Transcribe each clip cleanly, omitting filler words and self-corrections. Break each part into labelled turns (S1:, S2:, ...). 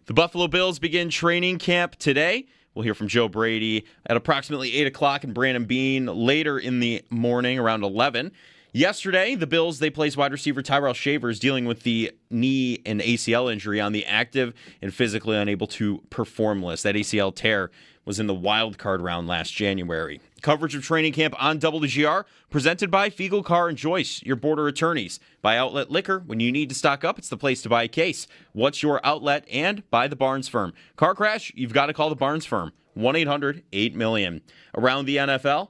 S1: The Buffalo Bills begin training camp today. We'll hear from Joe Brady at approximately 8 o'clock and Brandon Beane later in the morning around 11. Yesterday, the Bills, they placed wide receiver Tyrell Shavers dealing with the knee and ACL injury on the active and physically unable to perform list. That ACL tear was in the wild card round last January. Coverage of training camp on WGR, presented by Fiegel Car and Joyce, your border attorneys. Buy Outlet Liquor. When you need to stock up, it's the place to buy a case. What's your outlet? And buy the Barnes Firm. Car crash, you've got to call the Barnes Firm. 1-800-8-million. Around the NFL,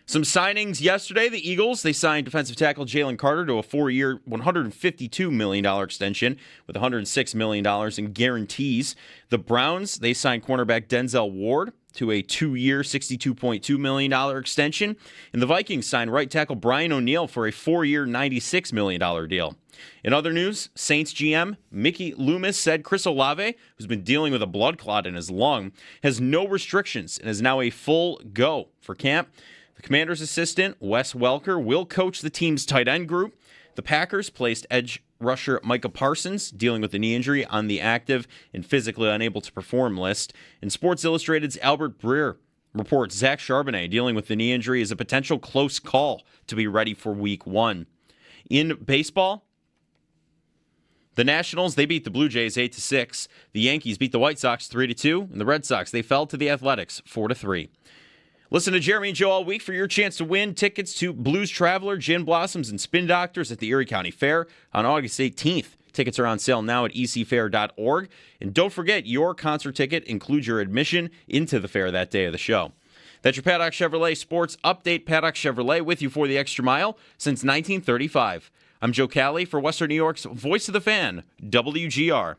S1: some signings yesterday. The Eagles, they signed defensive tackle Jalen Carter to a 4-year, $152 million extension with $106 million in guarantees. The Browns, they signed cornerback Denzel Ward to a 2-year, $62.2 million extension. And the Vikings signed right tackle Brian O'Neill for a 4-year, $96 million deal. In other news, Saints GM Mickey Loomis said Chris Olave, who's been dealing with a blood clot in his lung, has no restrictions and is now a full go for camp. The Commander's assistant, Wes Welker, will coach the team's tight end group. The Packers placed edge rusher Micah Parsons, dealing with a knee injury, on the active and physically unable to perform list. And Sports Illustrated's Albert Breer reports Zach Charbonnet, dealing with the knee injury, is a potential close call to be ready for Week 1. In baseball, the Nationals, they beat the Blue Jays 8-6. The Yankees beat the White Sox 3-2. And the Red Sox, they fell to the Athletics 4-3. Listen to Jeremy and Joe all week for your chance to win tickets to Blues Traveler, Gin Blossoms, and Spin Doctors at the Erie County Fair on August 18th. Tickets are on sale now at ecfair.org. And don't forget, your concert ticket includes your admission into the fair that day of the show. That's your Paddock Chevrolet Sports Update. Paddock Chevrolet with you for the extra mile since 1935. I'm Joe Cali for Western New York's Voice of the Fan, WGR.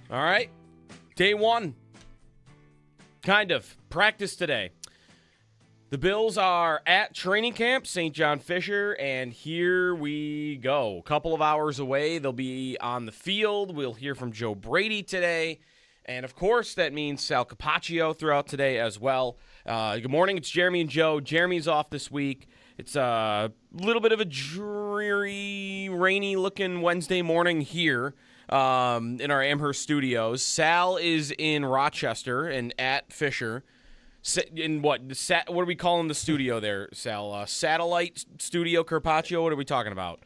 S2: All right, day one, kind of, practice today. The Bills are at training camp, St. John Fisher, and here we go. A couple of hours away, they'll be on the field. We'll hear from Joe Brady today, and of course, that means Sal Capaccio throughout today as well. Good morning, it's Jeremy and Joe. Jeremy's off this week. It's a little bit of a dreary, rainy-looking Wednesday morning here. In our Amherst studios. Sal is in Rochester and at Fisher. In what are we calling the studio there, Sal? Satellite Studio Carpaccio? What are we talking about?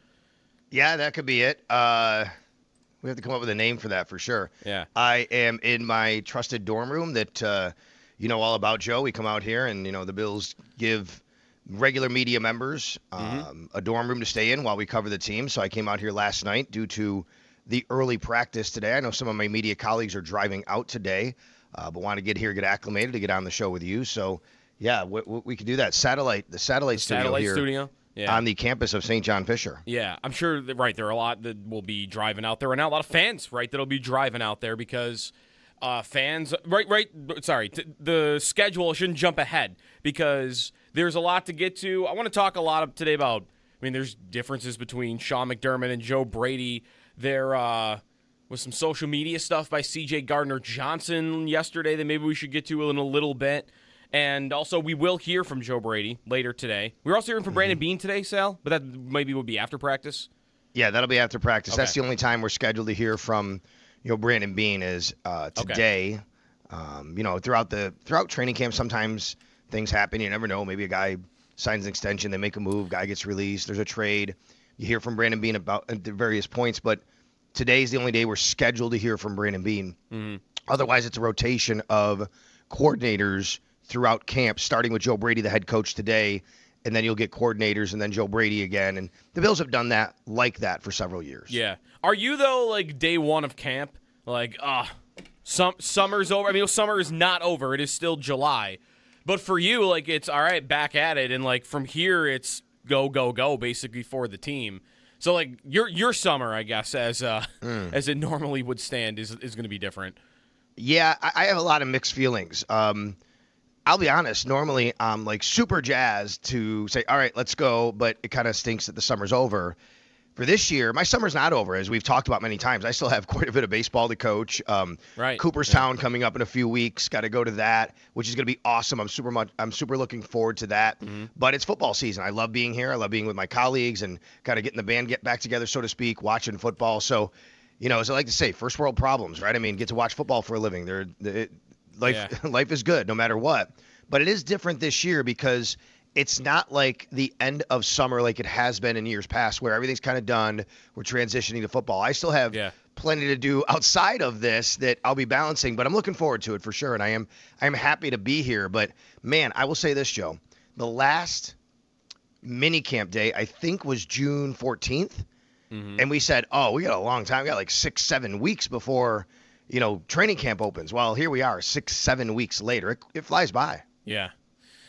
S3: Yeah, that could be it. We have to come up with a name for that for sure.
S2: Yeah.
S3: I am in my trusted dorm room that you know all about, Joe. We come out here and, the Bills give regular media members a dorm room to stay in while we cover the team. So I came out here last night due to the early practice today. I know some of my media colleagues are driving out today, but want to get here, get acclimated to get on the show with you. So, yeah, we could do that. The satellite studio here
S2: Yeah.
S3: on the campus of St. John Fisher.
S2: Yeah, I'm sure that, right, there are a lot that will be driving out there right now. A lot of fans, right, that'll be driving out there because fans, the schedule shouldn't jump ahead because there's a lot to get to. I want to talk a lot today about, there's differences between Sean McDermott and Joe Brady. There was some social media stuff by C.J. Gardner-Johnson yesterday that maybe we should get to in a little bit. And also, we will hear from Joe Brady later today. We're also hearing from Brandon Beane today, Sal, but that maybe will be after practice.
S3: Yeah, that'll be after practice.
S2: Okay.
S3: That's the only time we're scheduled to hear from, Brandon Beane is today.
S2: Okay.
S3: Throughout training camp, sometimes things happen. You never know. Maybe a guy signs an extension, they make a move, guy gets released, there's a trade. You hear from Brandon Beane about the various points, but today's the only day we're scheduled to hear from Brandon Beane.
S2: Mm-hmm.
S3: Otherwise, it's a rotation of coordinators throughout camp, starting with Joe Brady, the head coach today, and then you'll get coordinators and then Joe Brady again. And the Bills have done that like that for several years.
S2: Yeah. Are you, though, like day one of camp, like, summer's over? I mean, summer is not over. It is still July. But for you, like, it's all right, back at it. And, like, from here, it's go, go, go, basically, for the team. So, like, your summer, I guess, as it normally would stand, is going to be different.
S3: Yeah, I have a lot of mixed feelings. I'll be honest. Normally, I'm like super jazzed to say, all right, let's go. But it kind of stinks that the summer's over. For this year, my summer's not over, as we've talked about many times. I still have quite a bit of baseball to coach.
S2: Right.
S3: Cooperstown coming up in a few weeks. Got to go to that, which is going to be awesome. I'm super looking forward to that.
S2: Mm-hmm.
S3: But it's football season. I love being here. I love being with my colleagues and kind of getting the band get back together, so to speak, watching football. So, as I like to say, first world problems, right? I mean, get to watch football for a living. Life is good no matter what. But it is different this year because it's not like the end of summer like it has been in years past where everything's kind of done. We're transitioning to football. I still have plenty to do outside of this that I'll be balancing, but I'm looking forward to it for sure. And I am happy to be here. But, man, I will say this, Joe. The last mini camp day, I think, was June 14th. Mm-hmm. And we said, we got a long time. We got like 6-7 weeks before, training camp opens. Well, here we are 6-7 weeks later. It flies by.
S2: Yeah.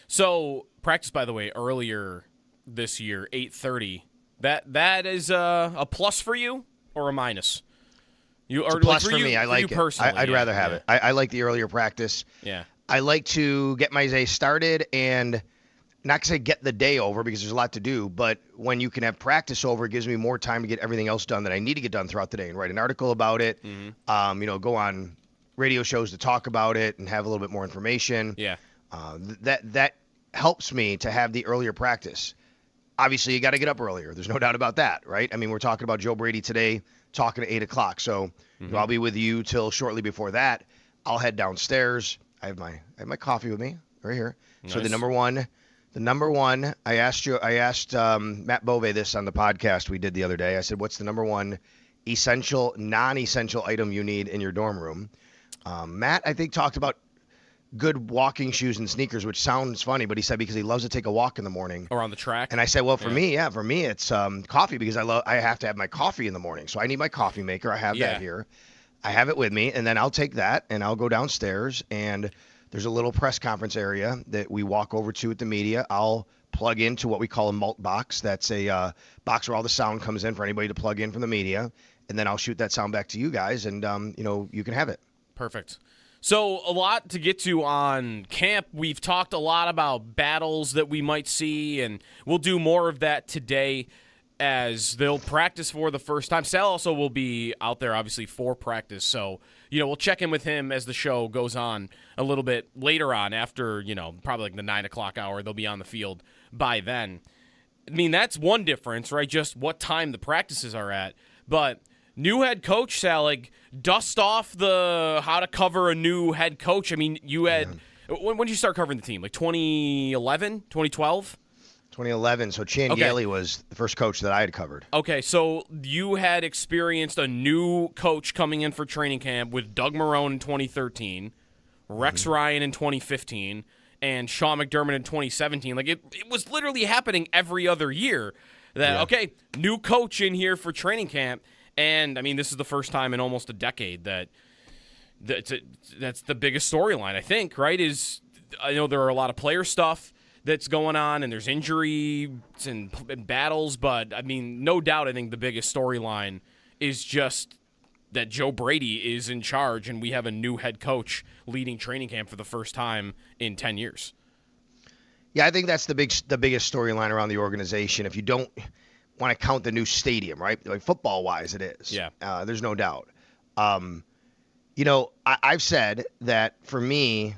S2: So practice, by the way, earlier this year, 8:30. That is a plus for you or a minus?
S3: It's a plus for me. I like it.
S2: Personally,
S3: I'd rather have it. I like the earlier practice.
S2: Yeah.
S3: I like to get my day started and not to say get the day over because there's a lot to do, but when you can have practice over, it gives me more time to get everything else done that I need to get done throughout the day and write an article about it. Mm-hmm. Go on radio shows to talk about it and have a little bit more information.
S2: Yeah.
S3: That helps me to have the earlier practice. Obviously, you got to get up earlier. There's no doubt about that, right? I mean, we're talking about Joe Brady today, talking at 8 o'clock. So I'll be with you till shortly before that. I'll head downstairs. I have my coffee with me right here. Nice. So the number one, I asked Matt Bove this on the podcast we did the other day. I said, what's the number one essential, non-essential item you need in your dorm room? Matt, I think, talked about good walking shoes and sneakers, which sounds funny, but he said because he loves to take a walk in the morning
S2: or on the track.
S3: And I said, well, for me, it's coffee because I have to have my coffee in the morning. So I need my coffee maker. I have that here. I have it with me, and then I'll take that and I'll go downstairs, and there's a little press conference area that we walk over to at the media. I'll plug into what we call a mult box. That's a box where all the sound comes in for anybody to plug in from the media, and then I'll shoot that sound back to you guys, and you can have it.
S2: Perfect. So a lot to get to on camp. We've talked a lot about battles that we might see, and we'll do more of that today as they'll practice for the first time. Sal also will be out there, obviously, for practice. So, we'll check in with him as the show goes on a little bit later on after, probably like the 9 o'clock hour. They'll be on the field by then. I mean, that's one difference, right? Just what time the practices are at. But new head coach, Sal, like, dust off the how to cover a new head coach. I mean, you had when did you start covering the team? Like 2011, 2012?
S3: 2011. So Chan Gailey was the first coach that I had covered.
S2: Okay, so you had experienced a new coach coming in for training camp with Doug Marrone in 2013, Rex Ryan in 2015, and Sean McDermott in 2017. Like, it was literally happening every other year that, okay, new coach in here for training camp. And, I mean, this is the first time in almost a decade that's the biggest storyline, I think, right? I know there are a lot of player stuff that's going on, and there's injuries and battles, but, I mean, no doubt I think the biggest storyline is just that Joe Brady is in charge, and we have a new head coach leading training camp for the first time in 10 years.
S3: Yeah, I think that's the biggest storyline around the organization. If you don't want to count the new stadium, right? Like football-wise, it is.
S2: Yeah.
S3: There's no doubt. I've said that for me,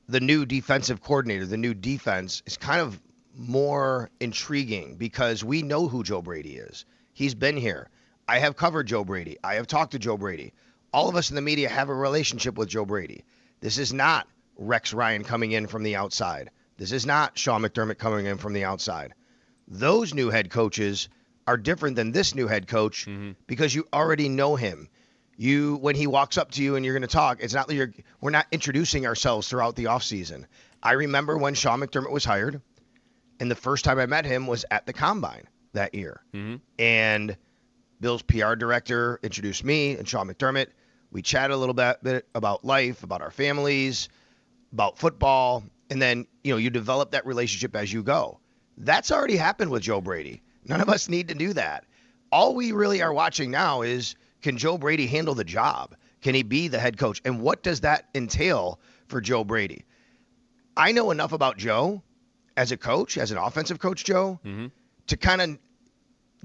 S3: the new defensive coordinator, the new defense, is kind of more intriguing because we know who Joe Brady is. He's been here. I have covered Joe Brady. I have talked to Joe Brady. All of us in the media have a relationship with Joe Brady. This is not Rex Ryan coming in from the outside. This is not Sean McDermott coming in from the outside. Those new head coaches are different than this new head coach because you already know him. When he walks up to you and you're going to talk, it's not that we're not introducing ourselves throughout the offseason. I remember when Sean McDermott was hired, and the first time I met him was at the Combine that year.
S2: Mm-hmm.
S3: And Bill's PR director introduced me and Sean McDermott. We chatted a little bit about life, about our families, about football, and then, you develop that relationship as you go. That's already happened with Joe Brady. None of us need to do that. All we really are watching now is, can Joe Brady handle the job? Can he be the head coach? And what does that entail for Joe Brady? I know enough about Joe as a coach, as an offensive coach, Joe, to kind of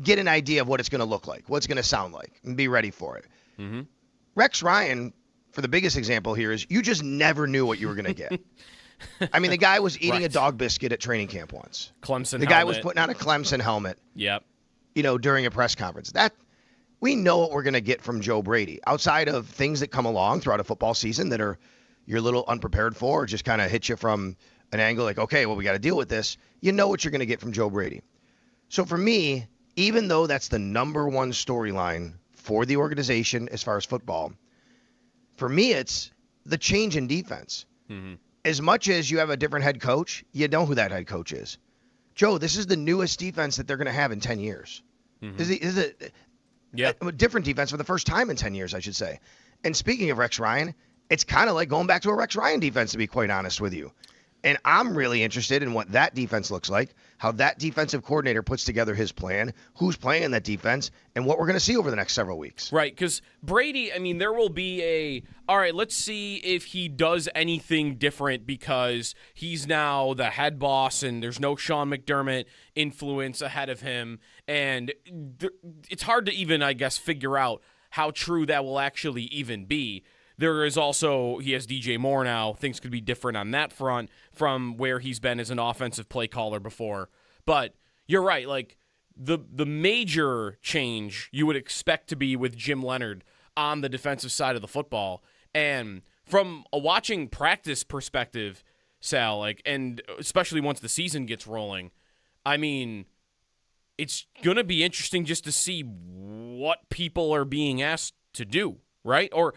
S3: get an idea of what it's going to look like, what it's going to sound like, and be ready for it.
S2: Mm-hmm.
S3: Rex Ryan, for the biggest example here, is you just never knew what you were going to get. I mean, the guy was eating a dog biscuit at training camp once.
S2: Clemson
S3: The guy was putting on a Clemson helmet.
S2: Yep.
S3: During a press conference. That we know what we're going to get from Joe Brady. Outside of things that come along throughout a football season that are you're a little unprepared for, or just kind of hit you from an angle like, okay, well, we got to deal with this. You know what you're going to get from Joe Brady. So for me, even though that's the number one storyline for the organization as far as football, for me, it's the change in defense.
S2: Mm-hmm.
S3: As much as you have a different head coach, you know who that head coach is. Joe, this is the newest defense that they're going to have in 10 years.
S2: Mm-hmm.
S3: This is a different defense for the first time in 10 years, I should say. And speaking of Rex Ryan, it's kind of like going back to a Rex Ryan defense, to be quite honest with you. And I'm really interested in what that defense looks like, how that defensive coordinator puts together his plan, who's playing in that defense, and what we're going to see over the next several weeks.
S2: Right, because Brady, I mean, there will be all right, let's see if he does anything different because he's now the head boss and there's no Sean McDermott influence ahead of him. And it's hard to even, I guess, figure out how true that will actually even be. There is also, he has DJ Moore now. Things could be different on that front from where he's been as an offensive play caller before. But you're right, like the major change you would expect to be with Jim Leonhard on the defensive side of the football. And from a watching practice perspective, Sal, and especially once the season gets rolling, I mean, it's going to be interesting just to see what people are being asked to do. Right? Or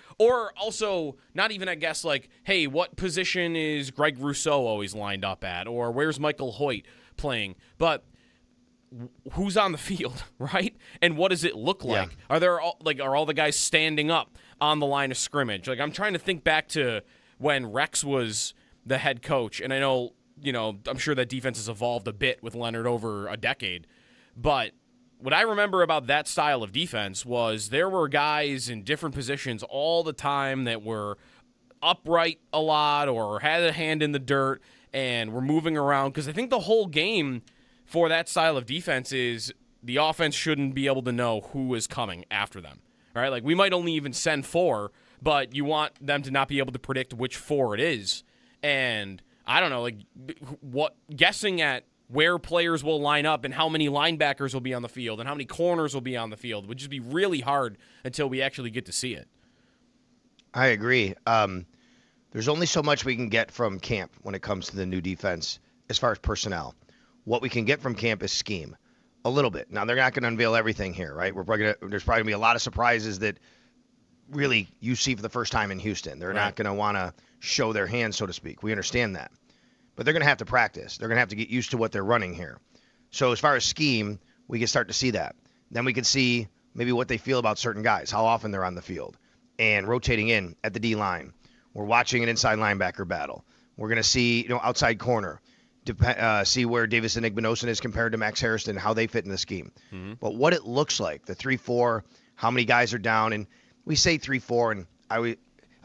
S2: also, not even, I guess, like, hey, what position is Greg Rousseau always lined up at? Or where's Michael Hoyt playing? But who's on the field, right? And what does it look like?
S3: Yeah.
S2: Are all the guys standing up on the line of scrimmage? Like, I'm trying to think back to when Rex was the head coach. And I know, I'm sure that defense has evolved a bit with Leonhard over a decade. But what I remember about that style of defense was there were guys in different positions all the time that were upright a lot or had a hand in the dirt and were moving around. Because I think the whole game for that style of defense is the offense shouldn't be able to know who is coming after them. Right? Like, we might only even send 4, but you want them to not be able to predict which 4 it is. And I don't know, guessing at where players will line up and how many linebackers will be on the field and how many corners will be on the field would just be really hard until we actually get to see it.
S3: I agree. There's only so much we can get from camp when it comes to the new defense as far as personnel. What we can get from camp is scheme, a little bit. Now, they're not going to unveil everything here, right? There's probably going to be a lot of surprises that really you see for the first time in Houston. They're not going to want to show their hand, so to speak. We understand that. But they're going to have to practice. They're going to have to get used to what they're running here. So as far as scheme, we can start to see that. Then we can see maybe what they feel about certain guys, how often they're on the field, and rotating in at the D-line. We're watching an inside linebacker battle. We're going to see, outside corner, see where Davis Igbinosun is compared to Max Harrison, how they fit in the scheme. Mm-hmm. But what it looks like, the 3-4, how many guys are down. And we say 3-4, and I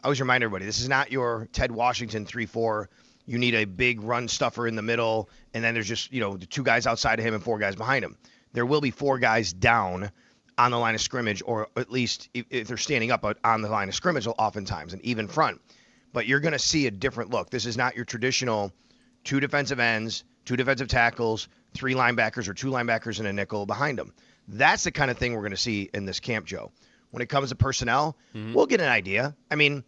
S3: always remind everybody, this is not your Ted Washington 3-4. You need a big run stuffer in the middle, and then there's just, the 2 guys outside of him and 4 guys behind him. There will be 4 guys down on the line of scrimmage, or at least if they're standing up on the line of scrimmage oftentimes, an even front. But you're going to see a different look. This is not your traditional 2 defensive ends, 2 defensive tackles, 3 linebackers, or 2 linebackers and a nickel behind them. That's the kind of thing we're going to see in this camp, Joe. When it comes to personnel, we'll get an idea. I mean,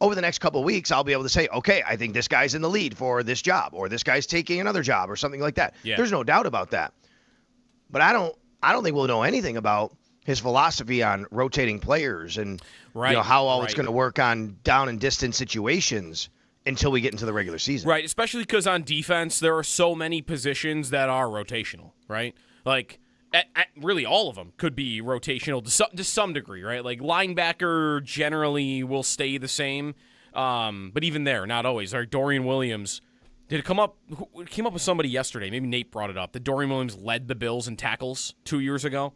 S3: over the next couple of weeks, I'll be able to say, okay, I think this guy's in the lead for this job, or this guy's taking another job, or something like that.
S2: Yeah.
S3: There's no doubt about that. But I don't think we'll know anything about his philosophy on rotating players and how all it's going to work on down and distance situations until we get into the regular season.
S2: Right, especially because on defense, there are so many positions that are rotational, right? Like, really all of them could be rotational to some degree, right? Like, linebacker generally will stay the same, but even there, not always. Like, Dorian Williams, it came up with somebody yesterday, maybe Nate brought it up, that Dorian Williams led the Bills in tackles 2 years ago,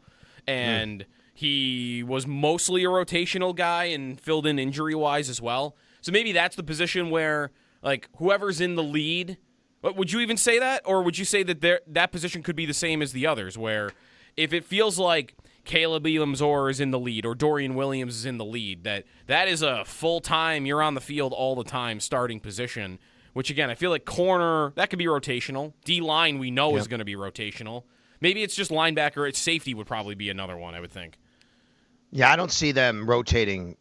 S2: and he was mostly a rotational guy and filled in injury-wise as well. So maybe that's the position where, like, whoever's in the lead, would you even say that? Or would you say that that position could be the same as the others, where if it feels like Caleb Elam-Zor is in the lead or Dorian Williams is in the lead, that is a full-time, you're on the field all the time starting position, which, again, I feel like corner, that could be rotational. D-line we know is going to be rotational. Maybe it's just linebacker. It's safety would probably be another one, I would think.
S3: Yeah, I don't see them rotating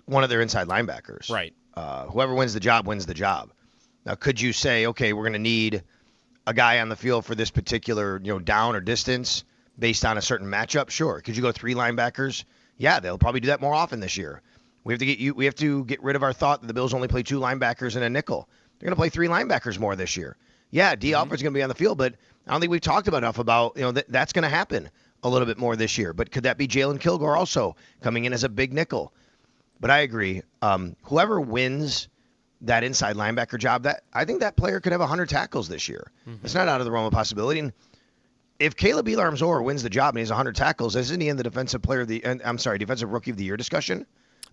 S3: one of their inside linebackers.
S2: Right.
S3: Whoever wins the job wins the job. Now, could you say, okay, we're going to need a guy on the field for this particular, down or distance based on a certain matchup? Sure. Could you go 3 linebackers? Yeah, they'll probably do that more often this year. We have to get rid of our thought that the Bills only play 2 linebackers and a nickel. They're going to play 3 linebackers more this year. Yeah, D. Alford's going to be on the field, but I don't think we've talked enough about, that's going to happen a little bit more this year. But could that be Jalen Kilgore also coming in as a big nickel? But I agree. Whoever wins that inside linebacker job, I think that player could have 100 tackles this year. It's not out of the realm of possibility. And if Caleb Elam-Zor wins the job and he has 100 tackles, isn't he in the defensive rookie of the year discussion?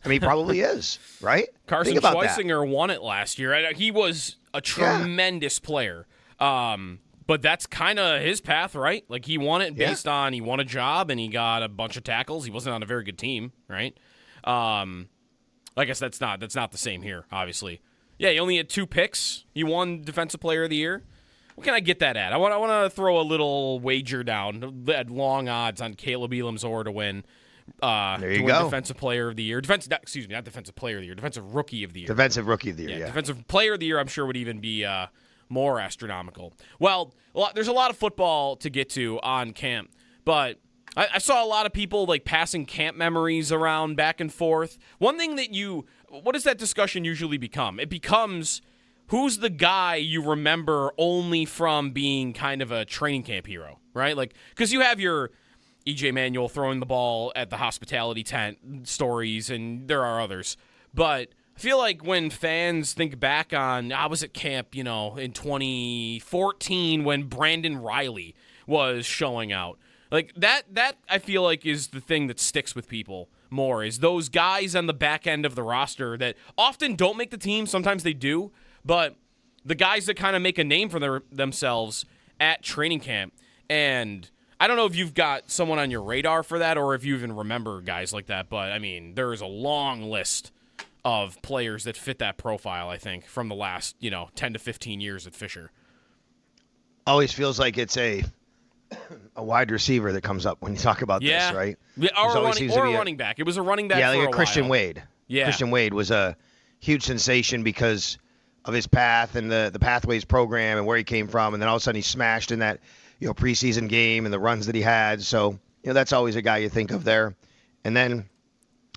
S3: I mean, he probably is, right?
S2: Carson Schweisinger won it last year. He was a tremendous player. But that's kind of his path, right? Like, he won it based on he won a job and he got a bunch of tackles. He wasn't on a very good team, right? I guess that's not the same here, obviously. Yeah, he only had 2 picks. He won Defensive Player of the Year. What can I get that at? I want to throw a little wager down at long odds on Caleb Elam-Zor to win.
S3: There you go.
S2: Defensive Player of the Year. Not Defensive Player of the Year. Defensive Rookie of the Year.
S3: Defensive Rookie of the Year, yeah.
S2: Defensive Player of the Year, I'm sure, would even be more astronomical. Well, there's a lot of football to get to on camp, but I saw a lot of people like passing camp memories around back and forth. One thing what does that discussion usually become? It becomes who's the guy you remember only from being kind of a training camp hero, right? Like, because you have your E.J. Manuel throwing the ball at the hospitality tent stories, and there are others. But I feel like when fans think back on, I was at camp, in 2014 when Brandon Riley was showing out. Like, that I feel like is the thing that sticks with people more, is those guys on the back end of the roster that often don't make the team. Sometimes they do. But the guys that kind of make a name for themselves at training camp. And I don't know if you've got someone on your radar for that or if you even remember guys like that. But, I mean, there is a long list of players that fit that profile, I think, from the last, 10 to 15 years at Fisher.
S3: Always feels like it's a wide receiver that comes up when you talk about this, right?
S2: Yeah, or a running back. It was a running back for
S3: like a Christian
S2: while.
S3: Wade.
S2: Yeah.
S3: Christian Wade was a huge sensation because of his path and the Pathways program and where he came from, and then all of a sudden he smashed in that preseason game and the runs that he had. So that's always a guy you think of there. And then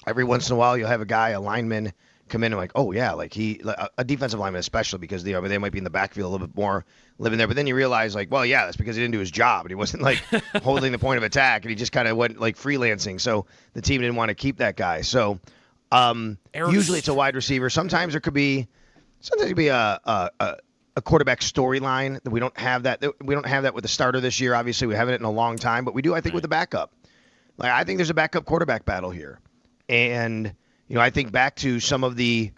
S3: every once in a while you'll have a lineman come in and like, oh yeah, like a defensive lineman especially because they might be in the backfield a little bit more living there. But then you realize like, well, yeah, that's because he didn't do his job and he wasn't like holding the point of attack and he just kind of went like freelancing. So the team didn't want to keep that guy. So usually it's a wide receiver. Sometimes it could be a quarterback storyline that we don't have that. We don't have that with the starter this year. Obviously, we haven't it in a long time, but we do, I think, with the backup. Like I think there's a backup quarterback battle here, and I think back to some of the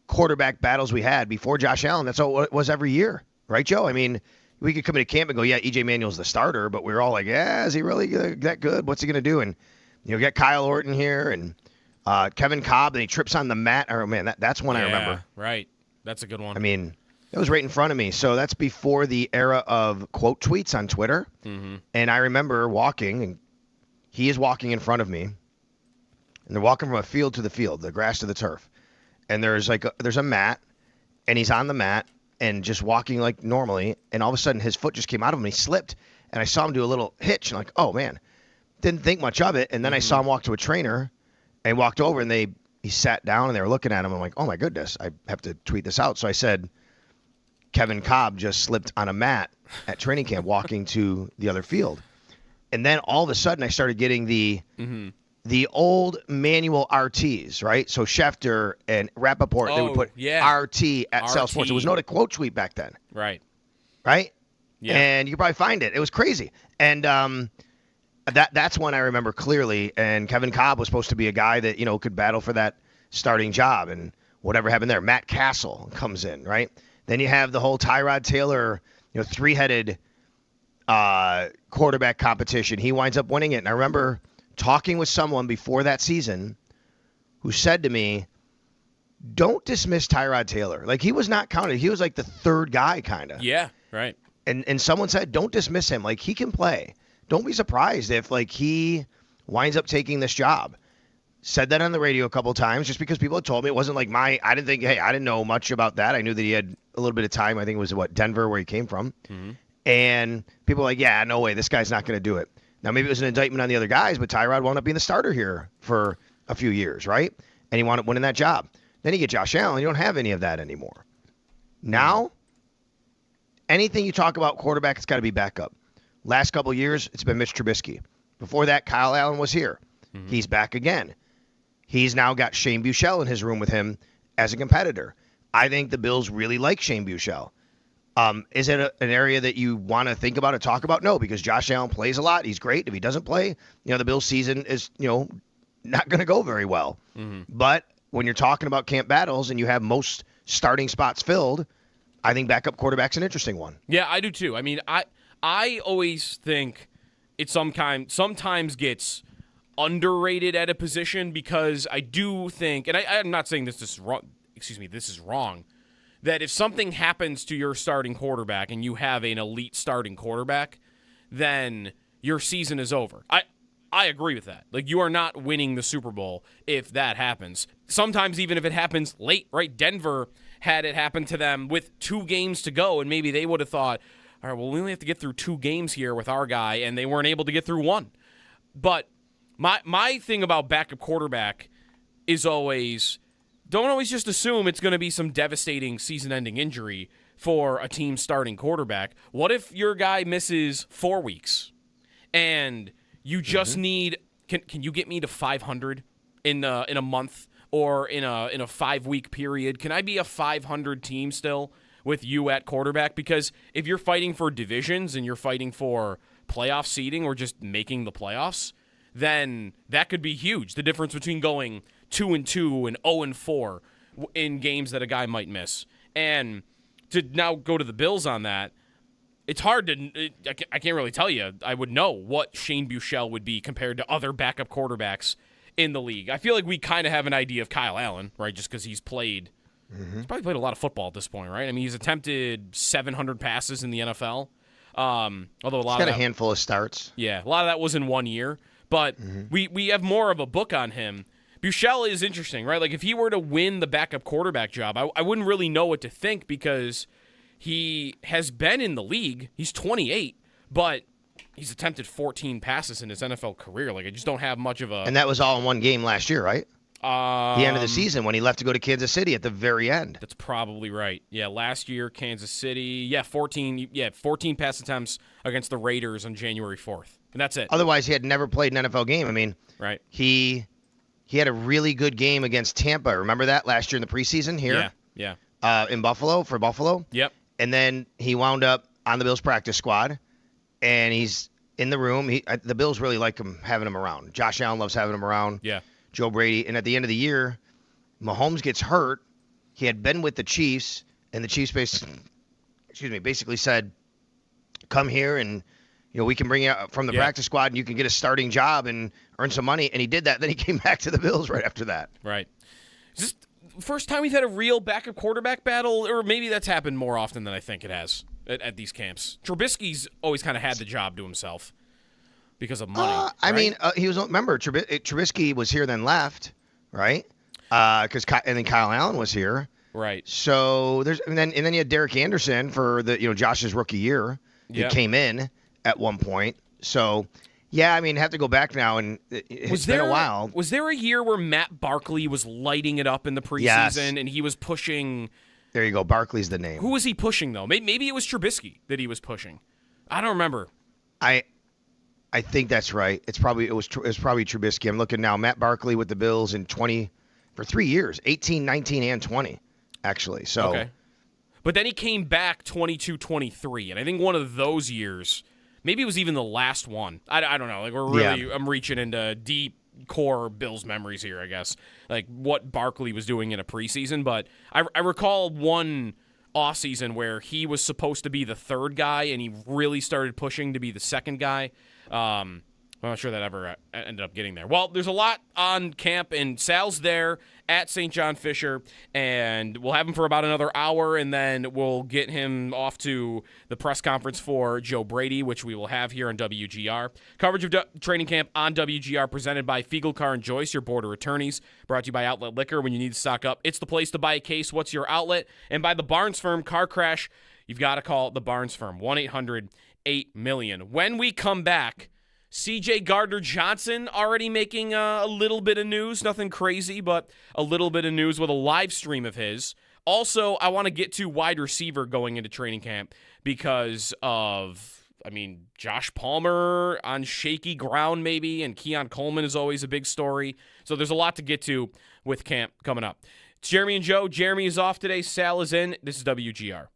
S3: quarterback battles we had before Josh Allen. That's all it was every year, right, Joe? I mean, we could come into camp and go, yeah, E.J. Manuel's the starter, but we were all like, yeah, is he really that good? What's he gonna do? And get Kyle Orton here and Kevin Cobb, and he trips on the mat. Oh man, that's one I remember.
S2: Right, that's a good one.
S3: I mean, that was right in front of me. So that's before the era of quote tweets on Twitter.
S2: Mm-hmm.
S3: And I remember walking, and he is walking in front of me. And they're walking from a field to the field, the grass to the turf. And there's a mat, and he's on the mat and just walking like normally. And all of a sudden, his foot just came out of him. And he slipped, and I saw him do a little hitch. And like, oh man, didn't think much of it. And then I saw him walk to a trainer, and walked over, and they he sat down and they were looking at him. I'm like, oh my goodness, I have to tweet this out. So I said, Kevin Cobb just slipped on a mat at training camp walking to the other field. And then all of a sudden I started getting the old manual RTs, right? So Schefter and Rappaport, they would put RT at South Sports. There was no quote tweet back then.
S2: Right?
S3: Yeah. And you could probably find it. It was crazy. And that's one I remember clearly. And Kevin Cobb was supposed to be a guy that, could battle for that starting job. And whatever happened there, Matt Castle comes in, right? Then you have the whole Tyrod Taylor, three-headed quarterback competition. He winds up winning it. And I remember talking with someone before that season who said to me, don't dismiss Tyrod Taylor. Like, he was not counted. He was like the third guy, kind of.
S2: Yeah, right.
S3: And someone said, don't dismiss him. Like, he can play. Don't be surprised if, he winds up taking this job. Said that on the radio a couple of times just because people had told me. It wasn't like I didn't know much about that. I knew that he had a little bit of time. I think it was, Denver, where he came from. Mm-hmm. And people were like, yeah, no way. This guy's not going to do it. Now, maybe it was an indictment on the other guys, but Tyrod wound up being the starter here for a few years, right? And he wound up winning that job. Then you get Josh Allen. You don't have any of that anymore. Now, anything you talk about quarterback, it's got to be backup. Last couple of years, it's been Mitch Trubisky. Before that, Kyle Allen was here. Mm-hmm. He's back again. He's now got Shane Buechele in his room with him as a competitor. I think the Bills really like Shane Buechele. Is it an area that you want to think about or talk about? No, because Josh Allen plays a lot. He's great. If he doesn't play, the Bills season is, not going to go very well. Mm-hmm. But when you're talking about camp battles and you have most starting spots filled, I think backup quarterback's an interesting one.
S2: Yeah, I do too. I mean, I always think it sometimes gets underrated at a position because I do think, and I'm not saying this is wrong. This is wrong. That if something happens to your starting quarterback and you have an elite starting quarterback, then your season is over. I agree with that. Like, you are not winning the Super Bowl if that happens. Sometimes even if it happens late, right? Denver had it happen to them with 2 games to go, and maybe they would have thought, all right, well, we only have to get through 2 games here with our guy, and they weren't able to get through 1. But my thing about backup quarterback is always, don't always just assume it's going to be some devastating season-ending injury for a team starting quarterback. What if your guy misses 4 weeks and you just need? Can you get me to 500 in a month or in a 5-week period? Can I be a 500 team still with you at quarterback? Because if you're fighting for divisions and you're fighting for playoff seeding or just making the playoffs, then that could be huge. The difference between going 2-2 and 0-4 in games that a guy might miss. And to now go to the Bills on that, it's hard to I can't really tell you. I would know what Shane Buechele would be compared to other backup quarterbacks in the league. I feel like we kind of have an idea of Kyle Allen, right, just because he's played he's probably played a lot of football at this point, right? I mean, he's attempted 700 passes in the NFL. Although he's got
S3: a handful of starts.
S2: Yeah, a lot of that was in 1 year. But we have more of a book on him. Buechele is interesting, right? Like, if he were to win the backup quarterback job, I wouldn't really know what to think because he has been in the league. He's 28, but he's attempted 14 passes in his NFL career. Like, I just don't have much of a...
S3: And that was all in one game last year, right? The end of the season when he left to go to Kansas City at the very end.
S2: That's probably right. Yeah, last year, Kansas City. 14 pass attempts against the Raiders on January 4th. And that's it.
S3: Otherwise, he had never played an NFL game. I mean,
S2: right.
S3: He had a really good game against Tampa. Remember that last year in the preseason here?
S2: Yeah.
S3: In Buffalo, for Buffalo?
S2: Yep.
S3: And then he wound up on the Bills practice squad, and he's in the room. The Bills really like having him around. Josh Allen loves having him around.
S2: Yeah.
S3: Joe Brady. And at the end of the year, Mahomes gets hurt. He had been with the Chiefs, and the Chiefs basically said, come here and we can bring you out from the practice squad and you can get a starting job and earn some money. And he did that. Then he came back to the Bills right after that.
S2: Right. Is this the first time we've had a real backup quarterback battle? Or maybe that's happened more often than I think it has at these camps. Trubisky's always kind of had the job to himself because of money.
S3: He was, remember, Trubisky was here then left, right? And then Kyle Allen was here.
S2: Right.
S3: So and then you had Derek Anderson for the Josh's rookie year. He came in at one point. So Yeah, I mean, have to go back now, and it's been a while.
S2: Was there a year where Matt Barkley was lighting it up in the preseason
S3: Yes.
S2: and he was pushing?
S3: There you go. Barkley's the name.
S2: Who was he pushing though? Maybe it was Trubisky that he was pushing. I don't remember.
S3: I think that's right. It was probably Trubisky. I'm looking now. Matt Barkley with the Bills in 20 for 3 years, 18, 19, and 20, actually. So.
S2: Okay. But then he came back 22-23, and I think one of those years, maybe it was even the last one. I don't know. Like I'm reaching into deep core Bills memories here, I guess. Like what Barkley was doing in a preseason, but I recall one offseason where he was supposed to be the third guy, and he really started pushing to be the second guy. I'm not sure that ever ended up getting there. Well, there's a lot on camp, and Sal's there at St. John Fisher, and we'll have him for about another hour, and then we'll get him off to the press conference for Joe Brady, which we will have here on WGR. Coverage of training camp on WGR presented by Fiegel Car and Joyce, your border attorneys. Brought to you by Outlet Liquor. When you need to stock up, it's the place to buy a case. What's your outlet? And by the Barnes Firm. Car crash, you've got to call the Barnes Firm, 1-800-8-million. When we come back, C.J. Gardner-Johnson already making a little bit of news. Nothing crazy, but a little bit of news with a live stream of his. Also, I want to get to wide receiver going into training camp because of, Josh Palmer on shaky ground maybe, and Keon Coleman is always a big story. So there's a lot to get to with camp coming up. It's Jeremy and Joe. Jeremy is off today. Sal is in. This is WGR.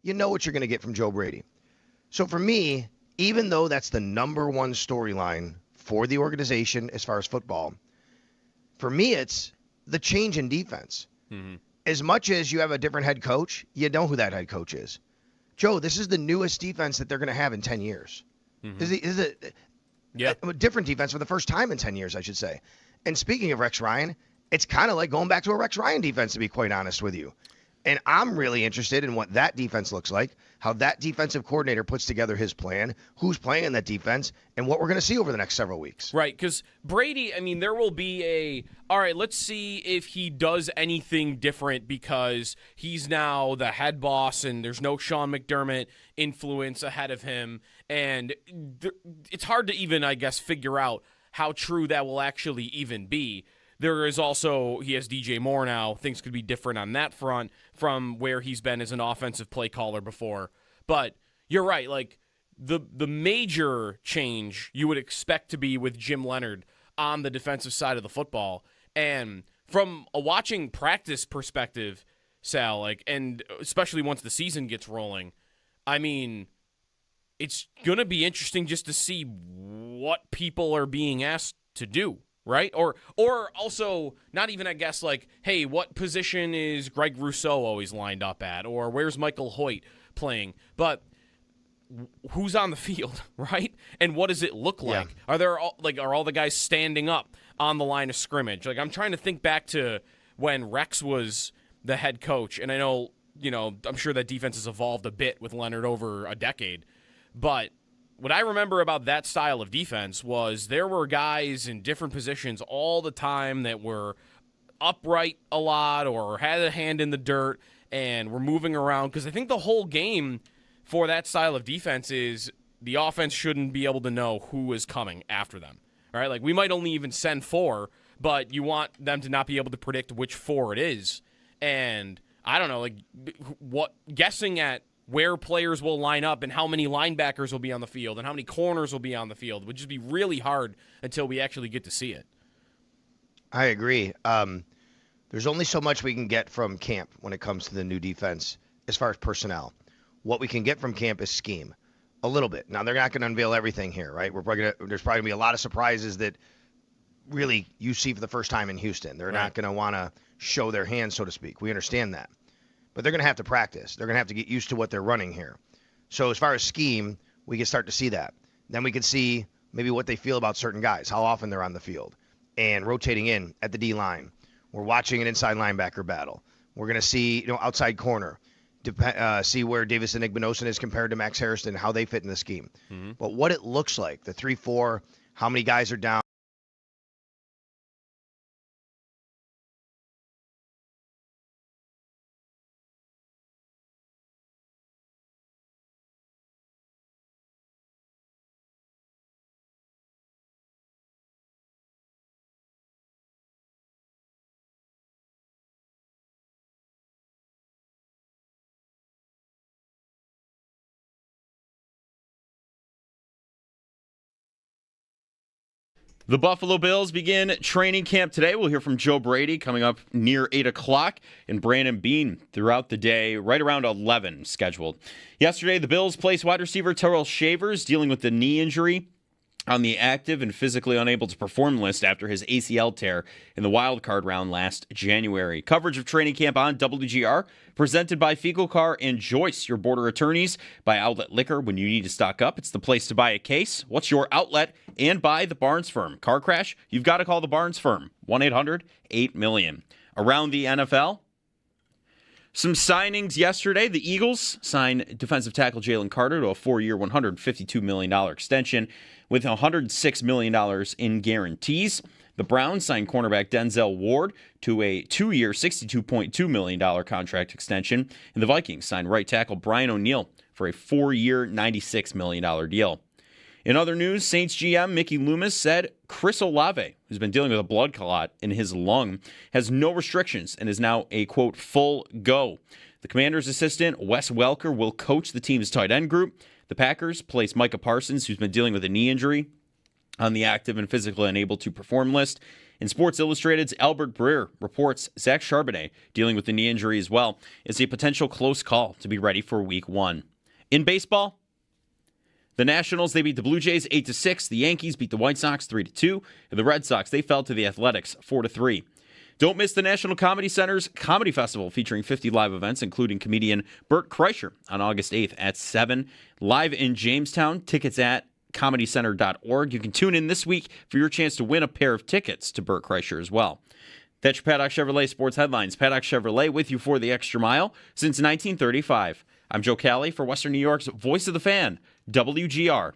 S3: You know what you're going to get from Joe Brady. So for me, even though that's the number one storyline for the organization as far as football, for me, it's the change in defense. Mm-hmm. As much as you have a different head coach, you know who that head coach is. Joe, this is the newest defense that they're going to have in 10 years. Mm-hmm. This is a different defense for the first time in 10 years, I should say. And speaking of Rex Ryan, it's kind of like going back to a Rex Ryan defense, to be quite honest with you. And I'm really interested in what that defense looks like, how that defensive coordinator puts together his plan, who's playing in that defense, and what we're going to see over the next several weeks.
S2: Right, because Brady, there will be all right, let's see if he does anything different because he's now the head boss and there's no Sean McDermott influence ahead of him. And it's hard to even, I guess, figure out how true that will actually even be. There is also, he has DJ Moore now. Things could be different on that front from where he's been as an offensive play caller before. But you're right, like the major change you would expect to be with Jim Leonhard on the defensive side of the football. And from a watching practice perspective, Sal, and especially once the season gets rolling, it's going to be interesting just to see what people are being asked to do. right? Or also not even, I guess, like, hey, what position is Greg Rousseau always lined up at? Or where's Michael Hoyt playing? But who's on the field, right? And what does it look like?
S3: Yeah.
S2: Are all the guys standing up on the line of scrimmage? Like, I'm trying to think back to when Rex was the head coach, and I know, I'm sure that defense has evolved a bit with Leonard over a decade, but what I remember about that style of defense was there were guys in different positions all the time that were upright a lot or had a hand in the dirt and were moving around, because I think the whole game for that style of defense is the offense shouldn't be able to know who is coming after them. All right, like, we might only even send 4, but you want them to not be able to predict which 4 it is. And I don't know, like, guessing at where players will line up and how many linebackers will be on the field and how many corners will be on the field would just be really hard until we actually get to see it.
S3: I agree. There's only so much we can get from camp when it comes to the new defense as far as personnel. What we can get from camp is scheme, a little bit. Now, they're not going to unveil everything here, right? There's probably going to be a lot of surprises that really you see for the first time in Houston. They're not going to want to show their hand, so to speak. We understand that. But they're going to have to practice. They're going to have to get used to what they're running here. So as far as scheme, we can start to see that. Then we can see maybe what they feel about certain guys, how often they're on the field, and rotating in at the D-line. We're watching an inside linebacker battle. We're going to see, outside corner. See where Davis and Igbinosun is compared to Max Harrison, how they fit in the scheme. Mm-hmm. But what it looks like, the 3-4, how many guys are down.
S1: The Buffalo Bills begin training camp today. We'll hear from Joe Brady coming up near 8 o'clock and Brandon Beane throughout the day, right around 11 scheduled. Yesterday, the Bills placed wide receiver Terrell Shavers dealing with the knee injury on the active and physically unable to perform list after his ACL tear in the wild card round last January. Coverage of training camp on WGR, presented by Fecal Car and Joyce, your border attorneys. By Outlet Liquor, when you need to stock up, it's the place to buy a case. What's your outlet? And by the Barnes Firm. Car crash? You've got to call the Barnes Firm. 1-800-8-million. Around the NFL, some signings yesterday. The Eagles signed defensive tackle Jalen Carter to a 4-year, $152 million extension with $106 million in guarantees. The Browns signed cornerback Denzel Ward to a 2-year, $62.2 million contract extension. And the Vikings signed right tackle Brian O'Neill for a 4-year, $96 million deal. In other news, Saints GM Mickey Loomis said Chris Olave, who's been dealing with a blood clot in his lung, has no restrictions and is now a, quote, full go. The Commander's assistant, Wes Welker, will coach the team's tight end group. The Packers place Micah Parsons, who's been dealing with a knee injury, on the active and physically unable to perform list. In Sports Illustrated's Albert Breer reports Zach Charbonnet, dealing with the knee injury as well, is a potential close call to be ready for Week 1. In baseball, the Nationals, they beat the Blue Jays 8-6. The Yankees beat the White Sox 3-2. And the Red Sox, they fell to the Athletics 4-3. Don't miss the National Comedy Center's Comedy Festival featuring 50 live events, including comedian Bert Kreischer on August 8th at 7. Live in Jamestown, tickets at comedycenter.org. You can tune in this week for your chance to win a pair of tickets to Bert Kreischer as well. That's your Paddock Chevrolet Sports Headlines. Paddock Chevrolet with you for the extra mile since 1935. I'm Joe Cali for Western New York's Voice of the Fan, WGR.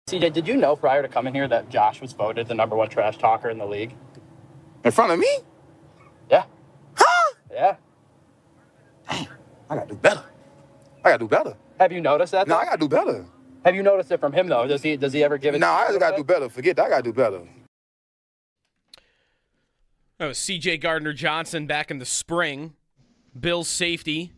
S4: CJ, did you know prior to coming here that Josh was voted the #1 trash talker in the league?
S5: In front of me?
S4: Yeah.
S5: Huh?
S4: Yeah.
S5: Damn, I gotta do better. I gotta do better.
S4: Have you noticed that?
S5: No, I gotta do better.
S4: Have you noticed it from him though? Does he ever give it?
S5: No, I just gotta do better. Forget that, I gotta do better.
S2: That was C.J. Gardner-Johnson back in the spring. Bills safety,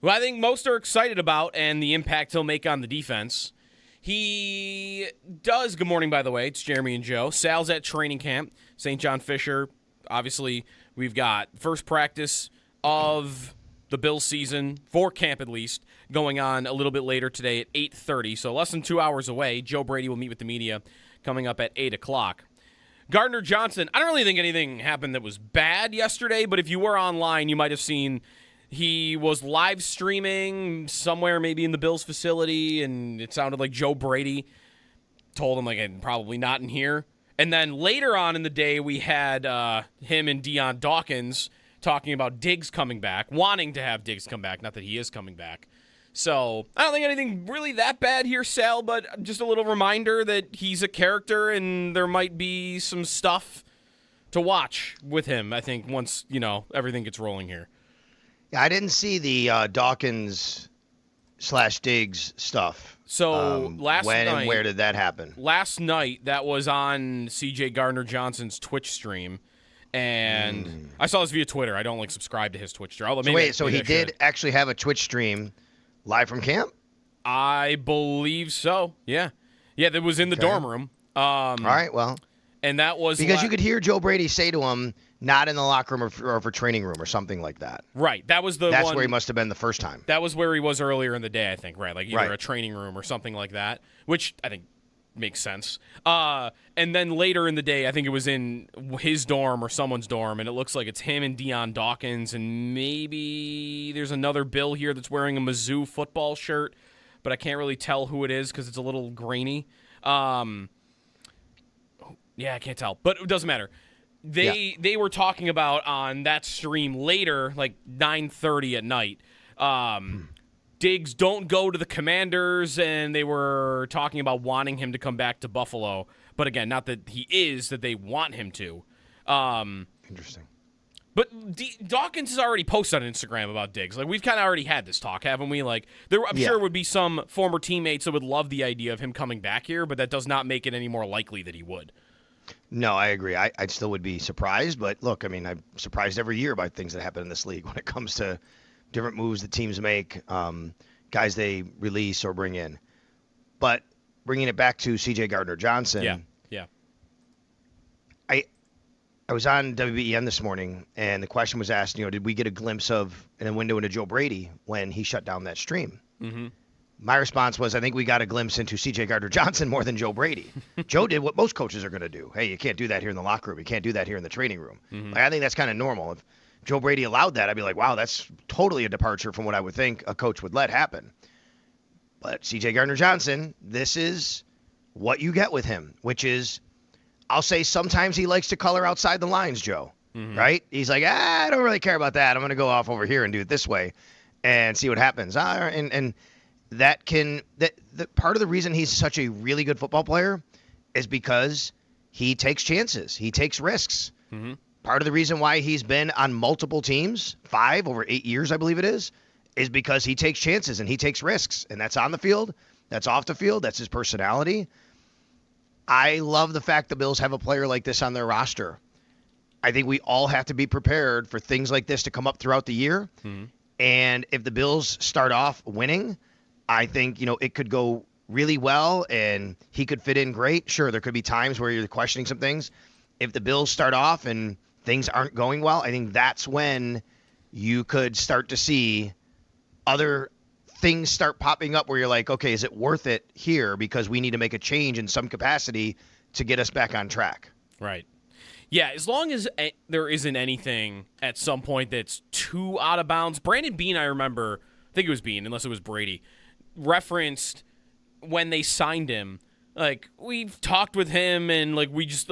S2: who I think most are excited about and the impact he'll make on the defense. He does, good morning, by the way. It's Jeremy and Joe. Sal's at training camp. St. John Fisher. Obviously, we've got first practice of the Bills season, for camp at least, going on a little bit later today at 8:30. So less than 2 hours away. Joe Brady will meet with the media coming up at 8 o'clock. Gardner-Johnson, I don't really think anything happened that was bad yesterday, but if you were online, you might have seen he was live streaming somewhere maybe in the Bills facility, and it sounded like Joe Brady told him, like, probably not in here. And then later on in the day, we had him and Deion Dawkins talking about Diggs coming back, wanting to have Diggs come back, not that he is coming back. So I don't think anything really that bad here, Sal, but just a little reminder that he's a character and there might be some stuff to watch with him, I think, once, everything gets rolling here.
S3: Yeah, I didn't see the Dawkins/Diggs stuff.
S2: So last
S3: when
S2: night,
S3: and where did that happen?
S2: Last night, that was on C.J. Gardner-Johnson's Twitch stream. And I saw this via Twitter. I don't subscribe to his Twitch stream.
S3: So he did actually have a Twitch stream live from camp?
S2: I believe so. Yeah. Yeah, that was in the dorm room.
S3: All right, well.
S2: And that was
S3: because you could hear Joe Brady say to him, not in the locker room or for training room or something like that.
S2: Right. That's
S3: where he must have been the first time.
S2: That was where he was earlier in the day, I think, right? Like either
S3: right.
S2: a training room or something like that, which I think makes sense. And then later in the day, I think it was in his dorm or someone's dorm, and it looks like it's him and Deion Dawkins, and maybe there's another Bill here that's wearing a Mizzou football shirt, but I can't really tell who it is because it's a little grainy. Yeah, I can't tell, but it doesn't matter. They were talking about on that stream later, like 9:30 at night, Diggs don't go to the Commanders, and they were talking about wanting him to come back to Buffalo. But again, not that he is, that they want him to.
S3: Interesting.
S2: But Dawkins has already posted on Instagram about Diggs. Like, we've kind of already had this talk, haven't we? Like, I'm sure would be some former teammates that would love the idea of him coming back here, but that does not make it any more likely that he would.
S3: No, I agree. I still would be surprised, but look, I mean, I'm surprised every year by things that happen in this league when it comes to different moves that teams make, guys they release or bring in. But bringing it back to C.J. Gardner-Johnson.
S2: Yeah.
S3: I was on WBEN this morning, and the question was asked, did we get a glimpse of in a window into Joe Brady when he shut down that stream? Mm-hmm. My response was, I think we got a glimpse into C.J. Gardner-Johnson more than Joe Brady. Joe did what most coaches are going to do. Hey, you can't do that here in the locker room. You can't do that here in the training room. Mm-hmm. I think that's kind of normal. If Joe Brady allowed that, I'd be like, wow, that's totally a departure from what I would think a coach would let happen. But C.J. Gardner-Johnson, this is what you get with him, which is, I'll say sometimes he likes to color outside the lines, Joe, right? He's like, I don't really care about that. I'm going to go off over here and do it this way and see what happens. And that part of the reason he's such a really good football player is because he takes chances. He takes risks. Mm-hmm. Part of the reason why he's been on multiple teams, 5 over 8 years, I believe it is because he takes chances and he takes risks. And that's on the field. That's off the field. That's his personality. I love the fact the Bills have a player like this on their roster. I think we all have to be prepared for things like this to come up throughout the year. Mm-hmm. And if the Bills start off winning, I think, it could go really well and he could fit in great. Sure, there could be times where you're questioning some things. If the Bills start off and things aren't going well, I think that's when you could start to see other things start popping up where you're like, okay, is it worth it here? Because we need to make a change in some capacity to get us back on track.
S2: Right. Yeah, as long as there isn't anything at some point that's too out of bounds. Brandon Beane, I remember, I think it was Beane, unless it was Brady, referenced when they signed him. Like, we've talked with him and, we just,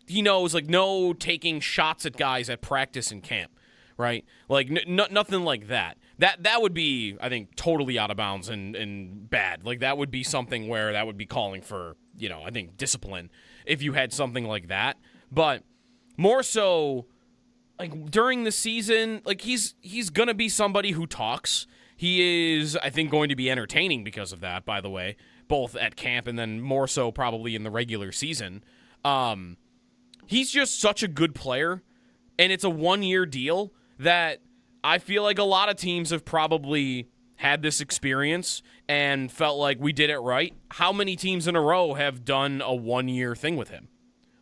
S2: he knows, no taking shots at guys at practice and camp, right? Nothing like that. That would be, I think, totally out of bounds and bad. That would be something where that would be calling for, I think, discipline if you had something like that. But more so, during the season, he's going to be somebody who talks. He is, I think, going to be entertaining because of that, by the way, both at camp and then more so probably in the regular season. he's just such a good player, and it's a 1-year deal that I feel like a lot of teams have probably had this experience and felt like we did it right. How many teams in a row have done a 1-year thing with him?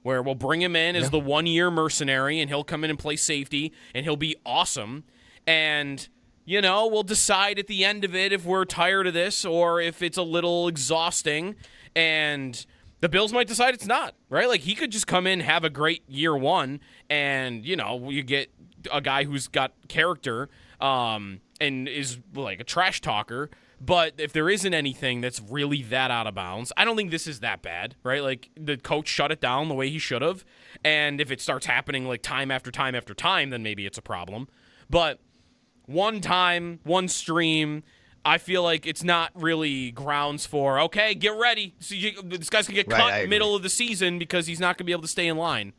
S2: Where we'll bring him in as the 1-year mercenary, and he'll come in and play safety, and he'll be awesome. And, we'll decide at the end of it if we're tired of this or if it's a little exhausting. And the Bills might decide it's not, right? Like, he could just come in, have a great year one, and, you get a guy who's got character and is, like, a trash talker. But if there isn't anything that's really that out of bounds, I don't think this is that bad, right? Like, the coach shut it down the way he should have. And if it starts happening, like, time after time after time, then maybe it's a problem. But one time, one stream, I feel like it's not really grounds for, okay, get ready. So this guy's going to get cut middle of the season because he's not going to be able to stay in line.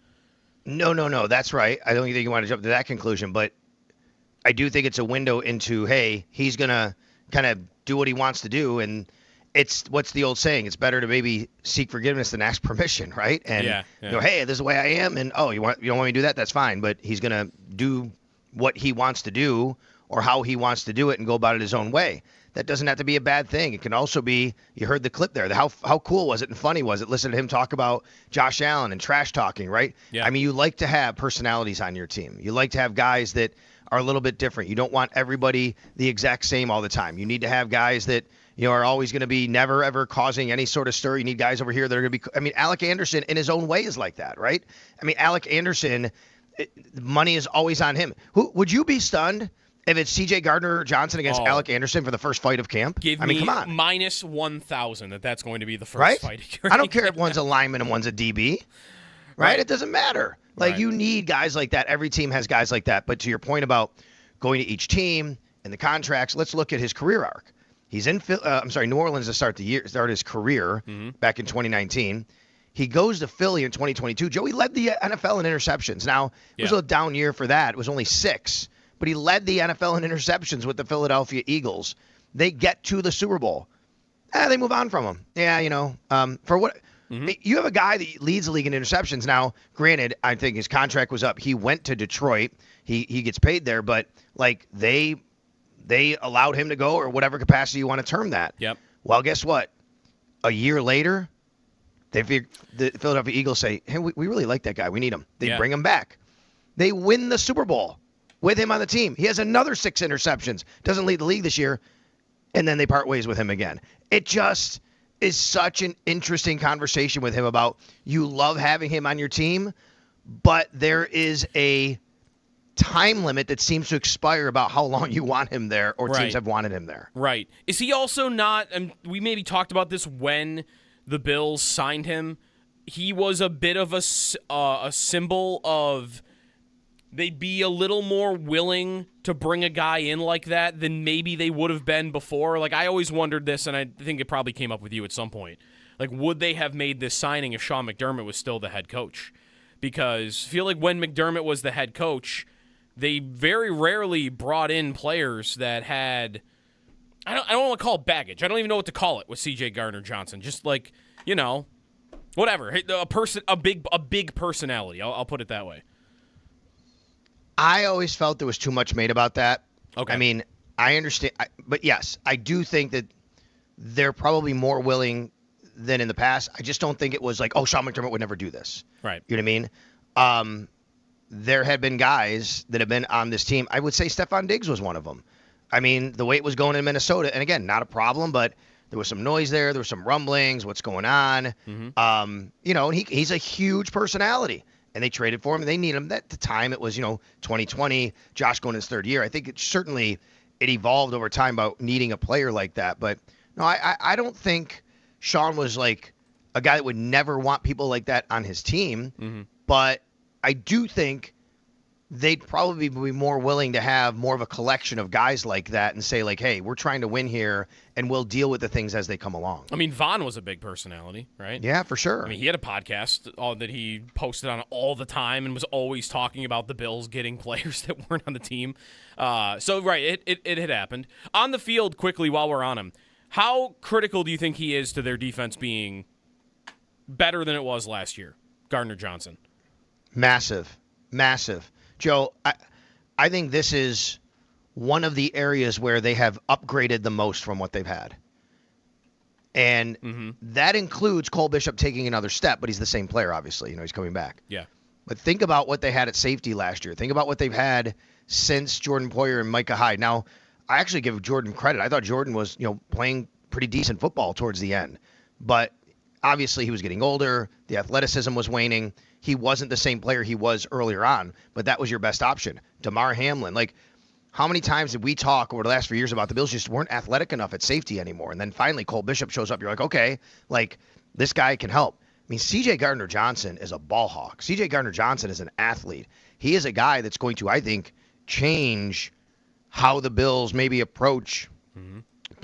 S3: No. That's right. I don't think you want to jump to that conclusion. But I do think it's a window into, hey, he's going to kind of do what he wants to do, and it's what's the old saying? It's better to maybe seek forgiveness than ask permission, right? And hey, this is the way I am, and you don't want me to do that? That's fine. But he's gonna do what he wants to do or how he wants to do it and go about it his own way. That doesn't have to be a bad thing. It can also be, you heard the clip there. How cool was it and funny was it? Listen to him talk about Josh Allen and trash talking, right?
S2: Yeah.
S3: I mean, you like to have personalities on your team. You like to have guys that are a little bit different. You don't want everybody the exact same all the time. You need to have guys that, are always going to be never, ever causing any sort of stir. You need guys over here that are going to be – Alec Anderson in his own way is like that, right? Alec Anderson, money is always on him. Would you be stunned if it's C.J. Gardner-Johnson against Alec Anderson for the first fight of camp?
S2: Come
S3: on.
S2: Minus 1,000 that's going to be the first fight.
S3: I don't care if one's a lineman and one's a DB, right? It doesn't matter. Like, you need guys like that. Every team has guys like that. But to your point about going to each team and the contracts, let's look at his career arc. He's in New Orleans to start his career back in 2019. He goes to Philly in 2022. Joey led the NFL in interceptions. Now, it was a down year for that. It was only 6. But he led the NFL in interceptions with the Philadelphia Eagles. They get to the Super Bowl. They move on from him. For what – you have a guy that leads the league in interceptions. Now, granted, I think his contract was up. He went to Detroit. He gets paid there, but like they allowed him to go, or whatever capacity you want to term that.
S2: Yep.
S3: Well, guess what? A year later, the Philadelphia Eagles say, hey, we really like that guy. We need him. They bring him back. They win the Super Bowl with him on the team. He has another 6 interceptions. Doesn't lead the league this year. And then they part ways with him again. It just is such an interesting conversation with him about you love having him on your team, but there is a time limit that seems to expire about how long you want him there, or teams have wanted him there.
S2: Right. Is he also not, and we maybe talked about this when the Bills signed him, he was a bit of a symbol of they'd be a little more willing to bring a guy in like that than maybe they would have been before. Like, I always wondered this, and I think it probably came up with you at some point. Like, would they have made this signing if Sean McDermott was still the head coach? Because I feel like when McDermott was the head coach, they very rarely brought in players that had I don't want to call it baggage. I don't even know what to call it with C.J. Gardner-Johnson. Just like, whatever. A big personality. I'll put it that way.
S3: I always felt there was too much made about that.
S2: Okay.
S3: I understand, but yes, I do think that they're probably more willing than in the past. I just don't think it was like, Sean McDermott would never do this.
S2: Right.
S3: You know what I mean? There had been guys that have been on this team. I would say Stephon Diggs was one of them. The way it was going in Minnesota, and again, not a problem, but there was some noise there. There was some rumblings. What's going on? And he's a huge personality. And they traded for him, and they need him. At the time, it was, 2020, Josh going his 3rd year. I think it evolved over time about needing a player like that. But, no, I don't think Sean was like a guy that would never want people like that on his team. But I do think they'd probably be more willing to have more of a collection of guys like that and say, like, hey, we're trying to win here, and we'll deal with the things as they come along.
S2: Vaughn was a big personality, right?
S3: Yeah, for sure.
S2: He had a podcast that he posted on all the time and was always talking about the Bills getting players that weren't on the team. It had happened. On the field, quickly, while we're on him, how critical do you think he is to their defense being better than it was last year, Gardner-Johnson?
S3: Massive. Massive. Joe, I think this is one of the areas where they have upgraded the most from what they've had. And that includes Cole Bishop taking another step, but he's the same player, obviously. He's coming back.
S2: Yeah.
S3: But think about what they had at safety last year. Think about what they've had since Jordan Poyer and Micah Hyde. Now, I actually give Jordan credit. I thought Jordan was, playing pretty decent football towards the end. But obviously he was getting older. The athleticism was waning. He wasn't the same player he was earlier on, but that was your best option. Damar Hamlin. How many times did we talk over the last few years about the Bills just weren't athletic enough at safety anymore? And then finally Cole Bishop shows up. You're like, okay, this guy can help. I mean, C.J. Gardner-Johnson is a ball hawk. C.J. Gardner-Johnson is an athlete. He is a guy that's going to, I think, change how the Bills maybe approach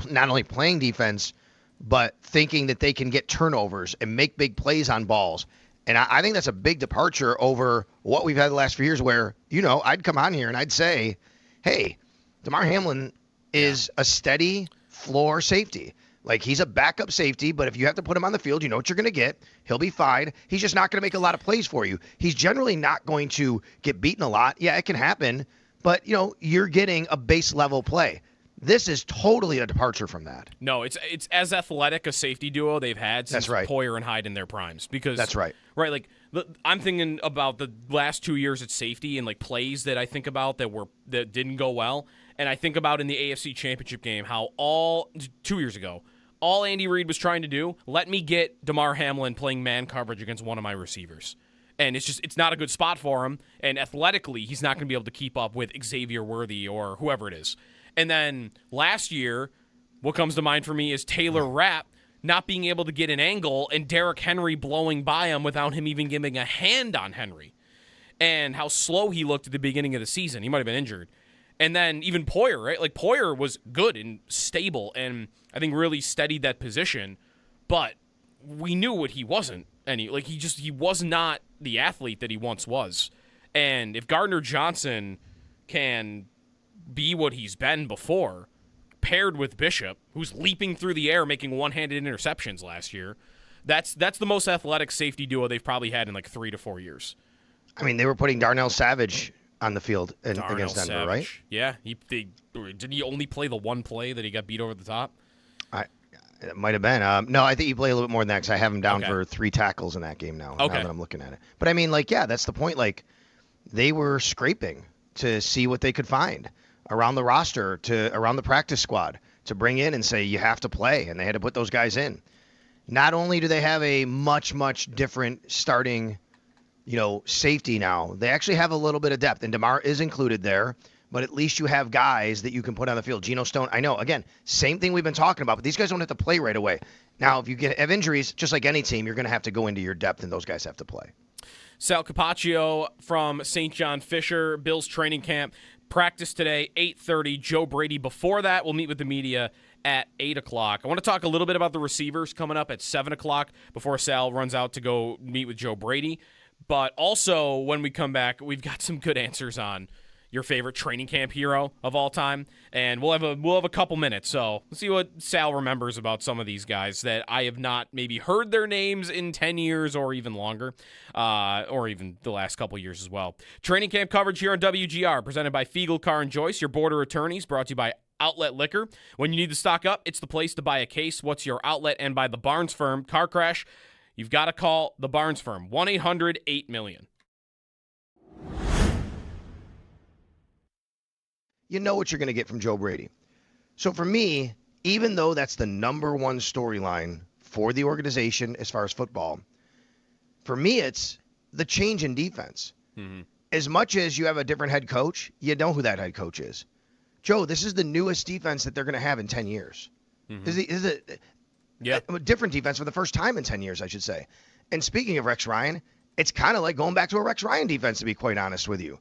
S3: not only playing defense, but thinking that they can get turnovers and make big plays on balls. And I think that's a big departure over what we've had the last few years where, I'd come on here and I'd say, hey, Damar Hamlin is a steady floor safety. He's a backup safety, but if you have to put him on the field, you know what you're going to get. He'll be fine. He's just not going to make a lot of plays for you. He's generally not going to get beaten a lot. Yeah, it can happen, but, you're getting a base level play. This is totally a departure from that.
S2: No, it's as athletic a safety duo they've had since Poyer and Hyde in their primes. Because
S3: that's right.
S2: Right, I'm thinking about the last 2 years at safety and plays that I think about that didn't go well, and I think about in the AFC Championship game how 2 years ago, all Andy Reid was trying to do, let me get Damar Hamlin playing man coverage against one of my receivers. And it's not a good spot for him, and athletically he's not going to be able to keep up with Xavier Worthy or whoever it is. And then last year, what comes to mind for me is Taylor Rapp not being able to get an angle and Derrick Henry blowing by him without him even giving a hand on Henry. And how slow he looked at the beginning of the season. He might have been injured. And then even Poyer, right? Poyer was good and stable and I think really steadied that position. But we knew what he wasn't. And he was not the athlete that he once was. And if Gardner-Johnson can be what he's been before, paired with Bishop, who's leaping through the air making one-handed interceptions last year, that's the most athletic safety duo they've probably had in 3 to 4 years.
S3: I mean, they were putting Darnell Savage on the field against Denver,
S2: Savage.
S3: right?
S2: Yeah. Didn't he only play the one play that he got beat over the top?
S3: It might have been. No, I think he played a little bit more than that because I have him down for 3 tackles in that game now that I'm looking at it. But I mean, that's the point. They were scraping to see what they could find around the roster, around the practice squad, to bring in and say, you have to play. And they had to put those guys in. Not only do they have a much, much different starting, safety now, they actually have a little bit of depth. And DeMar is included there. But at least you have guys that you can put on the field. Geno Stone, I know, again, same thing we've been talking about, but these guys don't have to play right away. Now, if you have injuries, just like any team, you're going to have to go into your depth, and those guys have to play.
S2: Sal Capaccio from St. John Fisher, Bills training camp. Practice today, 8:30. Joe Brady before that. We'll meet with the media at 8 o'clock. I want to talk a little bit about the receivers coming up at 7 o'clock before Sal runs out to go meet with Joe Brady. But also, when we come back, we've got some good answers on your favorite training camp hero of all time, and we'll have a couple minutes. So let's see what Sal remembers about some of these guys that I have not maybe heard their names in 10 years or even longer, or even the last couple years as well. Training camp coverage here on WGR, presented by Fiegel Car and Joyce, your border attorneys, brought to you by Outlet Liquor. When you need to stock up, it's the place to buy a case. What's your outlet? And by the Barnes Firm. Car crash, you've got to call the Barnes Firm. 1-800-8-million.
S3: You know what you're going to get from Joe Brady. So for me, even though that's the number one storyline for the organization as far as football, for me, it's the change in defense. Mm-hmm. As much as you have a different head coach, you know who that head coach is. Joe, this is the newest defense that they're going to have in 10 years. Mm-hmm. This is a different defense for the first time in 10 years, I should say. And speaking of Rex Ryan, it's kind of like going back to a Rex Ryan defense, to be quite honest with you.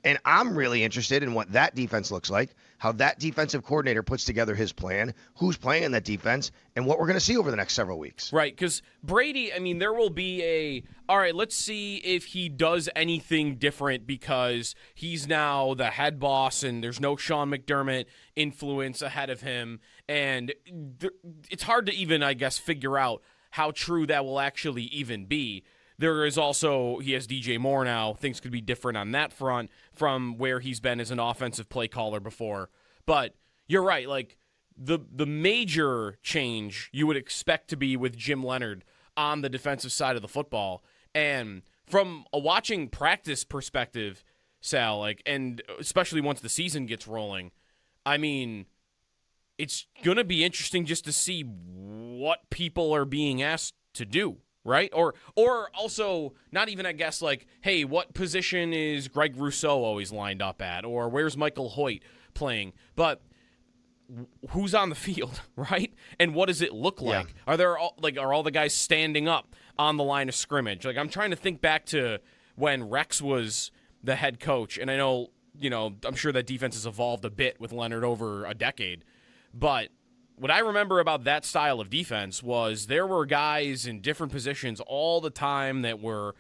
S3: And I'm really interested in what that defense looks like, how that defensive coordinator puts together his plan, who's playing in that defense, and what we're going to see over the next several weeks.
S2: Right, because Brady, I mean, there will be all right, let's see if he does anything different because he's now the head boss and there's no Sean McDermott influence ahead of him. And it's hard to even, I guess, figure out how true that will actually even be. there is also, he has DJ Moore now. Things could be different on that front from where he's been as an offensive play caller before. But you're right. Like, the major change you would expect to be with Jim Leonhard on the defensive side of the football. And from a watching practice perspective, Sal, like, and especially once the season gets rolling, I mean, it's going to be interesting just to see what people are being asked to do, right? Or also, not even, I guess, like, hey, what position is Greg Rousseau always lined up at? Or where's Michael Hoyt playing? But who's on the field, right? And what does it look like?
S3: Yeah.
S2: Are all the guys standing up on the line of scrimmage? Like, I'm trying to think back to when Rex was the head coach, and I know, I'm sure that defense has evolved a bit with Leonhard over a decade, but what I remember about that style of defense was there were guys in different positions all the time that were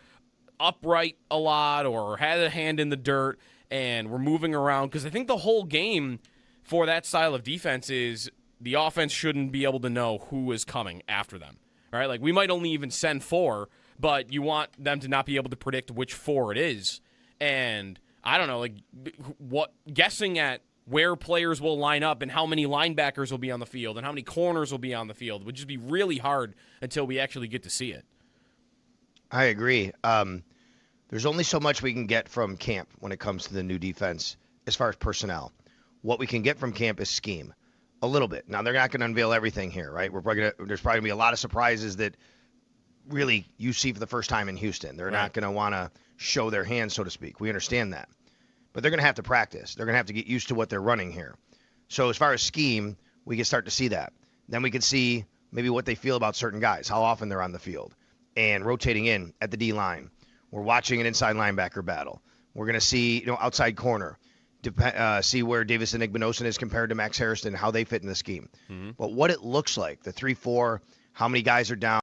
S2: upright a lot or had a hand in the dirt and were moving around, because I think the whole game for that style of defense is the offense shouldn't be able to know who is coming after them, right? Like, we might only even send 4, but you want them to not be able to predict which 4 it is. And I don't know, like, guessing at where players will line up and how many linebackers will be on the field and how many corners will be on the field would just be really hard until we actually get to see it.
S3: I agree. There's only so much we can get from camp when it comes to the new defense as far as personnel. What we can get from camp is scheme, a little bit. Now, they're not going to unveil everything here, right? There's probably going to be a lot of surprises that really you see for the first time in Houston. They're not going to want to show their hands, so to speak. We understand that. But they're going to have to practice. They're going to have to get used to what they're running here. So as far as scheme, we can start to see that. Then we can see maybe what they feel about certain guys, how often they're on the field, and rotating in at the D-line. We're watching an inside linebacker battle. We're going to see, outside corner. See where Davis and Igbinosun is compared to Max Harrison, how they fit in the scheme. Mm-hmm. But what it looks like, the 3-4, how many guys are down.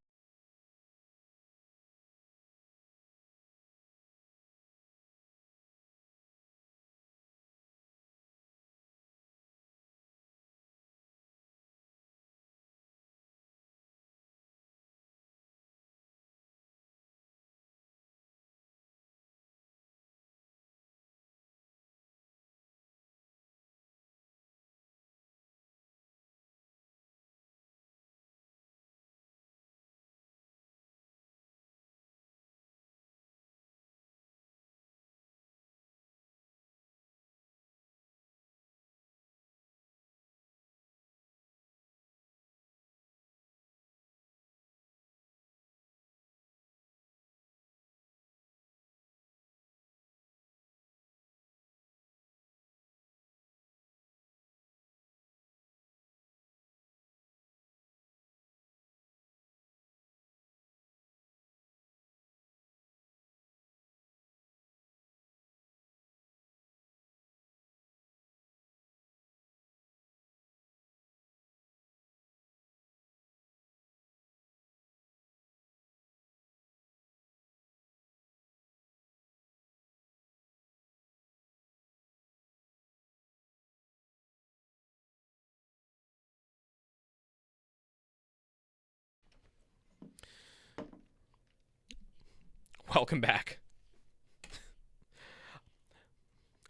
S2: Welcome back.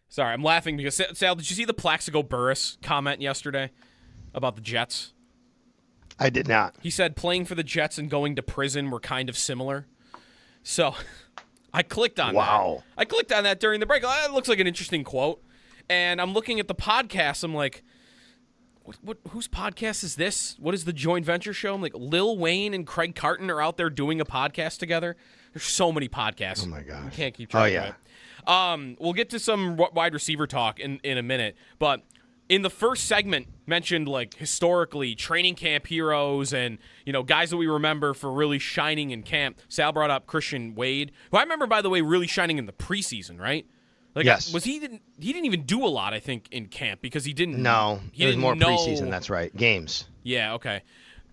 S2: Sorry, I'm laughing because, Sal, did you see the Plaxico Burress comment yesterday about the Jets?
S3: I did not.
S2: He said playing for the Jets and going to prison were kind of similar. So I clicked on that.
S3: Wow.
S2: I clicked on that during the break. It looks like an interesting quote. And I'm looking at the podcast. I'm like, what? Whose podcast is this? What is the joint venture show? I'm like, Lil Wayne and Craig Carton are out there doing a podcast together. There's so many podcasts.
S3: Oh, my gosh.
S2: You can't keep track
S3: of
S2: it. We'll get to some wide receiver talk in a minute. But in the first segment, mentioned like historically training camp heroes and, guys that we remember for really shining in camp. Sal brought up Christian Wade, who I remember, by the way, really shining in the preseason, right? Like,
S3: yes.
S2: He didn't even do a lot, I think, in camp because he didn't.
S3: No,
S2: he
S3: it was
S2: didn't
S3: more
S2: know.
S3: preseason. That's right. Games.
S2: Yeah. Okay.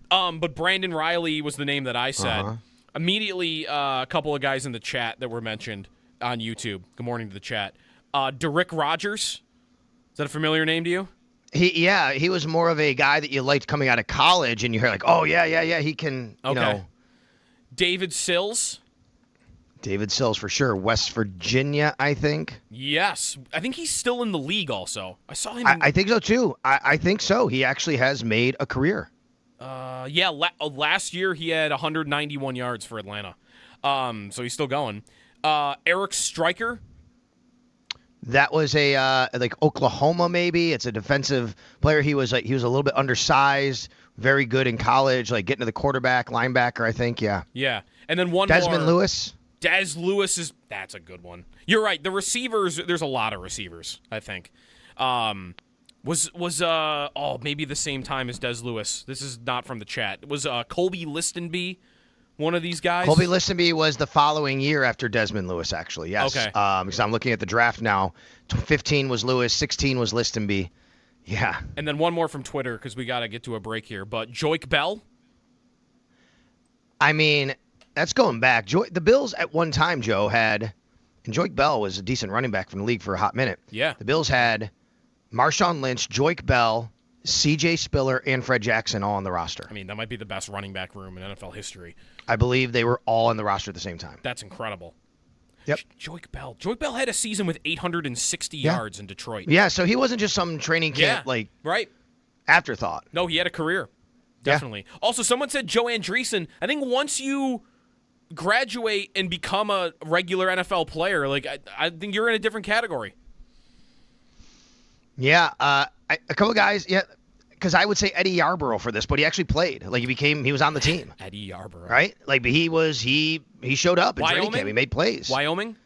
S2: But Brandon Riley was the name that I said.
S3: Uh-huh.
S2: Immediately, a couple of guys in the chat that were mentioned on YouTube. Good morning to the chat. Derrick Rogers. Is that a familiar name to you?
S3: He was more of a guy that you liked coming out of college, and you hear like, oh yeah, he can.
S2: Okay. David Sills.
S3: David Sills for sure. West Virginia, I think.
S2: Yes. I think he's still in the league also. I saw him.
S3: I think so, too. I think so. He actually has made a career.
S2: Last year he had 191 yards for Atlanta. So he's still going. Eric Stryker.
S3: That was a like Oklahoma, maybe. It's a defensive player. He was a little bit undersized, very good in college, like getting to the quarterback, linebacker, I think. Yeah.
S2: Yeah. And then one
S3: Desmond
S2: more.
S3: Lewis.
S2: Des Lewis that's a good one. You're right. The receivers, there's a lot of receivers, I think. Was maybe the same time as Des Lewis. This is not from the chat. Was Colby Listenby one of these guys?
S3: Colby Listenby was the following year after Desmond Lewis, actually. Yes.
S2: Okay.
S3: Because I'm looking at the draft now. 15 was Lewis, 16 was Listenby. Yeah.
S2: And then one more from Twitter because we got to get to a break here. But Joik Bell.
S3: I mean, that's going back. The Bills at one time, Joe, and Joik Bell was a decent running back from the league for a hot minute.
S2: Yeah.
S3: The Bills had Marshawn Lynch, Joik Bell, C.J. Spiller, and Fred Jackson all on the roster.
S2: I mean, that might be the best running back room in NFL history.
S3: I believe they were all on the roster at the same time.
S2: That's incredible.
S3: Yep.
S2: Joik Bell. Joik Bell had a season with 860 yards in Detroit.
S3: Yeah, so he wasn't just some training camp,
S2: right.
S3: afterthought.
S2: No, he had a career. Definitely. Yeah. Also, someone said Joe Andreessen. I think once you graduate and become a regular NFL player, I think you're in a different category.
S3: Yeah, a couple of guys, because I would say Eddie Yarborough for this, but he actually played. He was on the team.
S2: Eddie Yarborough.
S3: Right? He showed up in training camp. He made plays.
S2: Wyoming?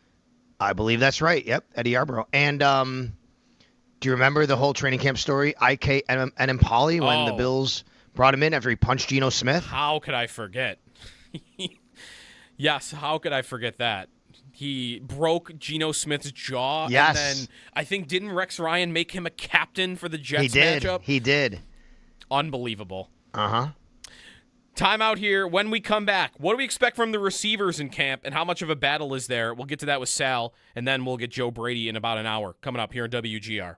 S3: I believe that's right. Yep, Eddie Yarborough. And do you remember the whole training camp story, IK Enemkpali, when the Bills brought him in after he punched Geno Smith?
S2: How could I forget? Yes, how could I forget that? He broke Geno Smith's jaw.
S3: Yes.
S2: And then I think didn't Rex Ryan make him a captain for the Jets matchup?
S3: He did.
S2: Unbelievable.
S3: Uh-huh.
S2: Timeout here. When we come back, what do we expect from the receivers in camp and how much of a battle is there? We'll get to that with Sal, and then we'll get Joe Brady in about an hour coming up here on WGR.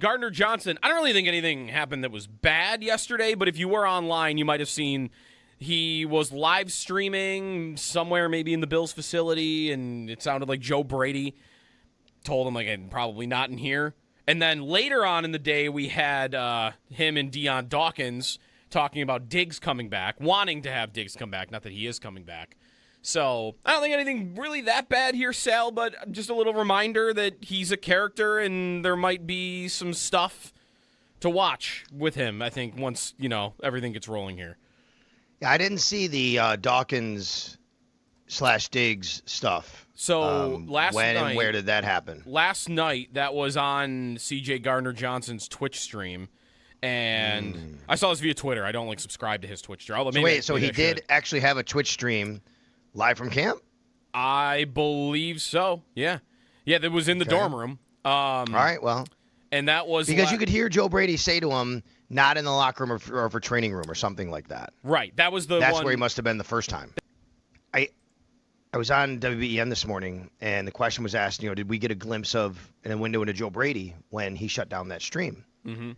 S2: Gardner Johnson, I don't really think anything happened that was bad yesterday, but if you were online, you might have seen he was live streaming somewhere maybe in the Bills facility, and it sounded like Joe Brady told him, probably not in here. And then later on in the day, we had him and Deion Dawkins talking about Diggs coming back, wanting to have Diggs come back, not that he is coming back. So I don't think anything really that bad here, Sal, but just a little reminder that he's a character and there might be some stuff to watch with him, I think, once, everything gets rolling here.
S3: Yeah, I didn't see the Dawkins/Diggs stuff.
S2: So last night.
S3: And where did that happen?
S2: Last night, that was on C.J. Gardner Johnson's Twitch stream. And I saw this via Twitter. I don't subscribe to his Twitch stream.
S3: So he did actually have a Twitch stream live from camp?
S2: I believe so. Yeah. Yeah, that was in the dorm room.
S3: All right, well.
S2: And that was
S3: because you could hear Joe Brady say to him, not in the locker room or for training room or something like that.
S2: Right. That's
S3: where he must have been the first time. I was on WBEN this morning, and the question was asked, did we get a glimpse of in a window into Joe Brady when he shut down that stream?
S2: Mm-hmm.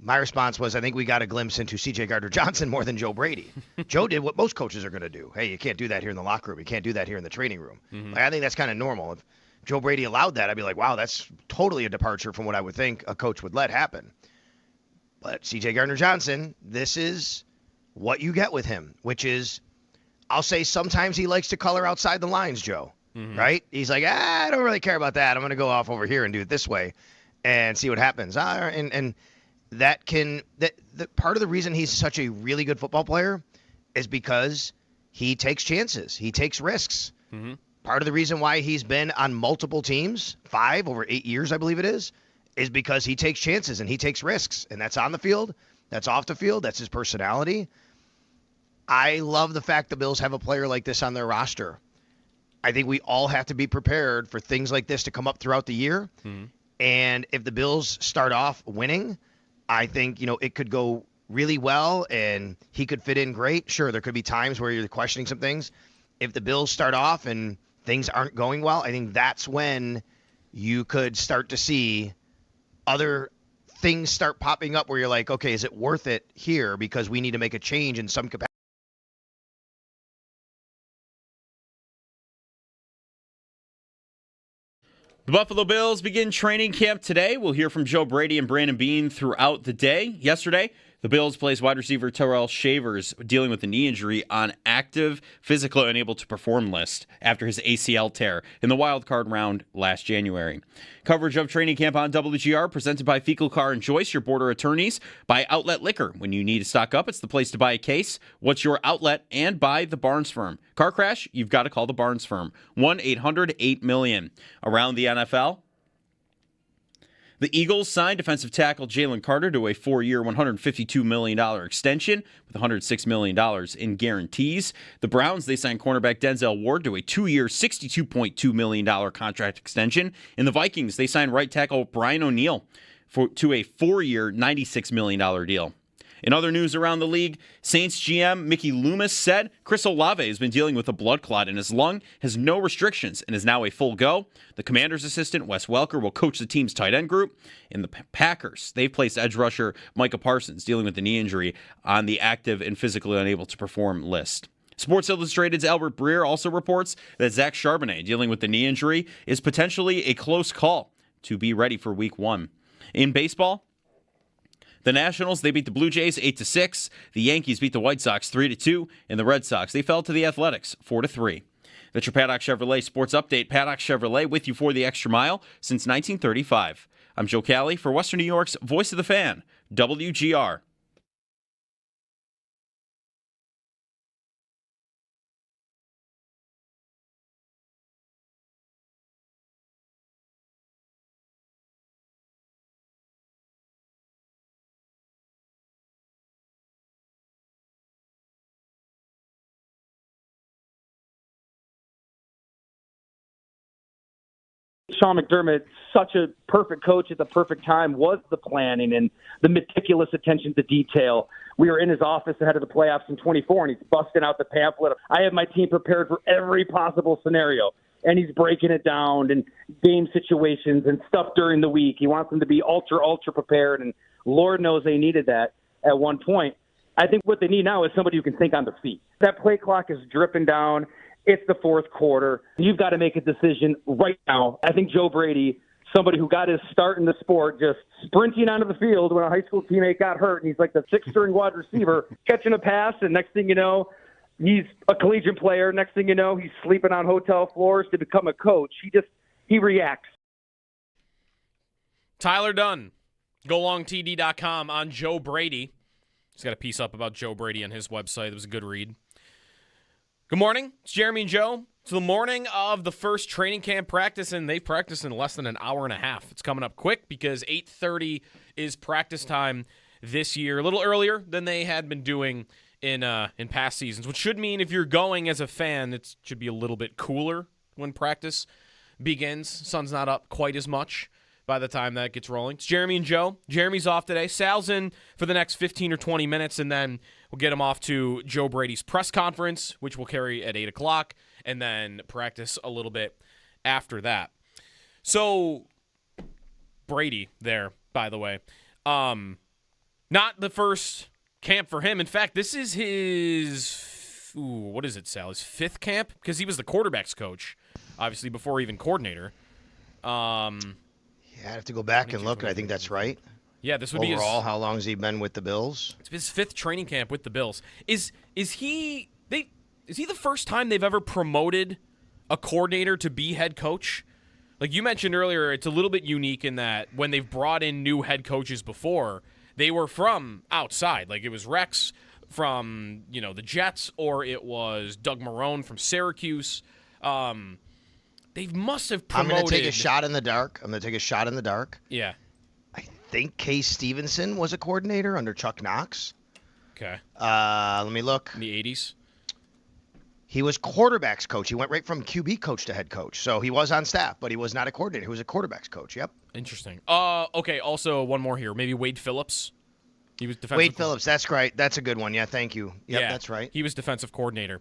S3: My response was, I think we got a glimpse into C.J. Gardner-Johnson more than Joe Brady. Joe did what most coaches are going to do. Hey, you can't do that here in the locker room. You can't do that here in the training room.
S2: Mm-hmm.
S3: I think that's kind of normal. Joe Brady allowed that, I'd be like, wow, that's totally a departure from what I would think a coach would let happen. But C.J. Gardner-Johnson, this is what you get with him, which is, I'll say sometimes he likes to color outside the lines, Joe, right? He's like, I don't really care about that. I'm going to go off over here and do it this way and see what happens. And that part of the reason he's such a really good football player is because he takes chances. He takes risks. Part of the reason why he's been on multiple teams, 5 over 8 years, I believe it is because he takes chances and he takes risks. And that's on the field. That's off the field. That's his personality. I love the fact the Bills have a player like this on their roster. I think we all have to be prepared for things like this to come up throughout the year. And if the Bills start off winning, I think, it could go really well and he could fit in great. Sure, there could be times where you're questioning some things. If the Bills start off and things aren't going well, I think that's when you could start to see other things start popping up where you're like, okay, is it worth it here because we need to make a change in some capacity?
S1: The Buffalo Bills begin training camp today. We'll hear from Joe Brady and Brandon Beane throughout the day. Yesterday, the Bills placed wide receiver Terrell Shavers dealing with a knee injury on active, physical, unable to perform list after his ACL tear in the wild card round last January. Coverage of training camp on WGR presented by Fecal Car and Joyce, your border attorneys, by Outlet Liquor. When you need to stock up, it's the place to buy a case. What's your outlet? And by the Barnes Firm. Car crash? You've got to call the Barnes Firm. 1-800-8-million. Around the NFL, the Eagles signed defensive tackle Jalen Carter to a 4-year, $152 million extension with $106 million in guarantees. The Browns, they signed cornerback Denzel Ward to a 2-year, $62.2 million contract extension. And the Vikings, they signed right tackle Brian O'Neill to a 4-year, $96 million deal. In other news around the league, Saints GM Mickey Loomis said Chris Olave has been dealing with a blood clot in his lung, has no restrictions, and is now a full go. The Commander's assistant, Wes Welker, will coach the team's tight end group. In the Packers, they've placed edge rusher Micah Parsons dealing with the knee injury on the active and physically unable to perform list. Sports Illustrated's Albert Breer also reports that Zach Charbonnet, dealing with the knee injury, is potentially a close call to be ready for Week 1. In baseball, the Nationals, they beat the Blue Jays 8-6. The Yankees beat the White Sox 3-2. And the Red Sox, they fell to the Athletics 4-3. That's your Paddock Chevrolet Sports Update. Paddock Chevrolet with you for the extra mile since 1935. I'm Joe Cali for Western New York's Voice of the Fan, WGR.
S6: Sean McDermott, such a perfect coach at the perfect time, was the planning and the meticulous attention to detail. We were in his office ahead of the playoffs in 24, and he's busting out the pamphlet. I have my team prepared for every possible scenario, and he's breaking it down and game situations and stuff during the week. He wants them to be ultra prepared, and Lord knows they needed that at one point. I think what they need now is somebody who can think on their feet. That play clock is dripping down. It's the fourth quarter. You've got to make a decision right now. I think Joe Brady, somebody who got his start in the sport, just sprinting onto the field when a high school teammate got hurt, and he's like the sixth-string wide receiver, catching a pass, and next thing you know, he's a collegiate player. Next thing you know, he's sleeping on hotel floors to become a coach. He reacts.
S2: Tyler Dunn, golongtd.com on Joe Brady. He's got a piece up about Joe Brady on his website. It was a good read. Good morning. It's Jeremy and Joe. It's the morning of the first training camp practice, and they practice in less than an hour and a half. It's coming up quick because 8:30 is practice time this year, a little earlier than they had been doing in past seasons, which should mean if you're going as a fan, it should be a little bit cooler when practice begins. Sun's not up quite as much by the time that gets rolling. It's Jeremy and Joe. Jeremy's off today. Sal's in for the next 15 or 20 minutes, and then we'll get him off to Joe Brady's press conference, which will carry at 8 o'clock, and then practice a little bit after that. So, Brady there, by the way. Not the first camp for him. In fact, this is his, what is it, Sal? His fifth camp? Because he was the quarterback's coach, obviously, before even coordinator.
S3: Yeah, I have to go back and look, and I think that's right.
S2: Yeah, this would be
S3: Overall, how long has he been with the Bills?
S2: it's his 5th training camp with the Bills. Is he the first time they've ever promoted a coordinator to be head coach? Like you mentioned earlier, it's a little bit unique in that when they've brought in new head coaches before, they were from outside. Like it was Rex from, the Jets, or it was Doug Marrone from Syracuse. They must have promoted.
S3: I'm going to take a shot in the dark.
S2: Yeah.
S3: I think Case Stevenson was a coordinator under Chuck Knox.
S2: Okay.
S3: Let me look.
S2: In the 80s?
S3: He was quarterbacks coach. He went right from QB coach to head coach. So he was on staff, but he was not a coordinator. He was a quarterbacks coach. Yep.
S2: Interesting. Okay, also one more here. Maybe Wade Phillips. He was defensive
S3: Wade Phillips, that's right. That's a good one. Yeah, thank you. Yep,
S2: yeah,
S3: that's right.
S2: He was defensive coordinator.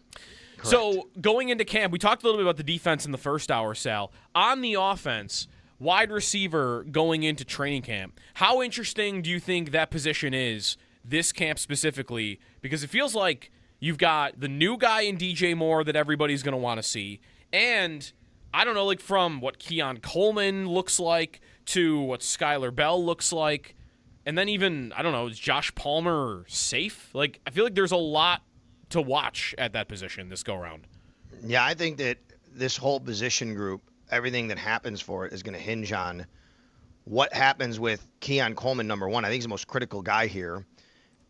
S3: Correct.
S2: So going into camp, we talked a little bit about the defense in the first hour, Sal. On the offense, wide receiver going into training camp, how interesting do you think that position is this camp specifically? Because it feels like you've got the new guy in DJ Moore that everybody's going to want to see. And I don't know, like from what Keon Coleman looks like to what Skylar Bell looks like. And then even, I don't know, is Josh Palmer safe? Like, I feel like there's a lot to watch at that position this go-around.
S3: Yeah, I think that this whole position group, everything that happens for it is going to hinge on what happens with Keon Coleman, number one. I think he's the most critical guy here.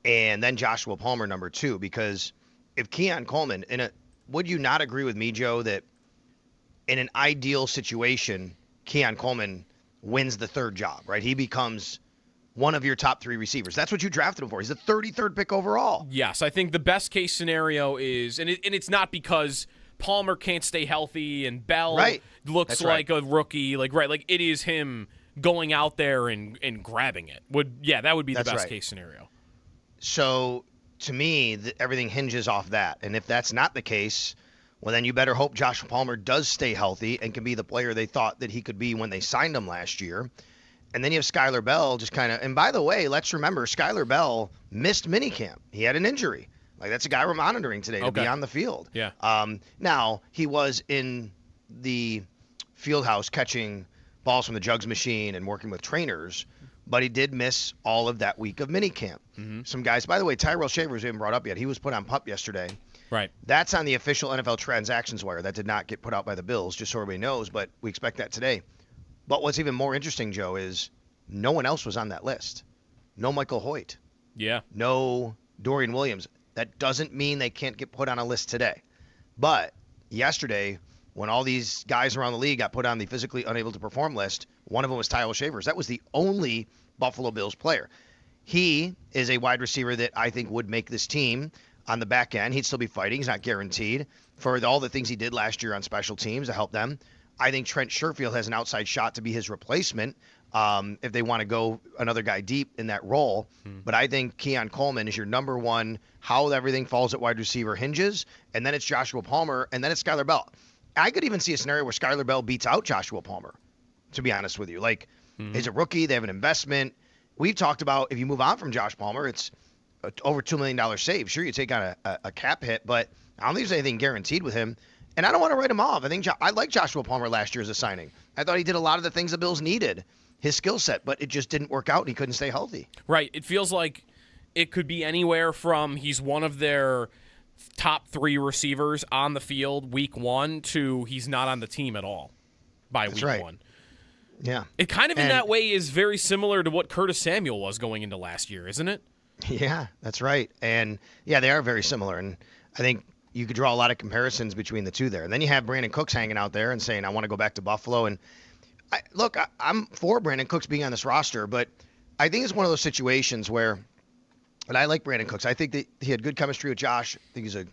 S3: And then Joshua Palmer, number two, because if Keon Coleman, would you not agree with me, Joe, that in an ideal situation, Keon Coleman wins the third job, right? He becomes one of your top 3 receivers. That's what you drafted him for. He's the 33rd pick overall.
S2: Yes, I think the best case scenario is, and it's not because Palmer can't stay healthy and Bell looks like a rookie, like it is him going out there and grabbing it. That would be the best case scenario.
S3: So to me, everything hinges off that. And if that's not the case, well, then you better hope Josh Palmer does stay healthy and can be the player they thought that he could be when they signed him last year. And then you have Skylar Bell just kind of – and by the way, let's remember, Skylar Bell missed minicamp. He had an injury. Like, that's a guy we're monitoring today to be on the field.
S2: Yeah.
S3: Now, he was in the field house catching balls from the jugs machine and working with trainers, but he did miss all of that week of minicamp. Mm-hmm. Some guys – by the way, Tyrell Shavers isn't brought up yet. He was put on PUP yesterday.
S2: Right.
S3: That's on the official NFL transactions wire. That did not get put out by the Bills, just so everybody knows, but we expect that today. But what's even more interesting, Joe, is no one else was on that list. No Michael Hoyt.
S2: Yeah.
S3: No Dorian Williams. That doesn't mean they can't get put on a list today. But yesterday, when all these guys around the league got put on the physically unable to perform list, one of them was Tyrell Shavers. That was the only Buffalo Bills player. He is a wide receiver that I think would make this team on the back end. He'd still be fighting. He's not guaranteed for all the things he did last year on special teams to help them. I think Trent Sherfield has an outside shot to be his replacement if they want to go another guy deep in that role. But I think Keon Coleman is your number one, how everything falls at wide receiver hinges, and then it's Joshua Palmer, and then it's Skylar Bell. I could even see a scenario where Skylar Bell beats out Joshua Palmer, to be honest with you. Like, he's a rookie. They have an investment. We've talked about if you move on from Josh Palmer, it's over $2 million save. Sure, you take on a cap hit, but I don't think there's anything guaranteed with him. And I don't want to write him off. I like Joshua Palmer last year as a signing. I thought he did a lot of the things the Bills needed, his skill set, but it just didn't work out and he couldn't stay healthy.
S2: Right. It feels like it could be anywhere from he's one of their top 3 receivers on the field week 1 to he's not on the team at all by week 1.
S3: Yeah.
S2: It kind of in that way is very similar to what Curtis Samuel was going into last year, isn't it?
S3: Yeah, that's right. And, yeah, they are very similar. And I think you could draw a lot of comparisons between the two there. And then you have Brandon Cooks hanging out there and saying, I want to go back to Buffalo. And, I'm for Brandon Cooks being on this roster, but I think it's one of those situations where, and I like Brandon Cooks. I think that he had good chemistry with Josh. I think he's a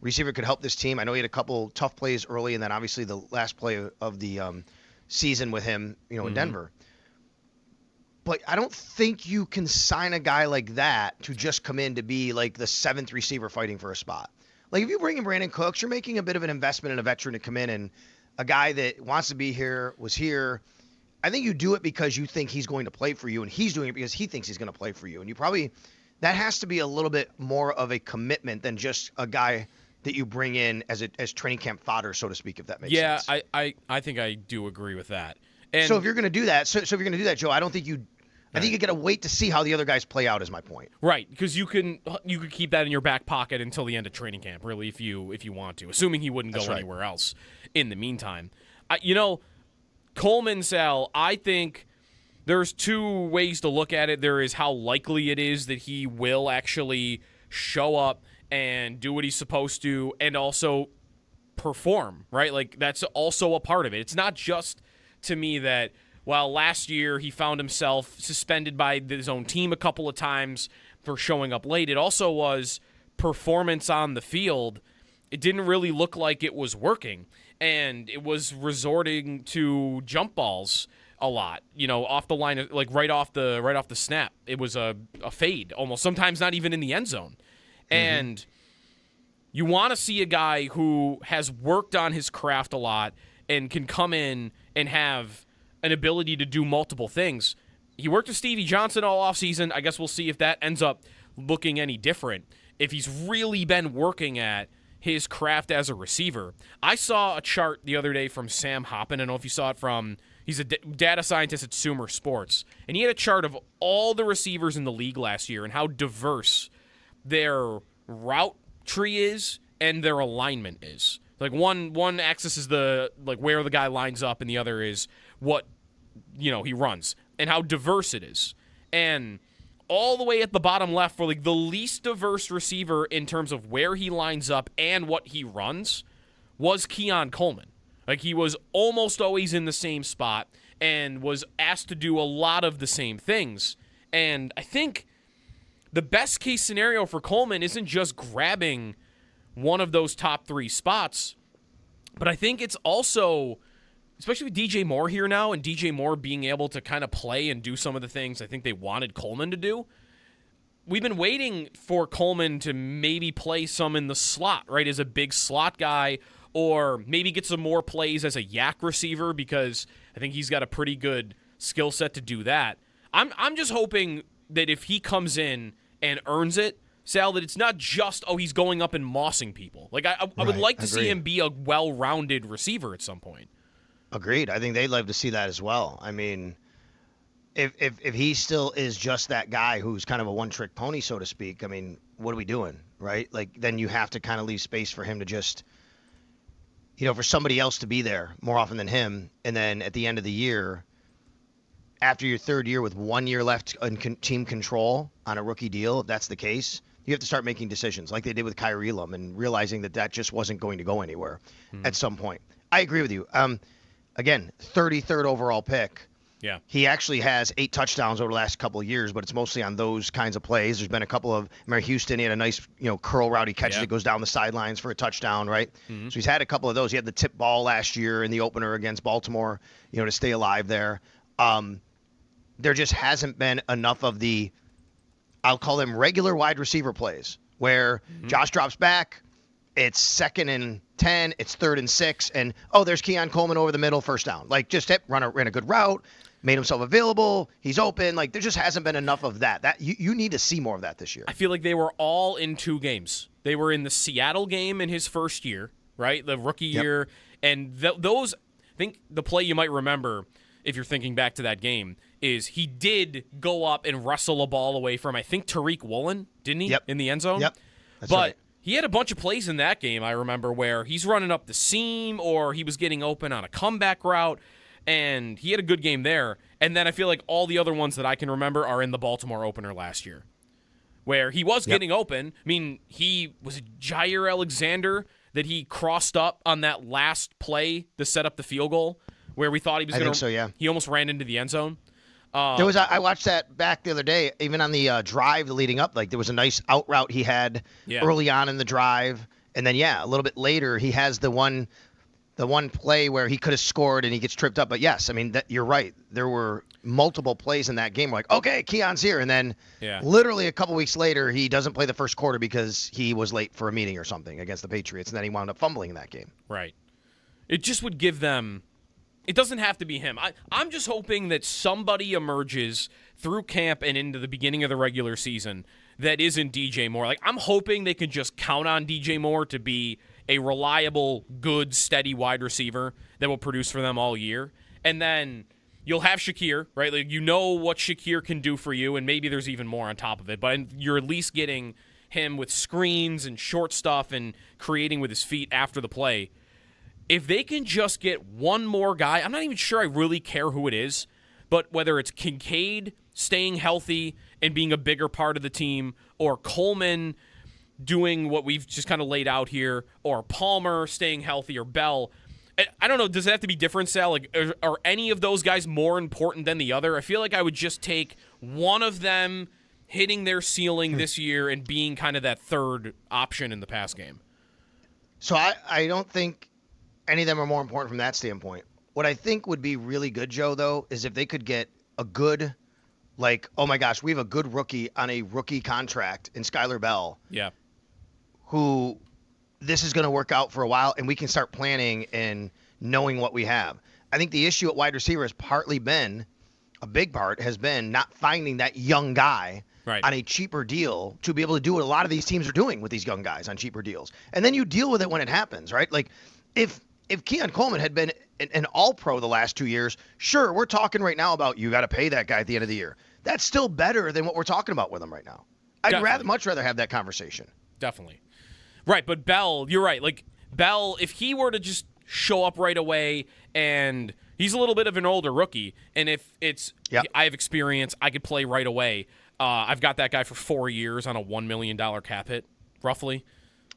S3: receiver could help this team. I know he had a couple tough plays early, and then obviously the last play of the season with him, in Denver. But I don't think you can sign a guy like that to just come in to be like the 7th receiver fighting for a spot. Like, if you bring in Brandon Cooks, you're making a bit of an investment in a veteran to come in, and a guy that wants to be here, was here. I think you do it because you think he's going to play for you, and he's doing it because he thinks he's going to play for you. And you probably – that has to be a little bit more of a commitment than just a guy that you bring in as training camp fodder, so to speak, if that makes sense.
S2: Yeah, I think I do agree with that. And
S3: So if you're going to do that, if you're going to do that, Joe, I think you got to wait to see how the other guys play out. Is my point.
S2: right, because you could keep that in your back pocket until the end of training camp, really, if you want to, assuming he wouldn't go anywhere else in the meantime. Coleman, Sal, I think there's two ways to look at it. There is how likely it is that he will actually show up and do what he's supposed to, and also perform, right? Like, that's also a part of it. It's not just, to me, that, well, last year he found himself suspended by his own team a couple of times for showing up late. It also was performance on the field. It didn't really look like it was working, and it was resorting to jump balls a lot, off the line, like right off the snap. It was a fade, almost, sometimes not even in the end zone. And you want to see a guy who has worked on his craft a lot and can come in and have an ability to do multiple things. He worked with Stevie Johnson all offseason. I guess we'll see if that ends up looking any different, if he's really been working at his craft as a receiver. I saw a chart the other day from Sam Hoppen. I don't know if you saw it he's a data scientist at Sumer Sports, and he had a chart of all the receivers in the league last year and how diverse their route tree is and their alignment is. Like one axis is where the guy lines up, and the other is what he runs and how diverse it is. And all the way at the bottom left, for the least diverse receiver in terms of where he lines up and what he runs, was Keon Coleman. Like, he was almost always in the same spot and was asked to do a lot of the same things. And I think the best case scenario for Coleman isn't just grabbing one of those top three spots, but I think it's also, especially with DJ Moore here now, and DJ Moore being able to kind of play and do some of the things I think they wanted Coleman to do. We've been waiting for Coleman to maybe play some in the slot, right, as a big slot guy, or maybe get some more plays as a yak receiver, because I think he's got a pretty good skill set to do that. I'm just hoping that if he comes in and earns it, Sal, that it's not just, he's going up and mossing people. Like, I would like to see him be a well-rounded receiver at some point.
S3: Agreed. I think they'd love to see that as well. I mean, if he still is just that guy who's kind of a one-trick pony, so to speak, I mean, what are we doing, right? Like, then you have to kind of leave space for him to just, for somebody else to be there more often than him. And then at the end of the year, after your third year with 1 year left in team control on a rookie deal, if that's the case, you have to start making decisions like they did with Kyrie Elam and realizing that just wasn't going to go anywhere at some point. I agree with you. Again, 33rd overall pick.
S2: Yeah.
S3: He actually has 8 touchdowns over the last couple of years, but it's mostly on those kinds of plays. There's been a couple of, remember Houston, he had a nice, curl route he catches that goes down the sidelines for a touchdown, right? So he's had a couple of those. He had the tip ball last year in the opener against Baltimore, to stay alive there. There just hasn't been enough of the, I'll call them regular wide receiver plays, where Josh drops back, it's 2nd and 10, it's 3rd and 6, and there's Keon Coleman over the middle, first down. Like, just ran a good route, made himself available, he's open. Like, there just hasn't been enough of that. That you need to see more of that this year.
S2: I feel like they were all in 2 games. They were in the Seattle game in his first year, right? The rookie year. And those, I think the play you might remember, if you're thinking back to that game, is he did go up and wrestle a ball away from, I think, Tariq Woolen, didn't he?
S3: Yep.
S2: In the end zone?
S3: Yep. That's
S2: but
S3: right.
S2: he had a bunch of plays in that game, I remember, where he's running up the seam or he was getting open on a comeback route, and he had a good game there. And then I feel like all the other ones that I can remember are in the Baltimore opener last year, where he was getting open. I mean, he was Jair Alexander that he crossed up on that last play to set up the field goal, where we thought he was going to.
S3: I think so, yeah.
S2: He almost ran into the end zone.
S3: I watched that back the other day, even on the drive leading up. Like, there was a nice out route he had early on in the drive, and then a little bit later he has the one play where he could have scored and he gets tripped up. But yes, I mean, you're right. There were multiple plays in that game. We're like, okay, Keon's here, and then literally a couple weeks later he doesn't play the first quarter because he was late for a meeting or something against the Patriots, and then he wound up fumbling in that game.
S2: Right. It just would give them. It doesn't have to be him. I'm just hoping that somebody emerges through camp and into the beginning of the regular season that isn't DJ Moore. Like, I'm hoping they can just count on DJ Moore to be a reliable, good, steady wide receiver that will produce for them all year. And then you'll have Shakir, right? Like, you know what Shakir can do for you, and maybe there's even more on top of it, but you're at least getting him with screens and short stuff and creating with his feet after the play. If they can just get one more guy, I'm not even sure I really care who it is, but whether it's Kincaid staying healthy and being a bigger part of the team, or Coleman doing what we've just kind of laid out here, or Palmer staying healthy, or Bell. I don't know, does it have to be different, Sal? Like, are any of those guys more important than the other? I feel like I would just take one of them hitting their ceiling this year and being kind of that third option in the pass game.
S3: So I don't think any of them are more important from that standpoint. What I think would be really good, Joe, though, is if they could get a good, like, oh my gosh, we have a good rookie on a rookie contract in Skylar Bell.
S2: Yeah.
S3: Who this is going to work out for a while, and we can start planning and knowing what we have. I think the issue at wide receiver has partly been, a big part has been not finding that young guy on a cheaper deal to be able to do what a lot of these teams are doing with these young guys on cheaper deals. And then you deal with it when it happens, right? Like, if Keon Coleman had been an all-pro the last 2 years, sure, we're talking right now about you got to pay that guy at the end of the year. That's still better than what we're talking about with him right now. I'd much rather have that conversation.
S2: Definitely. Right, but Bell, you're right. Like, Bell, if he were to just show up right away, and he's a little bit of an older rookie, and if it's I have experience, I could play right away. I've got that guy for 4 years on a $1 million cap hit, roughly.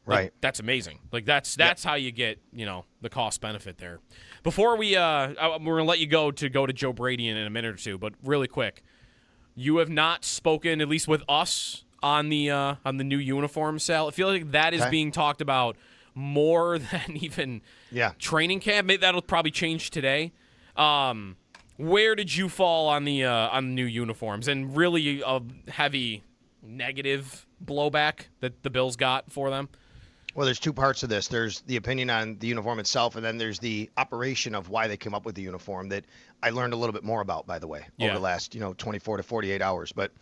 S2: Like,
S3: right.
S2: That's amazing. Like, that's how you get, the cost benefit there. Before we we're going to let you go to Joe Brady in a minute or two, but really quick, you have not spoken, at least with us, on the new uniform, Sal. I feel like that is being talked about more than even training camp. Maybe that'll probably change today. Where did you fall on the new uniforms, and really a heavy negative blowback that the Bills got for them?
S3: Well, there's two parts of this. There's the opinion on the uniform itself, and then there's the operation of why they came up with the uniform that I learned a little bit more about, by the way, over the last 24 to 48 hours. But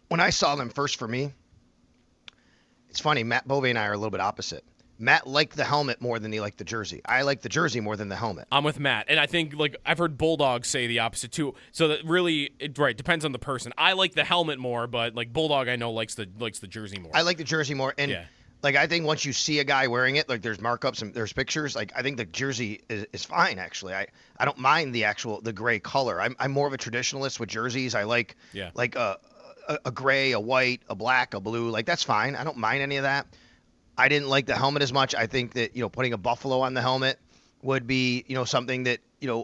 S3: when I saw them first, for me, it's funny. Matt Bove and I are a little bit opposite. Matt liked the helmet more than he liked the jersey. I like the jersey more than the helmet.
S2: I'm with Matt, and I think I've heard Bulldog say the opposite too. So that really, depends on the person. I like the helmet more, but Bulldog I know likes the jersey more.
S3: I like the jersey more, and I think once you see a guy wearing it, there's markups and there's pictures. I think the jersey is fine actually. I don't mind the gray color. I'm more of a traditionalist with jerseys. I like a gray, a white, a black, a blue. That's fine. I don't mind any of that. I didn't like the helmet as much. I think that, putting a buffalo on the helmet would be, something that,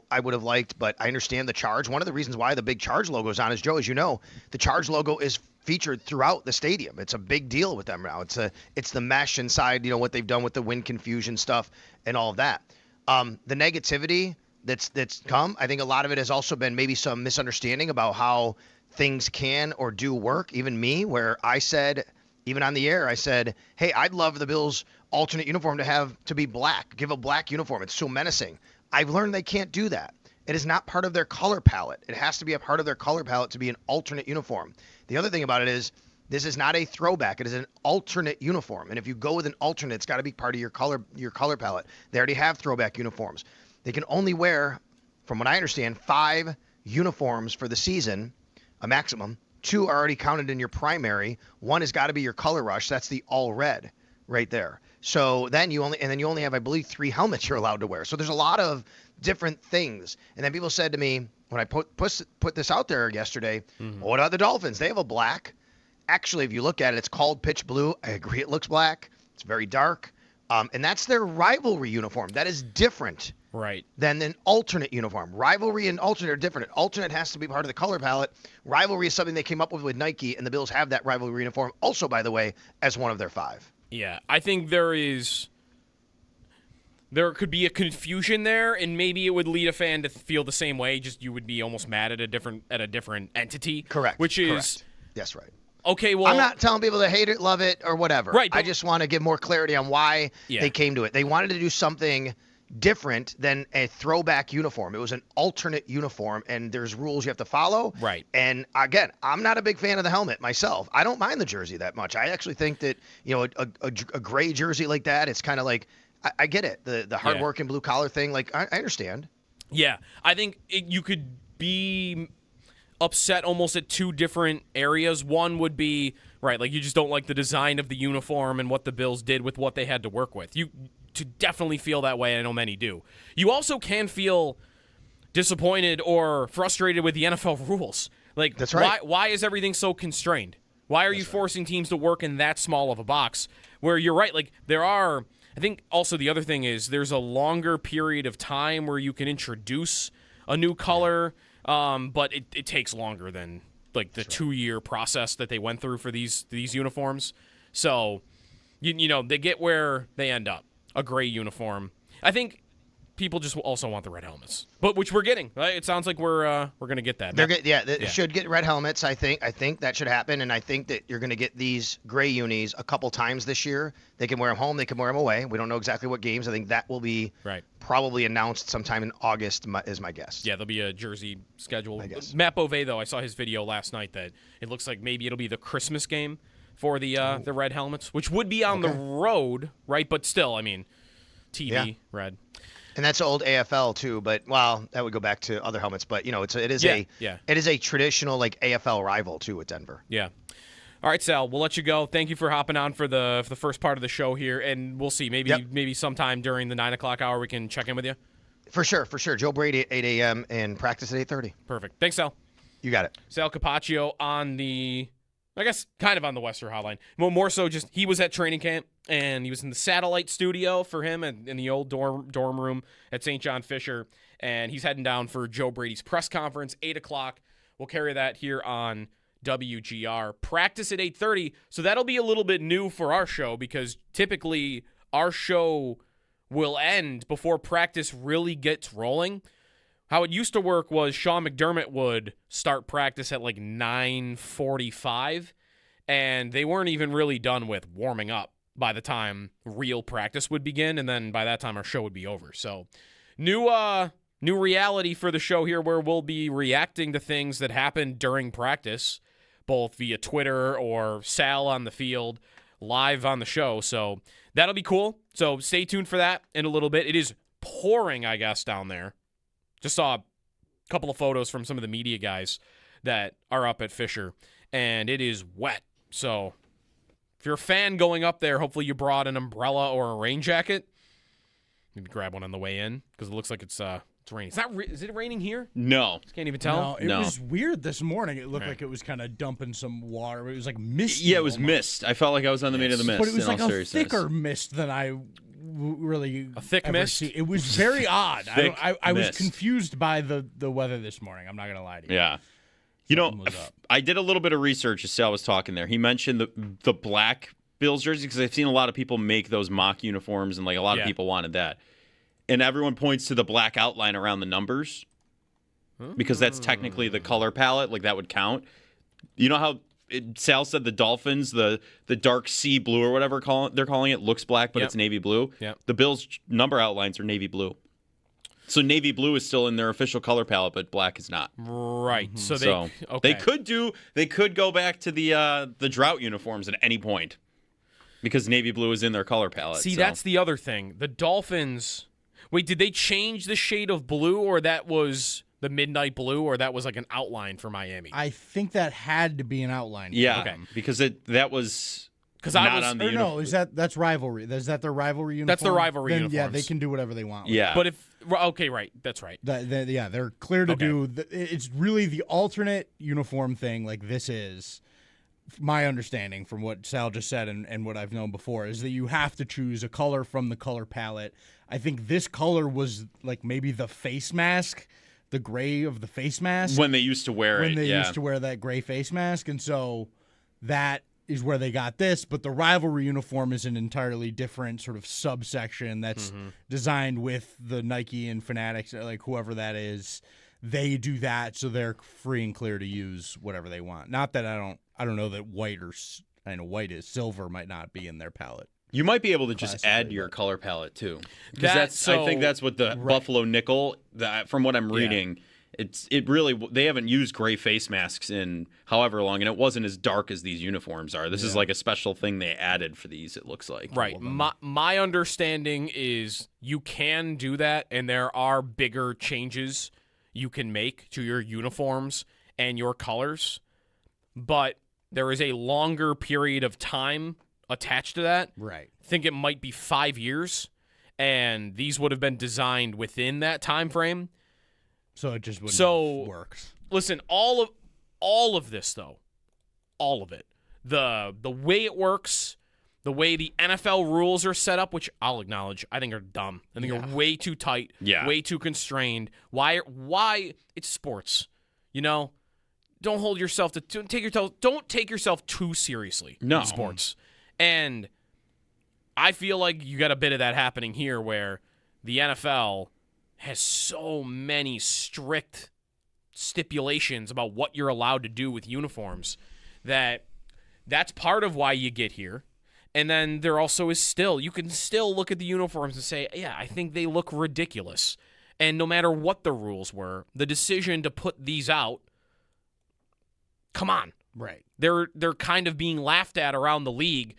S3: I would have liked, but I understand the Charge. One of the reasons why the big Charge logo is on is, Joe, as you know, the Charge logo is featured throughout the stadium. It's a big deal with them now. It's the mesh inside, what they've done with the wind confusion stuff and all of that. The negativity that's come, I think a lot of it has also been maybe some misunderstanding about how things can or do work. Even me, where I said, even on the air, I said, hey, I'd love the Bills' alternate uniform to be black. Give a black uniform. It's so menacing. I've learned they can't do that. It is not part of their color palette. It has to be a part of their color palette to be an alternate uniform. The other thing about it is this is not a throwback. It is an alternate uniform. And if you go with an alternate, it's got to be part of your color palette. They already have throwback uniforms. They can only wear, from what I understand, 5 uniforms for the season, a maximum. 2 are already counted in your primary. 1 has got to be your color rush. That's the all red right there. So then you only have, I believe, 3 helmets you're allowed to wear. So there's a lot of different things. And then people said to me when I put this out there yesterday, what about the Dolphins? They have a black. Actually, if you look at it, it's called pitch blue. I agree it looks black. It's very dark. And that's their rivalry uniform. That is different than an alternate uniform. Rivalry and alternate are different. Alternate has to be part of the color palette. Rivalry is something they came up with Nike, and the Bills have that rivalry uniform also, by the way, as one of their 5.
S2: Yeah, I think there could be a confusion there, and maybe it would lead a fan to feel the same way. Just you would be almost mad at a different entity.
S3: Correct.
S2: Which is
S3: correct. Yes, right.
S2: Okay, well,
S3: I'm not telling people to hate it, love it, or whatever.
S2: Right.
S3: I just want to give more clarity on why they came to it. They wanted to do something different than a throwback uniform. It was an alternate uniform, and there's rules you have to follow.
S2: Right.
S3: And again, I'm not a big fan of the helmet myself. I don't mind the jersey that much. I actually think that, a gray jersey like that, it's kind of like, I get it. The hard work and blue collar thing, I understand.
S2: Yeah, I think you could be upset almost at two different areas. One would be, right, like you just don't like the design of the uniform and what the Bills did with what they had to work with. You to definitely feel that way. I know many do. You also can feel disappointed or frustrated with the NFL rules. Like,
S3: That's right.
S2: Why is everything so constrained? Why are you forcing teams to work in that small of a box? Where you're right, like there are. I think also the other thing is there's a longer period of time where you can introduce a new color, but it takes longer than like the 2-year process that they went through for these uniforms. So, you know, they get where they end up, a gray uniform. I think people just also want the red helmets, but which we're getting. Right? It sounds like we're going to get that.
S3: They're good. Yeah, they should get red helmets. I think that should happen, and I think that you're going to get these gray unis a couple times this year. They can wear them home. They can wear them away. We don't know exactly what games. I think that will be probably announced sometime in August, is my guess.
S2: Yeah, there'll be a jersey schedule.
S3: I guess.
S2: Matt Beauvais, though, I saw his video last night that it looks like maybe it'll be the Christmas game for the red helmets, which would be on the road, right? But still, I mean, TV red.
S3: And that's old AFL too, but that would go back to other helmets. But you know, it is a traditional like AFL rival too with Denver.
S2: Yeah. All right, Sal, we'll let you go. Thank you for hopping on for the first part of the show here, and we'll see. Maybe sometime during the 9 o'clock hour we can check in with you. For sure.
S3: Joe Brady at 8 a.m. and practice at 8:30.
S2: Perfect. Thanks, Sal.
S3: You got it.
S2: Sal Capaccio on the, I guess, kind of on the Western Hotline. Well, more so just he was at training camp, and he was in the satellite studio for him in the old dorm room at St. John Fisher, and he's heading down for Joe Brady's press conference, 8 o'clock. We'll carry that here on WGR. Practice at 8:30, so that'll be a little bit new for our show because typically our show will end before practice really gets rolling. How it used to work was Sean McDermott would start practice at like 9:45, and they weren't even really done with warming up by the time real practice would begin, and then by that time our show would be over. So new reality for the show here where we'll be reacting to things that happen during practice, both via Twitter or Sal on the field, live on the show. So that'll be cool. So stay tuned for that in a little bit. It is pouring, I guess, down there. Just saw a couple of photos from some of the media guys that are up at Fisher, and it is wet. So if you're a fan going up there, hopefully you brought an umbrella or a rain jacket. Maybe grab one on the way in because it looks like it's raining. Is it raining here?
S1: No.
S2: Just can't even tell?
S7: No, it was weird this morning. It looked like it was kind of dumping some water. It was like misty.
S1: Yeah, it was mist. I felt like I was on the Maid of the Mist.
S7: But it was
S1: in
S7: like
S1: all
S7: a
S1: seriousness.
S7: thicker mist than I really
S2: a thick
S7: ever
S2: mist.
S7: See. It was very odd. I was
S1: mist.
S7: confused by the weather this morning. I'm not gonna lie to you.
S1: Yeah. You know,
S7: Something was up.
S1: I did a little bit of research as Sal was talking there. He mentioned the black Bills jersey because I've seen a lot of people make those mock uniforms, and like a lot of people wanted that. And everyone points to the black outline around the numbers because that's technically the color palette. Like that would count. You know how Sal said the Dolphins, the dark sea blue or whatever they're calling it, looks black, but it's navy blue.
S2: Yep.
S1: The Bills' number outlines are navy blue. So navy blue is still in their official color palette, but black is not.
S2: Right.
S1: So
S2: okay.
S1: they could go back to the drought uniforms at any point because navy blue is in their color palette.
S2: See, that's the other thing. The Dolphins. Wait, did they change the shade of blue, or that was the midnight blue, or that was like an outline for Miami?
S7: I think that had to be an outline.
S1: Yeah, because that was not on the uniform.
S7: No, that's rivalry? Is that their rivalry uniform?
S2: That's their rivalry
S7: then,
S2: uniforms.
S7: Yeah, they can do whatever they want.
S1: Yeah,
S2: but right, that's right.
S7: They're clear to do. It's really the alternate uniform thing. Like this is my understanding from what Sal just said and what I've known before is that you have to choose a color from the color palette. I think this color was like maybe the face mask, the gray of the face mask.
S1: When they used to wear it.
S7: When they used to wear that gray face mask. And so that is where they got this. But the rivalry uniform is an entirely different sort of subsection that's designed with the Nike and Fanatics, like whoever that is. They do that so they're free and clear to use whatever they want. Not that I don't know that white is silver might not be in their palette.
S1: You might be able to just add your color palette too, because I think that's what the Buffalo nickel. From what I'm reading, They haven't used gray face masks in however long, and it wasn't as dark as these uniforms are. This is like a special thing they added for these, it looks like.
S2: Right. My understanding is you can do that, and there are bigger changes you can make to your uniforms and your colors, but there is a longer period of time attached to that.
S7: Right.
S2: I think it might be 5 years, and these would have been designed within that time frame.
S7: So it just wouldn't have worked.
S2: Listen, all of this though, all of it, the way it works, the way the NFL rules are set up, which I'll acknowledge, I think are dumb. I think are way too tight, way too constrained. Why? It's sports, you know. Don't hold yourself don't take yourself too seriously in sports. And I feel like you got a bit of that happening here, where the NFL has so many strict stipulations about what you're allowed to do with uniforms that's part of why you get here. And then there also is you can still look at the uniforms and say, yeah, I think they look ridiculous. And no matter what the rules were, the decision to put these out, come on.
S7: Right.
S2: They're kind of being laughed at around the league.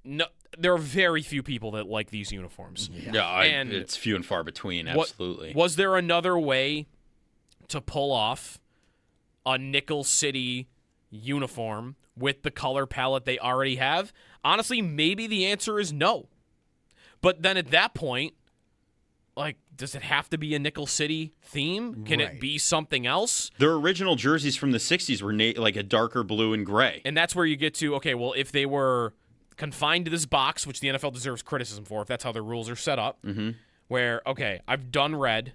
S2: No, there are very few people that like these uniforms.
S1: And it's few and far between, absolutely.
S2: Was there another way to pull off a Nickel City uniform with the color palette they already have? Honestly, maybe the answer is no. But then at that point, like, does it have to be a Nickel City theme? Can it be something else?
S1: Their original jerseys from the 60s were like a darker blue and gray.
S2: And that's where you get to, okay, well, if they were confined to this box, which the NFL deserves criticism for, if that's how their rules are set up, where, okay, I've done red,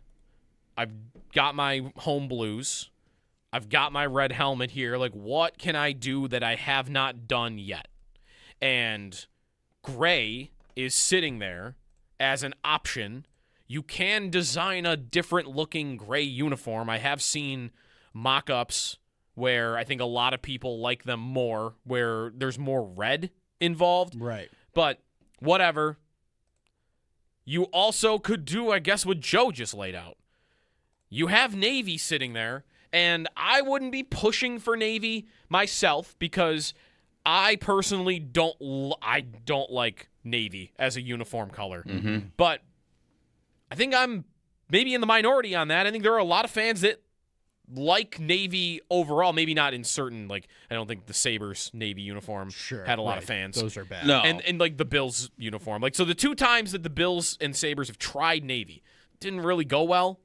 S2: I've got my home blues, I've got my red helmet here, like, what can I do that I have not done yet? And gray is sitting there as an option. You can design a different looking gray uniform. I have seen mock-ups where I think a lot of people like them more, where there's more red involved.
S7: Right.
S2: But whatever. You also could do, I guess, what Joe just laid out. You have Navy sitting there, and I wouldn't be pushing for Navy myself because I personally don't like Navy as a uniform color. But I think I'm maybe in the minority on that. I think there are a lot of fans that like Navy overall, maybe not in certain, like, I don't think the Sabres Navy uniform had a lot of fans.
S7: Those are bad.
S1: No.
S2: And like the Bills uniform. Like, so the two times that the Bills and Sabres have tried Navy, didn't really go well.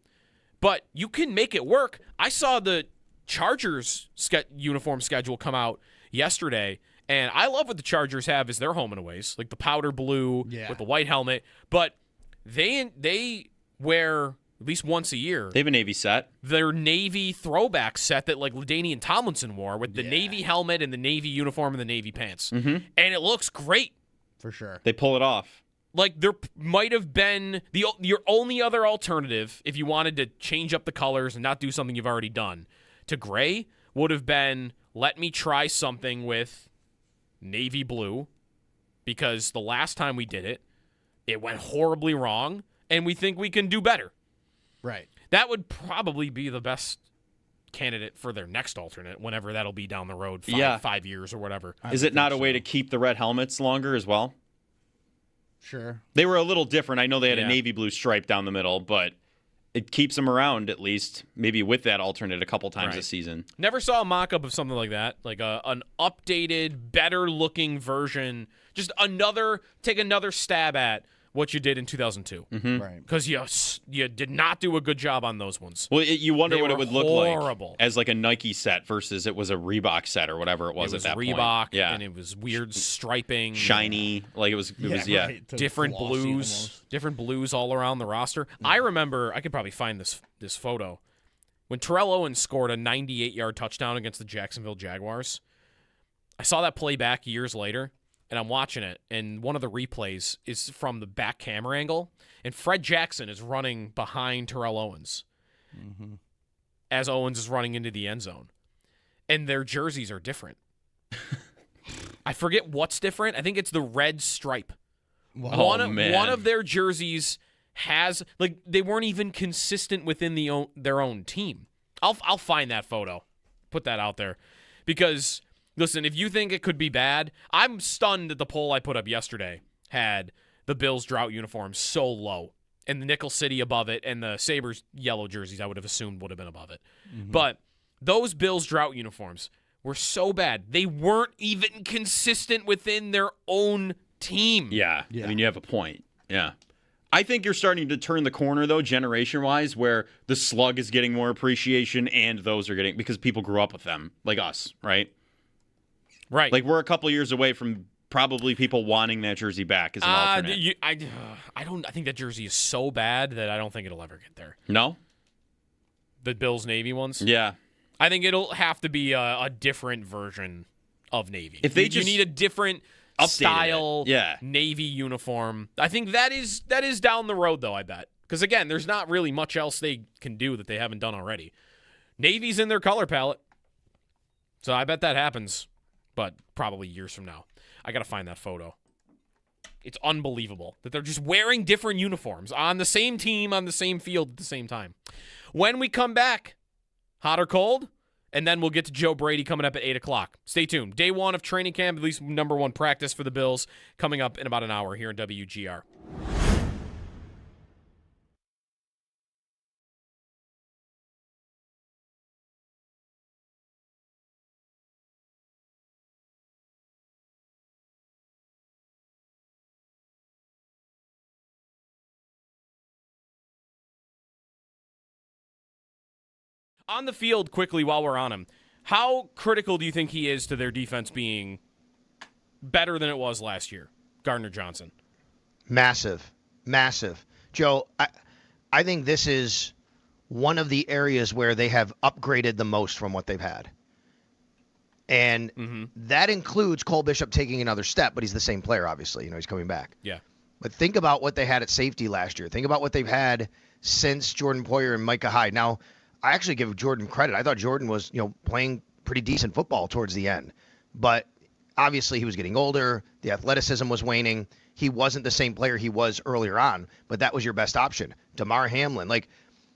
S2: But you can make it work. I saw the Chargers uniform schedule come out yesterday, and I love what the Chargers have as their home and aways, like the powder blue with the white helmet. But they wear, at least once a year,
S1: They have a Navy set.
S2: their Navy throwback set that like LaDainian Tomlinson wore with the Navy helmet and the Navy uniform and the Navy pants. And it looks great.
S7: For sure.
S1: They pull it off.
S2: Like, there might have been your only other alternative, if you wanted to change up the colors and not do something you've already done, to gray would have been, let me try something with navy blue, because the last time we did it, it went horribly wrong, and we think we can do better.
S7: Right.
S2: That would probably be the best candidate for their next alternate, whenever that'll be down the road, 5 years or whatever.
S1: Is it not a way to keep the red helmets longer as well?
S7: Sure.
S1: They were a little different. I know they had a navy blue stripe down the middle, but it keeps them around at least, maybe with that alternate a couple times this season.
S2: Never saw a mock-up of something like that, like an updated, better-looking version. Just take another stab at what you did in 2002.
S7: Right.
S2: Because you did not do a good job on those ones.
S1: Well, you wonder
S2: They
S1: what it
S2: were
S1: would look
S2: horrible.
S1: like as like a Nike set versus it was a Reebok set or whatever it was at that
S2: Reebok,
S1: point. Yeah.
S2: and it was weird striping.
S1: Shiny. Like it was
S7: Right.
S2: Different
S7: Glossy
S2: blues.
S7: almost.
S2: Different blues all around the roster. I remember, I could probably find this photo. When Terrell Owens scored a 98-yard touchdown against the Jacksonville Jaguars, I saw that play back years later, and I'm watching it, and one of the replays is from the back camera angle, and Fred Jackson is running behind Terrell Owens as Owens is running into the end zone. And their jerseys are different. I forget what's different. I think it's the red stripe.
S1: Oh, man.
S2: One of their jerseys has, like, they weren't even consistent within their own team. I'll find that photo. Put that out there. Because, listen, if you think it could be bad, I'm stunned that the poll I put up yesterday had the Bills' drought uniforms so low, and the Nickel City above it, and the Sabres yellow jerseys I would have assumed would have been above it. But those Bills' drought uniforms were so bad. They weren't even consistent within their own team.
S1: Yeah. I mean, you have a point. Yeah. I think you're starting to turn the corner, though, generation-wise, where the slug is getting more appreciation and those are getting, because people grew up with them, like us, right?
S2: Right.
S1: Like, we're a couple years away from probably people wanting that jersey back as an alternate.
S2: I think that jersey is so bad that I don't think it'll ever get there.
S1: No?
S2: The Bills Navy ones?
S1: Yeah.
S2: I think it'll have to be a different version of Navy.
S1: If they
S2: you
S1: just
S2: need a different style Navy uniform. I think that is down the road, though, I bet. Because, again, there's not really much else they can do that they haven't done already. Navy's in their color palette. So I bet that happens, but probably years from now. I got to find that photo. It's unbelievable that they're just wearing different uniforms on the same team, on the same field at the same time. When we come back, hot or cold? And then we'll get to Joe Brady coming up at 8 o'clock. Stay tuned. Day one of training camp, at least number one practice for the Bills, coming up in about an hour here in WGR. On the field, quickly, while we're on him, how critical do you think he is to their defense being better than it was last year, Gardner Johnson?
S3: Massive. Joe, I think this is one of the areas where they have upgraded the most from what they've had. And that includes Cole Bishop taking another step, but he's the same player, obviously. He's coming back.
S2: Yeah.
S3: But think about what they had at safety last year. Think about what they've had since Jordan Poyer and Micah Hyde. Now, I actually give Jordan credit. I thought Jordan was, playing pretty decent football towards the end. But obviously he was getting older. The athleticism was waning. He wasn't the same player he was earlier on, but that was your best option. Damar Hamlin. Like,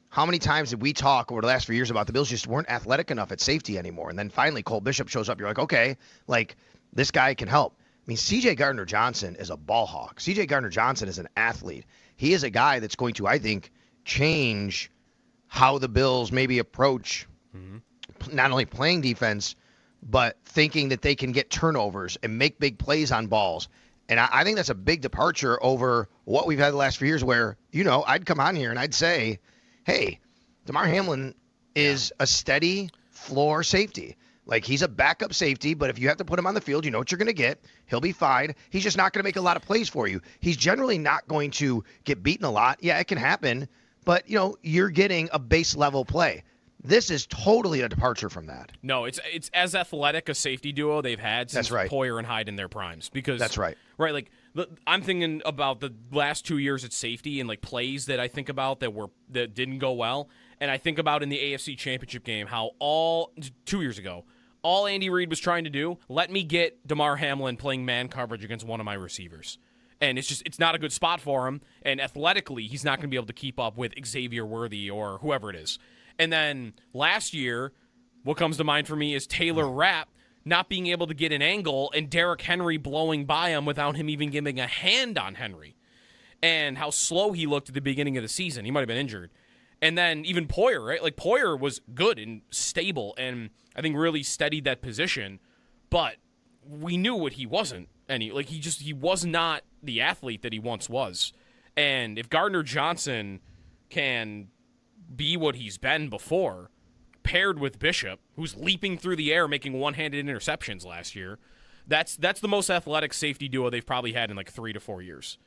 S3: how many times did we talk over the last few years about the Bills just weren't athletic enough at safety anymore? And then finally Cole Bishop shows up. You're like, okay, like, this guy can help. I mean, C.J. Gardner-Johnson is a ball hawk. C.J. Gardner-Johnson is an athlete. He is a guy that's going to, I think, change how the Bills maybe approach not only playing defense, but thinking that they can get turnovers and make big plays on balls. And I think that's a big departure over what we've had the last few years where, I'd come on here and I'd say, hey, Damar Hamlin is a steady floor safety. Like, he's a backup safety, but if you have to put him on the field, you know what you're going to get. He'll be fine. He's just not going to make a lot of plays for you. He's generally not going to get beaten a lot. Yeah, it can happen. But, you're getting a base level play. This is totally a departure from that.
S2: No, it's as athletic a safety duo they've had since
S3: That's right.
S2: Poyer and Hyde in their primes. Because
S3: That's right.
S2: Right, like, I'm thinking about the last 2 years at safety and, like, plays that I think about that didn't go well. And I think about in the AFC Championship game how 2 years ago, all Andy Reid was trying to do, let me get Damar Hamlin playing man coverage against one of my receivers. And it's not a good spot for him. And athletically, he's not going to be able to keep up with Xavier Worthy or whoever it is. And then last year, what comes to mind for me is Taylor Rapp not being able to get an angle and Derrick Henry blowing by him without him even giving a hand on Henry. And how slow he looked at the beginning of the season. He might have been injured. And then even Poyer, right? Like, Poyer was good and stable and I think really steadied that position. But we knew what he wasn't. And he was not the athlete that he once was. And if Gardner Johnson can be what he's been before, paired with Bishop, who's leaping through the air making one-handed interceptions last year, that's the most athletic safety duo they've probably had in like 3 to 4 years.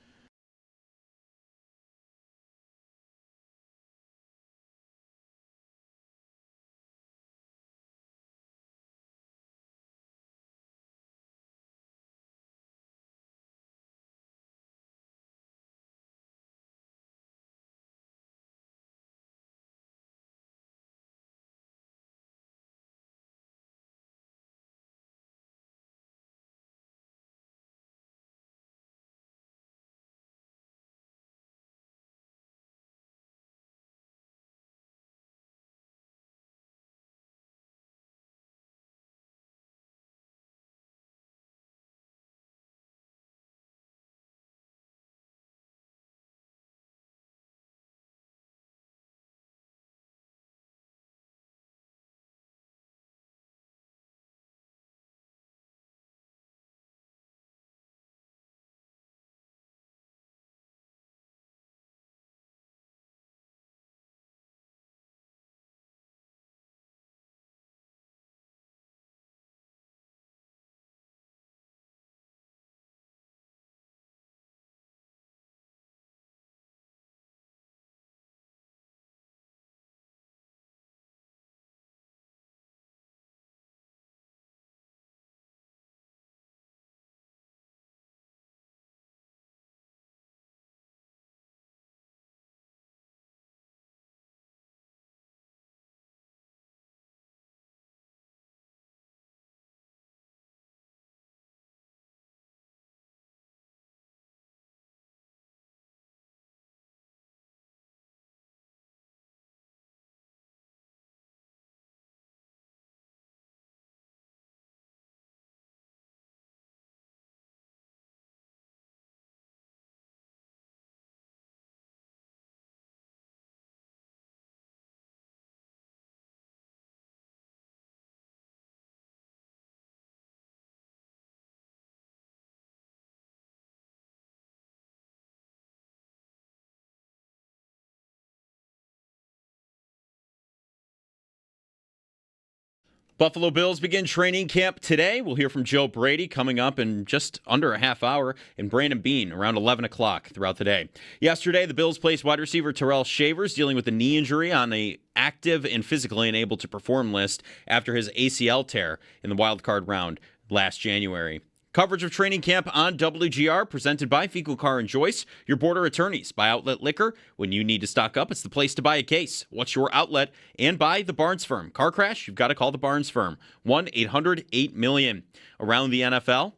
S1: Buffalo Bills begin training camp today. We'll hear from Joe Brady coming up in just under a half hour, and Brandon Beane around 11 o'clock throughout the day. Yesterday, the Bills placed wide receiver Terrell Shavers dealing with a knee injury on a active and physically unable to perform list after his ACL tear in the wild card round last January. Coverage of training camp on WGR, presented by Fecal Car and Joyce, your border attorneys. Buy Outlet Liquor. When you need to stock up, it's the place to buy a case. What's your outlet? And by the Barnes Firm. Car crash? You've got to call the Barnes Firm. 1-800-8-million. Around the NFL,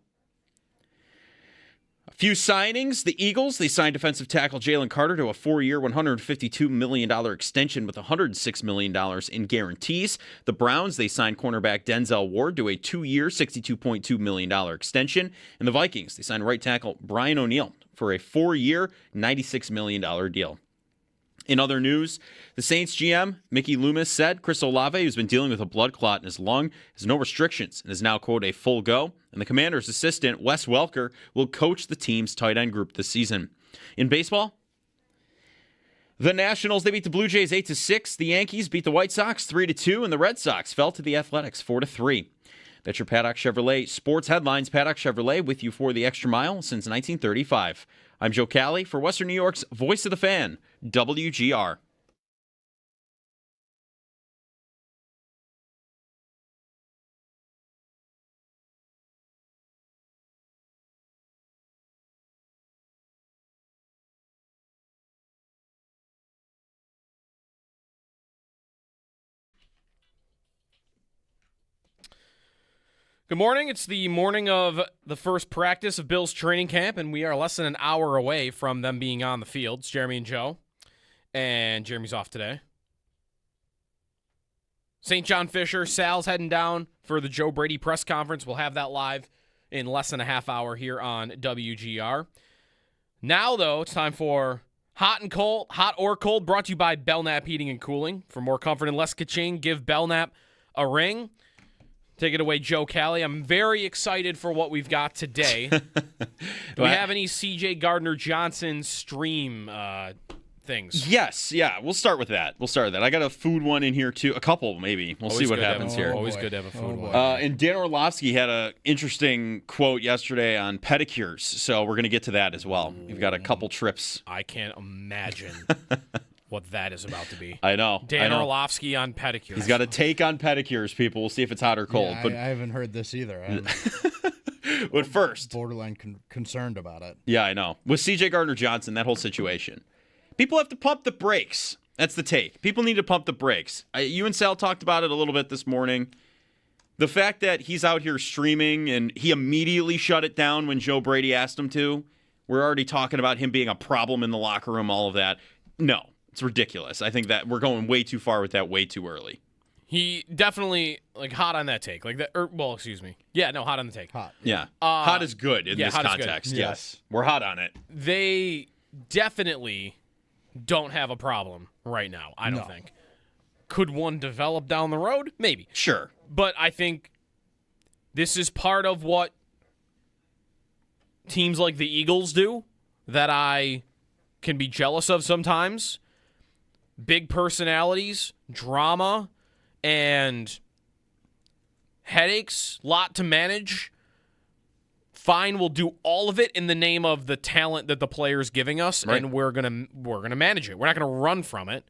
S1: a few signings. The Eagles, they signed defensive tackle Jalen Carter to a 4-year, $152 million extension with $106 million in guarantees. The Browns, they signed cornerback Denzel Ward to a 2-year, $62.2 million extension. And the Vikings, they signed right tackle Brian O'Neill for a 4-year, $96 million deal. In other news, the Saints GM, Mickey Loomis, said Chris Olave, who's been dealing with a blood clot in his lung, has no restrictions and is now, quote, a full go. And the Commander's assistant, Wes Welker, will coach the team's tight end group this season. In baseball, the Nationals, they beat the Blue Jays 8-6. The Yankees beat the White Sox 3-2, and the Red Sox fell to the Athletics 4-3. That's your Paddock Chevrolet sports headlines. Paddock Chevrolet with you for the extra mile since 1935. I'm Joe Cali for Western New York's Voice of the Fan, WGR.
S2: Good morning. It's the morning of the first practice of Bills training camp, and we are less than an hour away from them being on the field. It's Jeremy and Joe, and Jeremy's off today. St. John Fisher, Sal's heading down for the Joe Brady press conference. We'll have that live in less than a half hour here on WGR. Now, though, it's time for Hot and Cold, Hot or Cold, brought to you by Belknap Heating and Cooling. For more comfort and less ka-ching, give Belknap a ring. Take it away, Joe Cali. I'm very excited for what we've got today. Do we have any C.J. Gardner-Johnson stream things?
S1: Yes, yeah. We'll start with that. I got a food one in here, too. A couple, maybe. We'll see what happens here.
S2: Always good to have a food one.
S1: And Dan Orlovsky had an interesting quote yesterday on pedicures, so we're going to get to that as well. We've got a couple trips.
S2: I can't imagine what that is about to be.
S1: I know.
S2: Dan Orlovsky on pedicures.
S1: He's got a take on pedicures, people. We'll see if it's hot or cold.
S7: Yeah,
S1: but
S7: I haven't heard this either. I'm
S1: but first,
S7: borderline concerned about it.
S1: Yeah, I know. With C.J. Gardner-Johnson, that whole situation, people have to pump the brakes. That's the take. People need to pump the brakes. You and Sal talked about it a little bit this morning. The fact that he's out here streaming and he immediately shut it down when Joe Brady asked him to. We're already talking about him being a problem in the locker room, all of that. No. It's ridiculous. I think that we're going way too far with that way too early.
S2: He definitely, hot on that take. Excuse me. Yeah, no, hot on the take.
S7: Hot.
S1: Yeah. Hot is good in this
S2: hot is good.
S1: context. Yes. We're hot on it.
S2: They definitely don't have a problem right now, I don't think. Could one develop down the road? Maybe.
S1: Sure.
S2: But I think this is part of what teams like the Eagles do that I can be jealous of sometimes. Big personalities, drama, and headaches, lot to manage. Fine, we'll do all of it in the name of the talent that the player's giving us,
S1: right.
S2: And we're gonna manage it. We're not gonna run from it.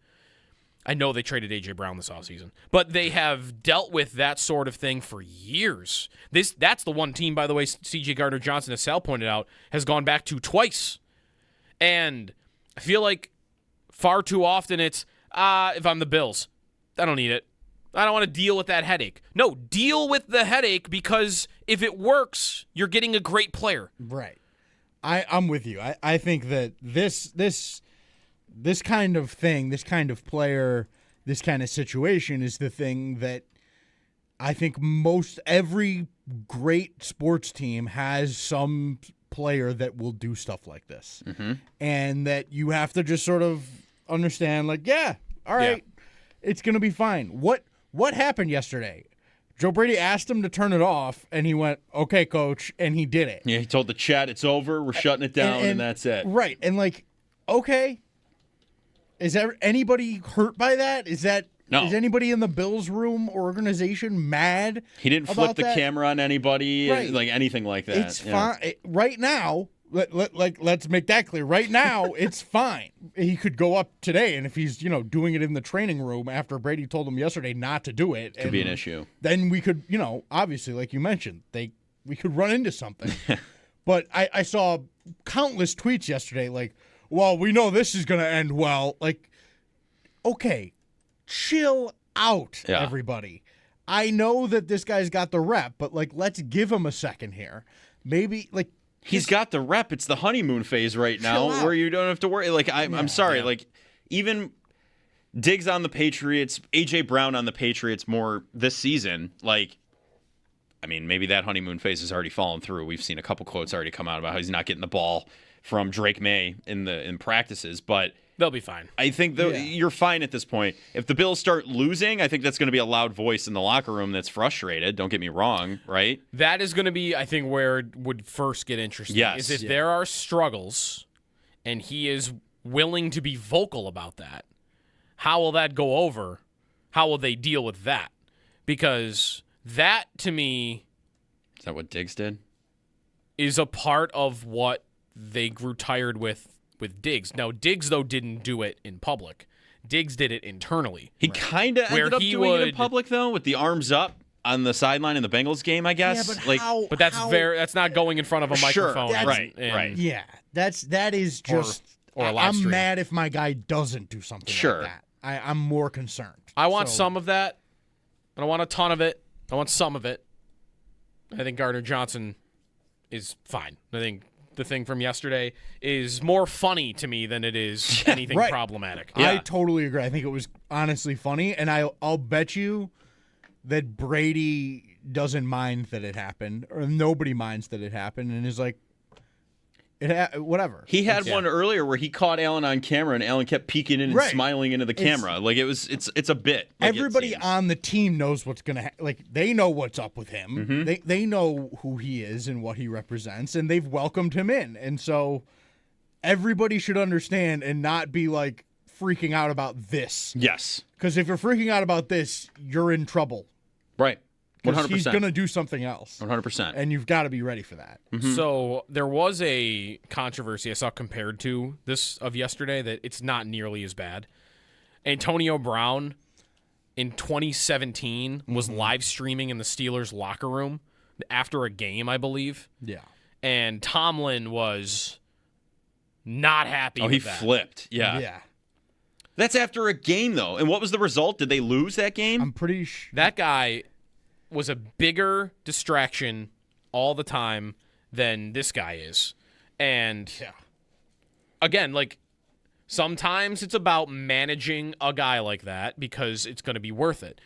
S2: I know they traded A.J. Brown this offseason, but they have dealt with that sort of thing for years. That's the one team, by the way, C.J. Gardner-Johnson, as Sal pointed out, has gone back to twice. And I feel like far too often it's, if I'm the Bills, I don't need it. I don't want to deal with that headache. No, deal with the headache because if it works, you're getting a great player.
S7: Right. I'm with you. I think that this kind of thing, this kind of player, this kind of situation is the thing that I think every great sports team has some player that will do stuff like this.
S1: Mm-hmm.
S7: And that you have to just sort of understand, all right, it's going to be fine. What happened yesterday? Joe Brady asked him to turn it off, and he went, okay, coach, and he did it.
S1: Yeah, he told the chat it's over, we're shutting it down, and that's it.
S7: Right, and okay, is there anybody hurt by that? Is that
S1: No.
S7: Is anybody in the Bills room or organization mad?
S1: He didn't flip
S7: about
S1: the
S7: that?
S1: camera on anybody,
S7: Right.
S1: like anything like that.
S7: It's fine right now. Let's make that clear. Right now, it's fine. He could go up today, and if he's doing it in the training room after Brady told him yesterday not to do it,
S1: Could be an issue.
S7: Then we could, obviously, like you mentioned, we could run into something. But I saw countless tweets yesterday, like, "Well, we know this is going to end well." Like, okay, chill out, everybody. I know that this guy's got the rep, but let's give him a second here. Maybe
S1: He's got the rep. It's the honeymoon phase right now where you don't have to worry. I'm sorry. Even Diggs on the Patriots, A.J. Brown on the Patriots more this season. Maybe that honeymoon phase has already fallen through. We've seen a couple quotes already come out about how he's not getting the ball from Drake May in practices, but
S2: they'll be fine.
S1: I think you're fine at this point. If the Bills start losing, I think that's going to be a loud voice in the locker room that's frustrated. Don't get me wrong, right?
S2: That is going to be, I think, where it would first get interesting.
S1: Yes.
S2: Is if there are struggles and he is willing to be vocal about that, how will that go over? How will they deal with that? Because that, to me,
S1: is that what Diggs did?
S2: Is a part of what they grew tired with Diggs. Now, Diggs, though, didn't do it in public. Diggs did it internally.
S1: He kind of ended up doing it in public, though, with the arms up on the sideline in the Bengals game, I guess.
S7: Yeah, but
S2: But that's not going in front of a microphone.
S1: Right.
S7: Yeah, that is just.
S2: Or a live
S7: I'm
S2: stream.
S7: mad if my guy doesn't do something like that. I'm more concerned.
S2: I want some of that. I don't want a ton of it. I want some of it. I think Gardner Johnson is fine. I think the thing from yesterday is more funny to me than it is anything problematic.
S7: Yeah. I totally agree. I think it was honestly funny, and I'll bet you that Brady doesn't mind that it happened, or nobody minds that it happened, and is like, whatever.
S1: He had one earlier where he caught Allen on camera, and Allen kept peeking in and smiling into the camera. It's a bit.
S7: Everybody on the team knows what's gonna they know what's up with him.
S1: Mm-hmm.
S7: They know who he is and what he represents, and they've welcomed him in. And so everybody should understand and not be freaking out about this.
S1: Yes.
S7: Because if you're freaking out about this, you're in trouble.
S1: Right. 100%.
S7: He's going to do something else.
S1: 100%.
S7: And you've got to be ready for that.
S1: Mm-hmm.
S2: So there was a controversy I saw compared to this of yesterday that it's not nearly as bad. Antonio Brown in 2017 was live streaming in the Steelers locker room after a game, I believe.
S7: Yeah.
S2: And Tomlin was not happy with
S1: he
S2: that.
S1: flipped. Yeah.
S7: Yeah.
S1: That's after a game, though. And what was the result? Did they lose that game?
S7: I'm pretty sure.
S2: That guy was a bigger distraction all the time than this guy is. And again, sometimes it's about managing a guy like that because it's going to be worth it.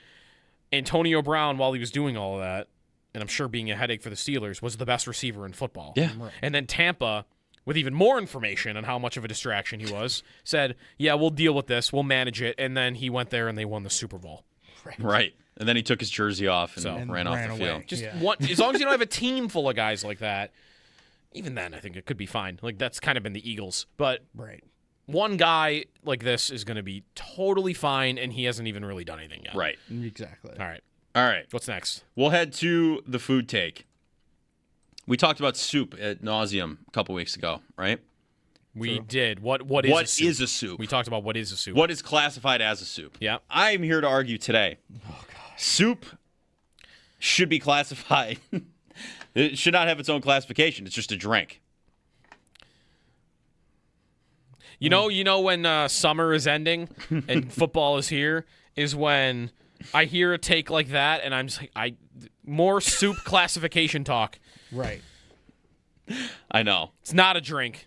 S2: Antonio Brown, while he was doing all of that, and I'm sure being a headache for the Steelers, was the best receiver in football.
S1: Yeah.
S7: Right.
S2: And then Tampa, with even more information on how much of a distraction he was, said, yeah, we'll deal with this. We'll manage it. And then he went there and they won the Super Bowl.
S1: Right. And then he took his jersey off and ran off the field.
S2: Just as long as you don't have a team full of guys like that, even then I think it could be fine. That's kind of been the Eagles. But one guy like this is going to be totally fine, and he hasn't even really done anything yet.
S1: Right.
S7: Exactly.
S2: All right. What's next?
S1: We'll head to the food take. We talked about soup ad nauseum a couple weeks ago, right?
S2: We did. What
S1: is a soup?
S2: We talked about what is a soup.
S1: What is classified as a soup?
S2: Yeah.
S1: I'm here to argue today. Oh, God. Soup should be classified. It should not have its own classification. It's just a drink.
S2: You know when summer is ending and football is here is when I hear a take like that and I'm just like, more soup classification talk.
S7: Right.
S1: I know.
S2: It's not a drink.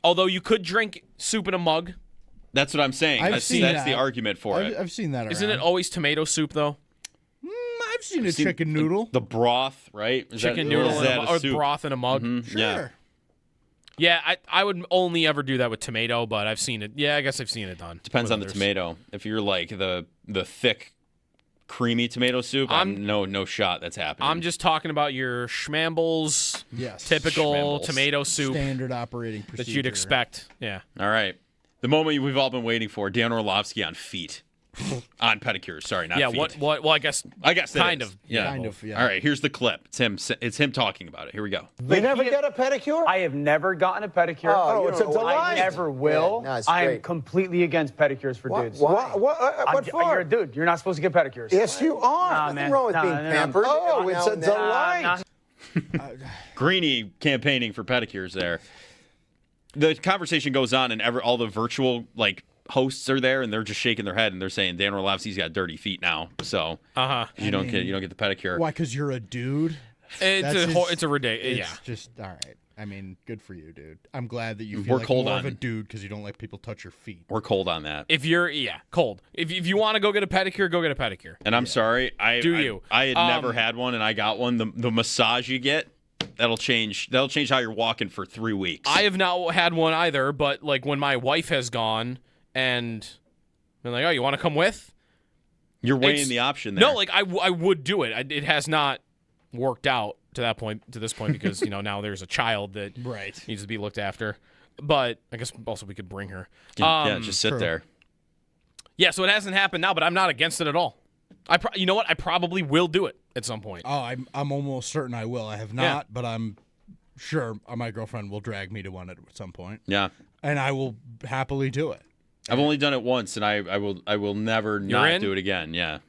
S2: Although you could drink soup in a mug.
S1: That's what I'm saying. That's the argument for it.
S7: I've seen that around.
S2: Isn't it always tomato soup, though?
S7: I've seen a chicken noodle.
S1: The broth, right?
S2: Chicken noodle or broth in a mug.
S1: Mm-hmm.
S7: Sure.
S2: Yeah, I would only ever do that with tomato, but I've seen it. Yeah, I guess I've seen it done.
S1: Depends on the tomato. If you're like the thick, creamy tomato soup, no shot that's happening.
S2: I'm just talking about your schmambles,
S7: Yes.
S2: typical
S1: Schmambles.
S2: tomato soup
S7: Standard operating procedure.
S2: that you'd expect. Yeah.
S1: All right. The moment we've all been waiting for, Dan Orlovsky on feet. On pedicures, sorry, not
S2: yeah.
S1: feet.
S2: What? Well, I guess
S1: it
S2: kind
S1: is.
S2: of.
S1: Yeah.
S7: Kind of, yeah.
S1: All right, here's the clip. It's him talking about it. Here we go.
S8: You never get a pedicure?
S9: I have never gotten a pedicure.
S8: Oh, it's a delight.
S9: I never will.
S8: Yeah, no, it's
S9: I am
S8: great.
S9: completely against pedicures for dudes.
S8: What for?
S9: You're a dude. You're not supposed to get pedicures.
S8: Yes, you are.
S9: Nah,
S8: Nothing
S9: man.
S8: wrong with
S9: Nah,
S8: being
S9: nah, nah.
S8: pampered. Oh, it's a delight.
S1: Greeny campaigning for pedicures there. The conversation goes on, and all the virtual hosts are there, and they're just shaking their head, and they're saying Dan Orlovsky's got dirty feet now, so you don't get the pedicure.
S7: Why? Because you're a dude.
S2: It's a ridiculous. Yeah.
S7: It's just all right. I mean, good for you, dude. I'm glad that you feel
S1: We're
S7: like
S1: cold
S7: more
S1: on
S7: of a dude because you don't let people touch your feet.
S1: We're cold on that.
S2: If you're cold. If you want to go get a pedicure, go get a pedicure.
S1: And I'm sorry, I had never had one, and I got one. The massage you get. That'll change how you're walking for 3 weeks.
S2: I have not had one either, but when my wife has gone and been like, "Oh, you want to come with?"
S1: You're weighing the option there.
S2: No, I would do it. It has not worked out to this point because now there's a child that needs to be looked after. But I guess also we could bring her.
S1: Just sit there.
S2: Yeah, so it hasn't happened now, but I'm not against it at all. You know what? I probably will do it at some point.
S7: Oh, I'm almost certain I will. I have not, but I'm sure my girlfriend will drag me to one at some point.
S1: Yeah,
S7: and I will happily do it.
S1: I've only done it once, and I will never not do it again. Yeah.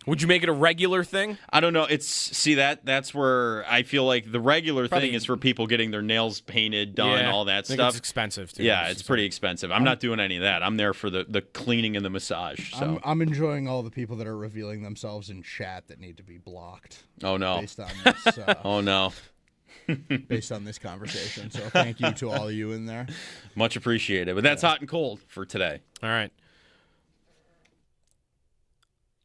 S2: Would you make it a regular thing?
S1: I don't know. That's where I feel like the regular thing is for people getting their nails painted, done, all that stuff.
S2: It's expensive too.
S1: Yeah, it's pretty expensive. I'm not doing any of that. I'm there for the cleaning and the massage. So
S7: I'm enjoying all the people that are revealing themselves in chat that need to be blocked.
S1: Oh no.
S7: Based on this.
S1: Oh no.
S7: Based on this conversation. So thank you to all of you in there.
S1: Much appreciated. But that's hot and cold for today.
S2: All right.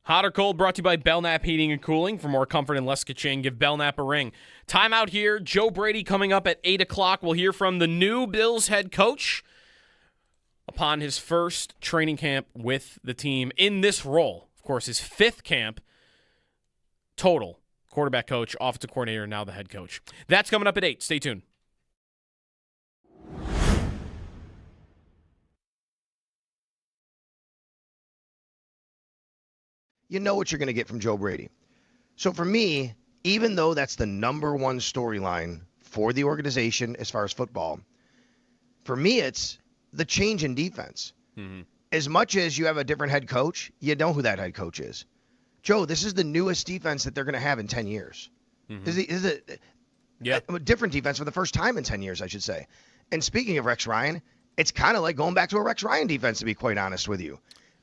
S2: Hot or cold brought to you by Belknap Heating and Cooling. For more comfort and less ka-ching, give Belknap a ring. Time out here. Joe Brady coming up at 8 o'clock. We'll hear from the new Bills head coach upon his first training camp with the team in this role. Of course, his 5th camp total. Quarterback coach, offensive coordinator, now the head coach. That's coming up at 8. Stay tuned.
S3: You know what you're going to get from Joe Brady. So for me, even though that's the number one storyline for the organization as far as football, for me, it's the change in defense. Mm-hmm. As much as you have a different head coach, you know who that head coach is. Joe, this is the newest defense that they're going to have in 10 years. Mm-hmm. This is a different defense for the first time in 10 years, I should say. And speaking of Rex Ryan, it's kind of like going back to a Rex Ryan defense, to be quite honest with you.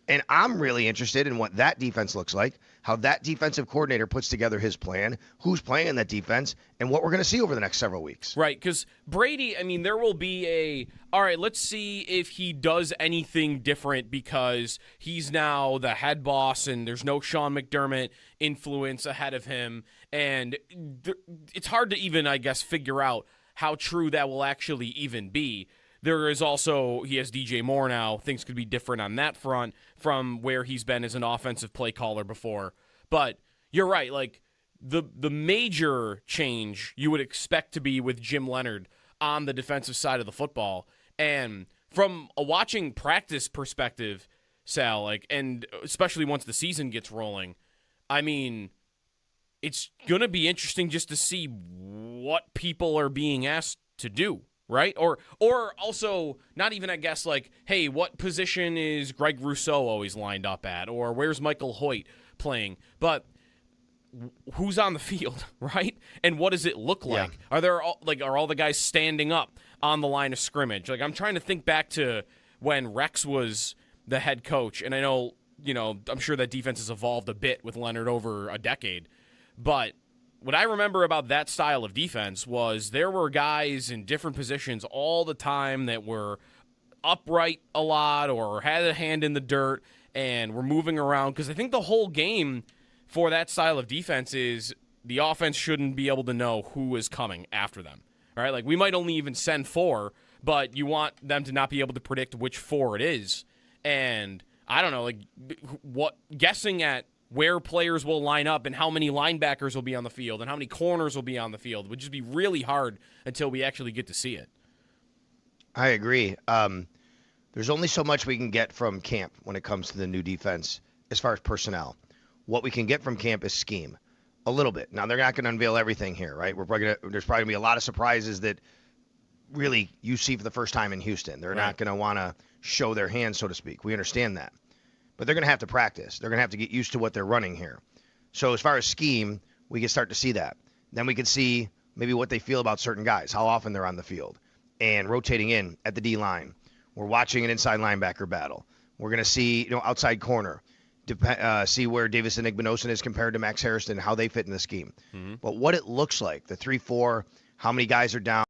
S3: And I'm really interested in what that defense looks like, how that defensive coordinator puts together his plan, who's playing in that defense, and what we're going to see over the next several weeks.
S2: Right, because Brady, there will be all right, let's see if he does anything different because he's now the head boss and there's no Sean McDermott influence ahead of him. And it's hard to even, I guess, figure out how true that will actually even be. There is also, he has DJ Moore now. Things could be different on that front from where he's been as an offensive play caller before. But you're right, the major change you would expect to be with Jim Leonhard on the defensive side of the football. And from a watching practice perspective, Sal, and especially once the season gets rolling, it's going to be interesting just to see what people are being asked to do. Right? Or also, not even, I guess, hey, what position is Greg Rousseau always lined up at? Or where's Michael Hoyt playing? But who's on the field, right? And what does it look like? Yeah. Are all the guys standing up on the line of scrimmage? I'm trying to think back to when Rex was the head coach. And I know, I'm sure that defense has evolved a bit with Leonhard over a decade. But what I remember about that style of defense was there were guys in different positions all the time that were upright a lot or had a hand in the dirt and were moving around. Because I think the whole game for that style of defense is the offense shouldn't be able to know who is coming after them. All right? We might only even send 4, but you want them to not be able to predict which 4 it is. And I don't know, guessing at where players will line up and how many linebackers will be on the field and how many corners will be on the field would just be really hard until we actually get to see it.
S3: I agree. there's only so much we can get from camp when it comes to the new defense as far as personnel. What we can get from camp is scheme, a little bit. Now, they're not going to unveil everything here, right? There's probably going to be a lot of surprises that really you see for the first time in Houston. They're not going to want to show their hand, so to speak. We understand that. But they're going to have to practice. They're going to have to get used to what they're running here. So as far as scheme, we can start to see that. Then we can see maybe what they feel about certain guys, how often they're on the field, and rotating in at the D-line. We're watching an inside linebacker battle. We're going to see, outside corner, see where Davis Igbinosun is compared to Max Harrison, how they fit in the scheme. Mm-hmm. But what it looks like, the 3-4, how many guys are down.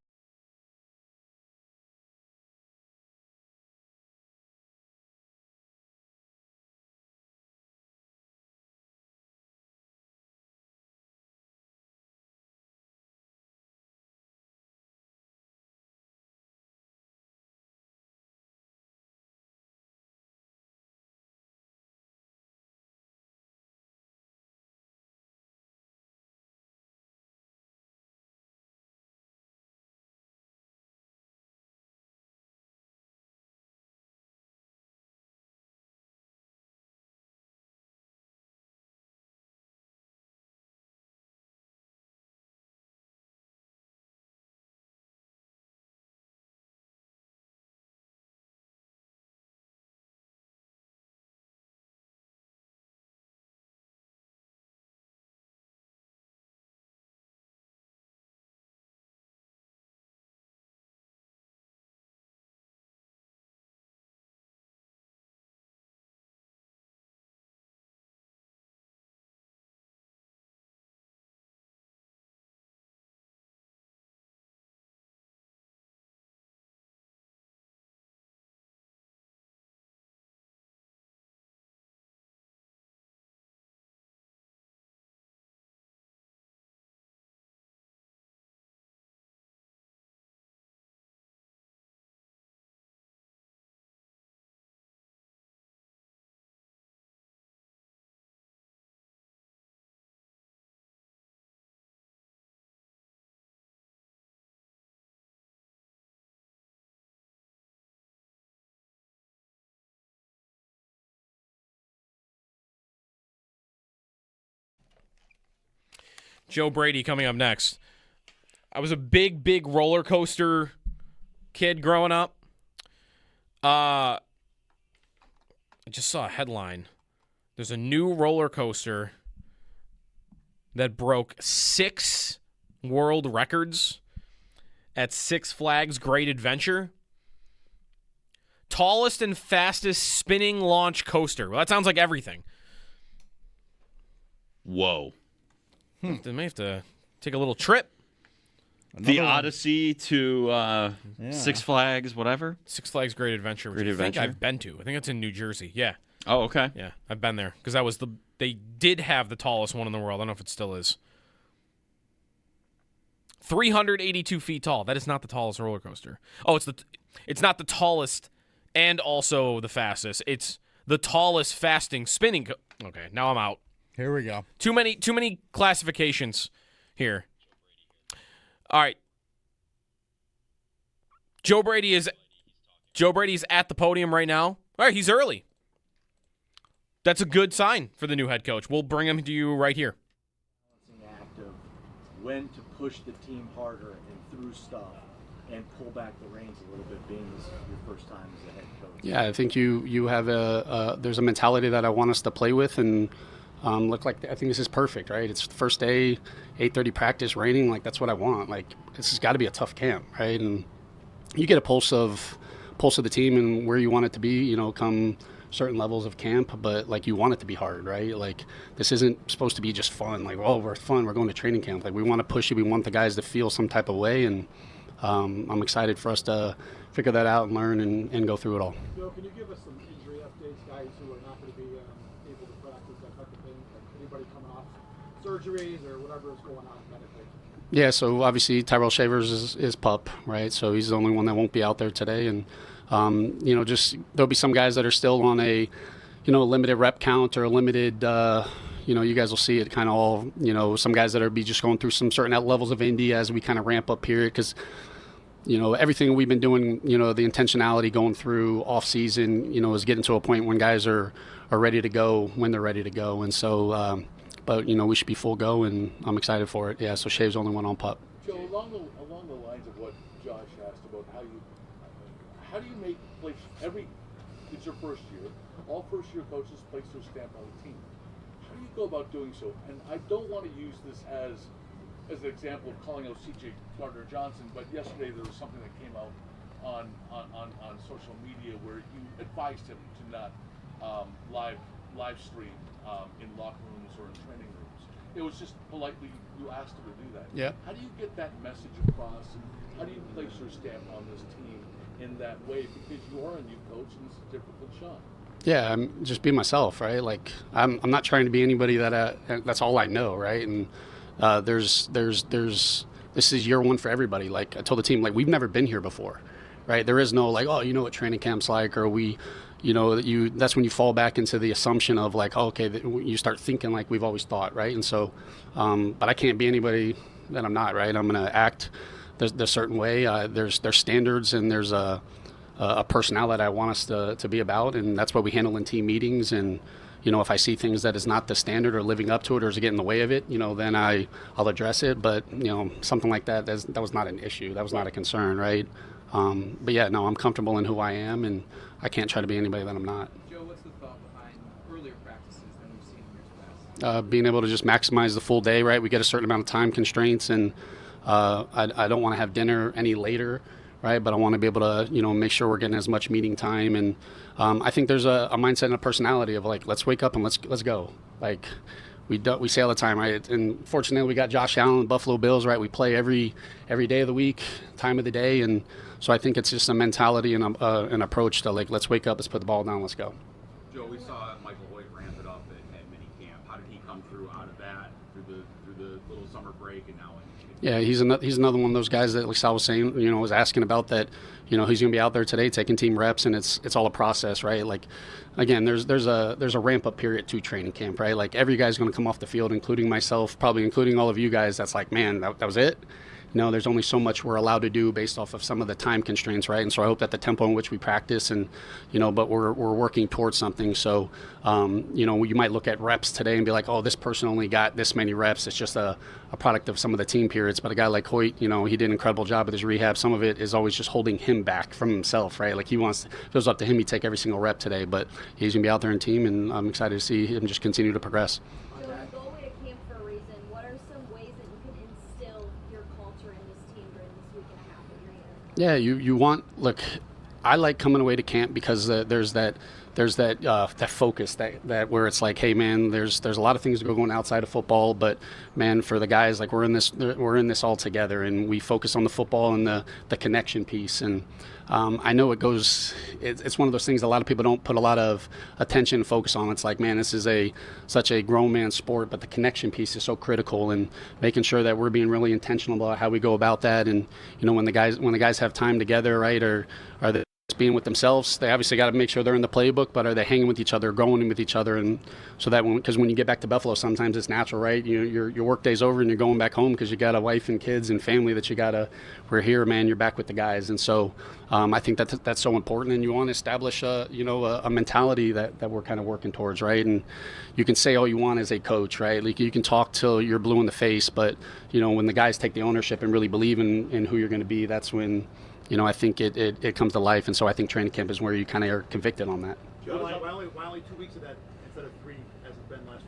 S2: Joe Brady coming up next. I was a big roller coaster kid growing up. I just saw a headline. There's a new roller coaster that broke 6 world records at Six Flags Great Adventure. Tallest and fastest spinning launch coaster. Well, that sounds like everything.
S1: Whoa.
S2: They may have to take a little trip.
S1: The Odyssey to Six Flags, whatever.
S2: Six Flags Great Adventure, which I think I've been to. I think it's in New Jersey. Yeah.
S1: Oh, okay.
S2: Yeah, I've been there because they did have the tallest one in the world. I don't know if it still is. 382 feet tall. That is not the tallest roller coaster. Oh, it's not the tallest and also the fastest. It's the tallest fasting spinning. Okay, now I'm out.
S7: Here we go.
S2: Too many classifications here. All right. Joe Brady's at the podium right now. All right, he's early. That's a good sign for the new head coach. We'll bring him to you right here.
S10: Act of when to push the team harder and through stuff and pull back the reins a little bit, being this is your first time as a head coach.
S11: Yeah, I think you have there's a mentality that I want us to play with, and look like I think this is perfect, right? It's the first day, 8:30 practice, raining. Like that's what I want. Like this has got to be a tough camp, right? And you get a pulse of the team and where you want it to be, come certain levels of camp, but like you want it to be hard, right? Like this isn't supposed to be just fun. Like, oh, we're fun. We're going to training camp. Like we want to push you. We want the guys to feel some type of way, and I'm excited for us to figure that out and learn and go through it all.
S10: Bill, can you give us some injury updates, guys who are not going to be able to practice, that type of thing? Like anybody coming off surgeries or whatever is going on medically?
S11: Yeah, so obviously Tyrell Shavers is pup, right? So he's the only one that won't be out there today, and just there'll be some guys that are still on a limited rep count or a limited. You guys will see it kind of all. Some guys that are be just going through some certain levels of indie as we kind of ramp up here, because everything we've been doing, the intentionality going through off season, is getting to a point when guys are ready to go when they're ready to go. And so, but we should be full go, and I'm excited for it. Yeah. So Shave's only one on pup.
S12: Joe, along the lines of what Josh asked about how do you make place it's your first year. All first year coaches place their stamp on the team. How do you go about doing so? And I don't want to use this as an example of calling out CJ Gardner-Johnson, but yesterday there was something that came out on social media where you advised him to not live stream in locker rooms or in training rooms. It was just politely you asked him to do that.
S11: Yeah.
S12: How do you get that message across? And how do you place your stamp on this team in that way? Because you are a new coach and it's different than Sean.
S11: Yeah, I'm just being myself, right? Like I'm not trying to be anybody that's all I know, right? And there's this is year one for everybody. Like I told the team, like we've never been here before, right? There is no like, oh, you know what training camp's like, or that's when you fall back into the assumption of like, oh, okay, you start thinking like we've always thought, right? And so, but I can't be anybody that I'm not, right? I'm going to act the certain way. There's standards and there's a personnel that I want us to be about, and that's what we handle in team meetings. And if I see things that is not the standard or living up to it or is getting in the way of it, then I'll address it. But something like that was not an issue. That was not a concern, right? But yeah, no, I'm comfortable in who I am, and I can't try to be anybody that I'm not.
S13: Joe, what's the thought behind earlier practices than we've seen in years past?
S11: Being able to just maximize the full day, right? We get a certain amount of time constraints, and I don't want to have dinner any later, right? But I want to be able to, make sure we're getting as much meeting time. And I think there's a mindset and a personality of like, let's wake up and let's go. Like we say all the time, right? And fortunately, we got Josh Allen, Buffalo Bills, right? We play every day of the week, time of the day, and so I think it's just a mentality and an approach to like, let's wake up, let's put the ball down, let's go.
S14: Joe, we saw Michael Hoyt ramp it up at minicamp. How did he come through out of that through the little summer break and now?
S11: Yeah, he's another one of those guys that, like Sal was saying, was asking about that. He's going to be out there today taking team reps, and it's all a process, right? Like, again, there's a ramp up period to training camp, right? Like every guy's going to come off the field, including myself, probably including all of you guys. That's like, man, that was it. There's only so much we're allowed to do based off of some of the time constraints, right? And so I hope that the tempo in which we practice and, but we're working towards something. So, you might look at reps today and be like, oh, this person only got this many reps. It's just a product of some of the team periods. But a guy like Hoyt, he did an incredible job with his rehab. Some of it is always just holding him back from himself, right? Like if it was up to him, he'd take every single rep today. But he's going to be out there in team, and I'm excited to see him just continue to progress. Yeah, you want, look, I like coming away to camp because there's that focus that where it's like, hey man, there's a lot of things that go on outside of football, but man, for the guys, like we're in this all together, and we focus on the football and the connection piece. And I know it's one of those things a lot of people don't put a lot of attention and focus on. It's like, man, this is such a grown man sport, but the connection piece is so critical, and making sure that we're being really intentional about how we go about that. And when the guys have time together, right, or are they being with themselves, they obviously got to make sure they're in the playbook, but are they hanging with each other, growing with each other? And so that because when you get back to Buffalo, sometimes it's natural, right? Your work day's over and you're going back home because you got a wife and kids and family that we're here, man, you're back with the guys. And so I think that's so important, and you want to establish a mentality that we're kind of working towards, right? And you can say all you want as a coach, right? Like you can talk till you're blue in the face, but when the guys take the ownership and really believe in who you're going to be, that's when I think it comes to life. And so I think training camp is where you kind of are convicted on that.
S10: Joe, why only 2 weeks of that instead of 3 as it's been last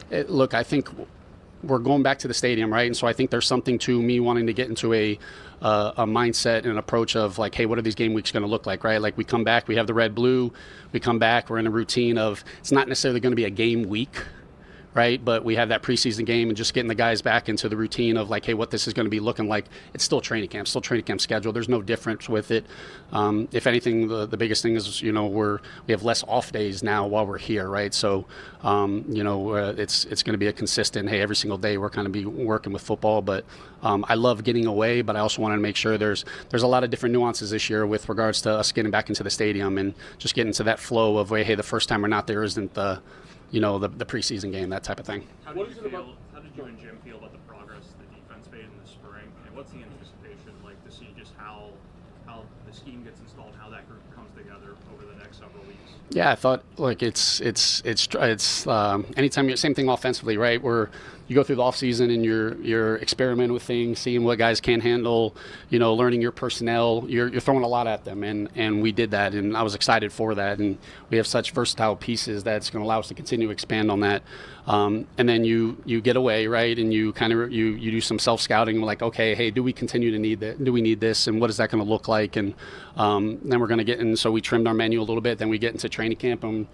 S10: few years?
S11: Look, I think we're going back to the stadium, right? And so I think there's something to me wanting to get into a mindset and an approach of like, hey, what are these game weeks going to look like, right? Like we come back, we have the red, blue, we come back, we're in a routine of, it's not necessarily going to be a game week, right? But we have that preseason game and just getting the guys back into the routine of like, hey, what this is going to be looking like. It's still training camp schedule. There's no difference with it. If anything, the biggest thing is, we have less off days now while we're here, right? So, it's going to be a consistent, hey, every single day we're kind of be working with football. But I love getting away, but I also want to make sure there's a lot of different nuances this year with regards to us getting back into the stadium and just getting to that flow of, hey, the first time we're not there isn't the preseason game, that type of thing.
S15: How did you and Jim feel about the progress the defense made in the spring, and what's the anticipation like to see just how the scheme gets installed, how that group comes together over the next several weeks.
S11: Yeah, I thought like it's anytime same thing offensively, right? Where you go through the offseason and you're experimenting with things, seeing what guys can handle, learning your personnel. You're throwing a lot at them, and we did that, and I was excited for that. And we have such versatile pieces that's going to allow us to continue to expand on that. And then you get away, right? And you kind of you do some self scouting, like, okay, hey, do we continue to need that? Do we need this? And what is that going to look like? And then we're going to get in. So we trimmed our menu a little bit. Then we get into training camp and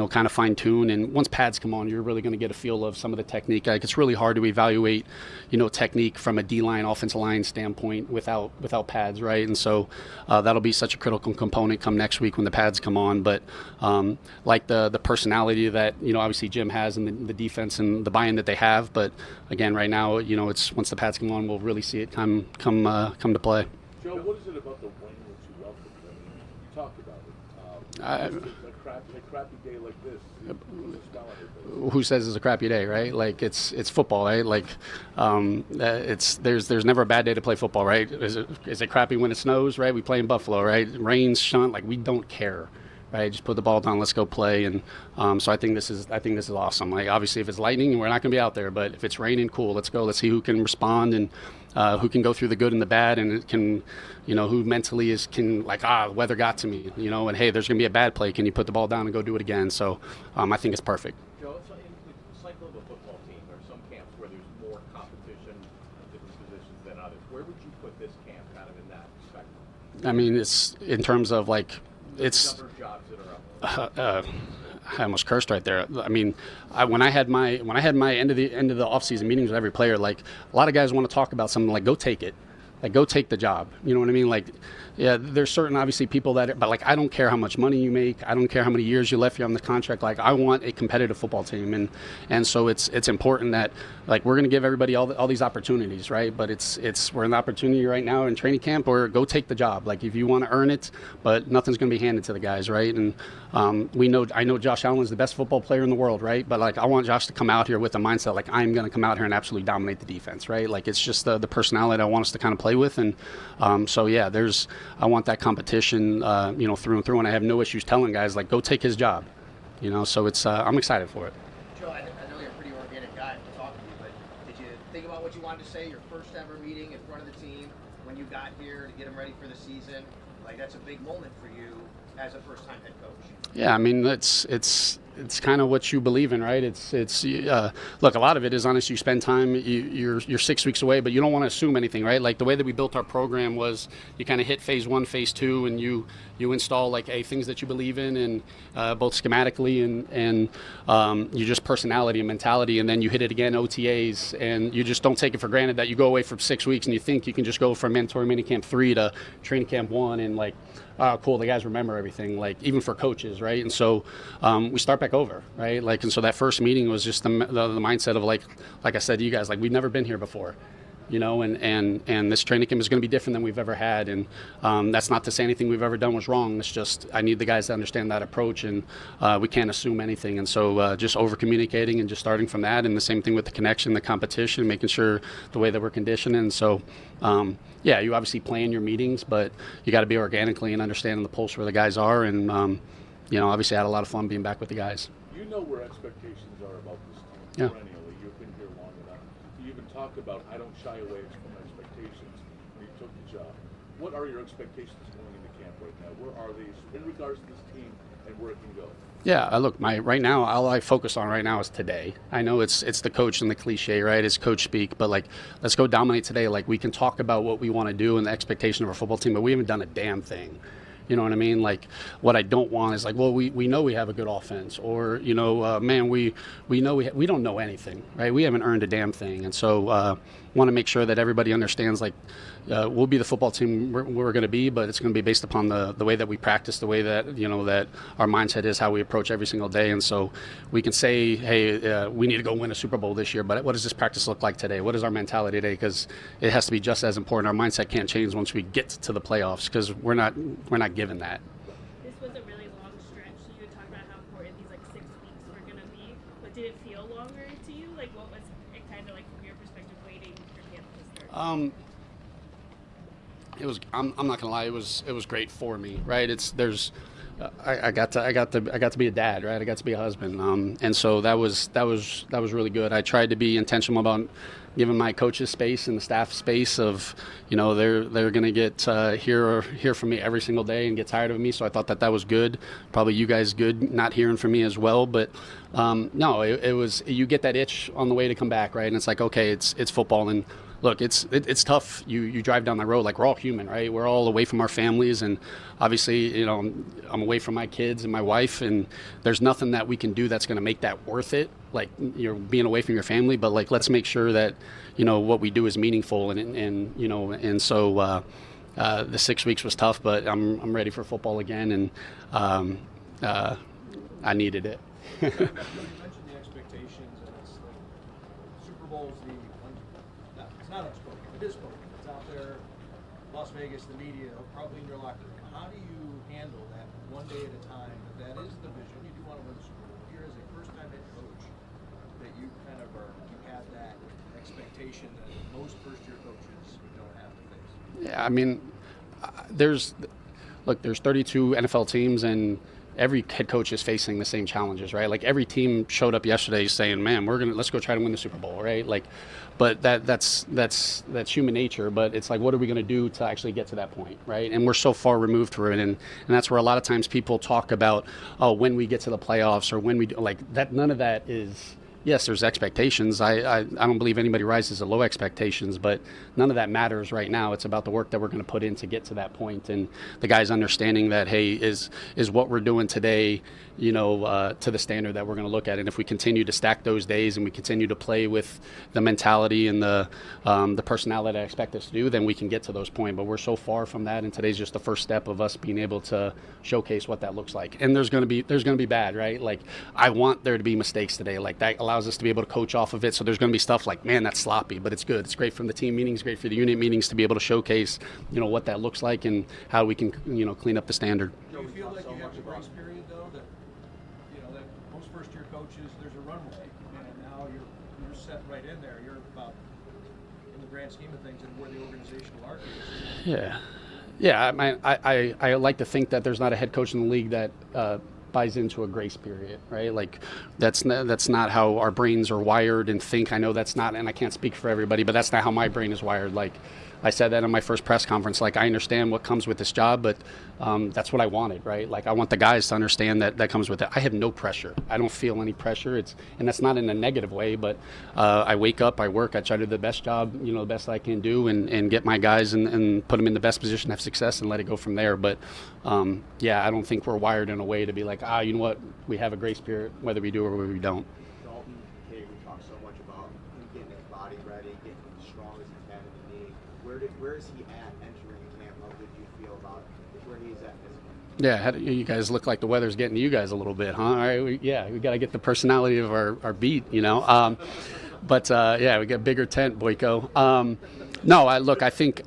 S11: kind of fine tune. And once pads come on, you're really going to get a feel of some of the technique. Like it's really hard to evaluate, technique from a D-line, offensive line standpoint without pads, right? And so that'll be such a critical component come next week when the pads come on. But like the personality that obviously Jim has and the defense and the buy-in that they have. But again, right now, it's once the pads come on, we'll really see it come to play.
S12: Joe, what is it about the wing that you welcome? I mean, you talked about it. A crappy day like this,
S11: who says it's a crappy day, right? Like it's football, right? Like there's never a bad day to play football, right? Is it crappy when it snows, right? We play in Buffalo, right? Rains, shunt, like we don't care, right? Just put the ball down, let's go play. And so I think this is awesome. Like obviously if it's lightning, we're not going to be out there, but if it's raining, cool, let's go. Let's see who can respond and who can go through the good and the bad, and it can, who mentally weather got to me, and hey, there's going to be a bad play. Can you put the ball down and go do it again? So I think it's perfect.
S16: Joe, so in the cycle of a football team, there are some camps where there's more competition in different positions than others. Where would you put this camp kind of in that perspective?
S11: I mean, it's in terms of like, it's.
S16: Number of jobs that are up.
S11: I almost cursed right there. I mean, when I had my end of the offseason meetings with every player, like a lot of guys want to talk about something like go take it. Like, go take the job. You know what I mean? Like, yeah, there's certain, obviously, people but like, I don't care how much money you make. I don't care how many years you left here on the contract. Like, I want a competitive football team. And so it's important that, like, we're going to give everybody all these opportunities, right? But we're in the opportunity right now in training camp, or go take the job. Like, if you want to earn it, but nothing's going to be handed to the guys, right? And I know Josh Allen is the best football player in the world, right? But, like, I want Josh to come out here with a mindset, like, I'm going to come out here and absolutely dominate the defense, right? Like, it's just the personality I want us to kind of play with. And so yeah, I want that competition through and through, and I have no issues telling guys, like, go take his job, so it's I'm excited for it.
S17: Joe, I know you're a pretty organic guy to talk to you, but did you think about what you wanted to say your first ever meeting in front of the team when you got here to get them ready for the season? Like, that's a big moment for you as a first time head coach.
S11: Yeah, I mean, it's kind of what you believe in, right? Look, a lot of it is honest. You spend time, you're 6 weeks away, but you don't want to assume anything, right? Like, the way that we built our program was you kind of hit phase 1, phase 2, and you install like things that you believe in, and both schematically and you just personality and mentality, and then you hit it again, OTAs, and you just don't take it for granted that you go away for 6 weeks and you think you can just go from mandatory minicamp 3 to training camp 1 and like, oh, cool, the guys remember everything, like, even for coaches, right? And so we start back over, right? Like, and so that first meeting was just the mindset of like I said to you guys, like, we've never been here before, and this training camp is going to be different than we've ever had. And that's not to say anything we've ever done was wrong. It's just I need the guys to understand that approach, and we can't assume anything. And so just over communicating and just starting from that, and the same thing with the connection, the competition, making sure the way that we're conditioned. And so yeah, you obviously plan your meetings, but you got to be organically and understanding the pulse where the guys are. And obviously I had a lot of fun being back with the guys.
S12: You know where expectations are about this team.
S11: Yeah.
S12: Perennially, you've been here long enough. You even talked about I don't shy away from expectations when you took the job. What are your expectations going into camp right now? Where are these in regards to this team and where it can go?
S11: Yeah, look, right now, all I focus on right now is today. I know it's the coach and the cliche, right? It's coach speak, but like, let's go dominate today. Like, we can talk about what we want to do and the expectation of our football team, but we haven't done a damn thing. You know what I mean? Like, what I don't want is like, well, we know we have a good offense, or man, we know we don't know anything, right? We haven't earned a damn thing, and so want to make sure that everybody understands, like, we'll be the football team we're going to be, but it's going to be based upon the way that we practice, the way that that our mindset is, how we approach every single day. And so we can say, hey, we need to go win a Super Bowl this year, but what does this practice look like today? What is our mentality today? Because it has to be just as important. Our mindset can't change once we get to the playoffs, because we're not given that.
S18: This was a really long stretch. You talked about how important these 6 weeks were going to be, but did it feel longer to you? Like, what was it kind of like from your perspective waiting for camp to start?
S11: It was. I'm not gonna lie. It was great for me, right? I got to be a dad, right? I got to be a husband, and so that was really good. I tried to be intentional about giving my coaches space and the staff space of, they're going to get hear from me every single day and get tired of me. So I thought that was good. Probably you guys good not hearing from me as well. But no, it was, you get that itch on the way to come back, right? And it's like, okay, it's football, and look, it's tough. You drive down the road, like, we're all human, right? We're all away from our families, and obviously, I'm away from my kids and my wife, and there's nothing that we can do that's going to make that worth it. Like, you're being away from your family, but like, let's make sure that what we do is meaningful, and so the 6 weeks was tough, but I'm ready for football again, and I needed it.
S19: You mentioned the expectations, and it's like Super Bowl is it's not unspoken, it is spoken. It's out there, Las Vegas, the media, probably in your locker room. How do you handle that one day at a time? That is the vision. You do want to win the Super Bowl. Here as a first-time head coach, that you you have that expectation that most first-year coaches don't have to face.
S11: Yeah, I mean, there's 32 NFL teams, and every head coach is facing the same challenges, right? Like, every team showed up yesterday saying, "Man, let's go try to win the Super Bowl," right? Like, but that's human nature. But it's like, what are we going to do to actually get to that point, right? And we're so far removed from it, and that's where a lot of times people talk about, oh, when we get to the playoffs, or when we do, like that. None of that is. Yes, there's expectations. I don't believe anybody rises to low expectations, but none of that matters right now. It's about the work that we're going to put in to get to that point, and the guys understanding that, hey, is what we're doing today, to the standard that we're going to look at. And if we continue to stack those days and we continue to play with the mentality and the personality that I expect us to do, then we can get to those points. But we're so far from that, and today's just the first step of us being able to showcase what that looks like. And there's going to be bad, right? Like, I want there to be mistakes today. Like, that allows us to be able to coach off of it. So there's going to be stuff like, man, that's sloppy, but it's good. It's great from the team meetings, great for the unit meetings to be able to showcase, what that looks like and how we can, clean up the standard.
S19: Do you feel like you have a grace period, though, that that most first-year coaches, there's a runway, and now you're set right in there. You're about, in the grand scheme of things, and where the organizational arc is.
S11: Yeah. I like to think that there's not a head coach in the league that buys into a grace period, right? Like, that's not how our brains are wired and think. I know that's not, and I can't speak for everybody, but that's not how my brain is wired. Like, I said that in my first press conference. Like, I understand what comes with this job, but that's what I wanted, right? Like, I want the guys to understand that comes with it. I have no pressure. I don't feel any pressure. And that's not in a negative way, but I wake up, I work, I try to do the best job, the best I can do, and get my guys and put them in the best position to have success and let it go from there. But I don't think we're wired in a way to be like, you know what, we have a grace period, whether we do or whether we don't.
S16: Dalton, we talk so much about him getting his body ready, getting as strong as he can in the knee. Where is he at entering camp? How good do you feel about where he's at physically?
S11: Yeah, you guys look like the weather's getting to you guys a little bit, huh? All right, we got to get the personality of our beat, But we got a bigger tent, Boyko. No, I think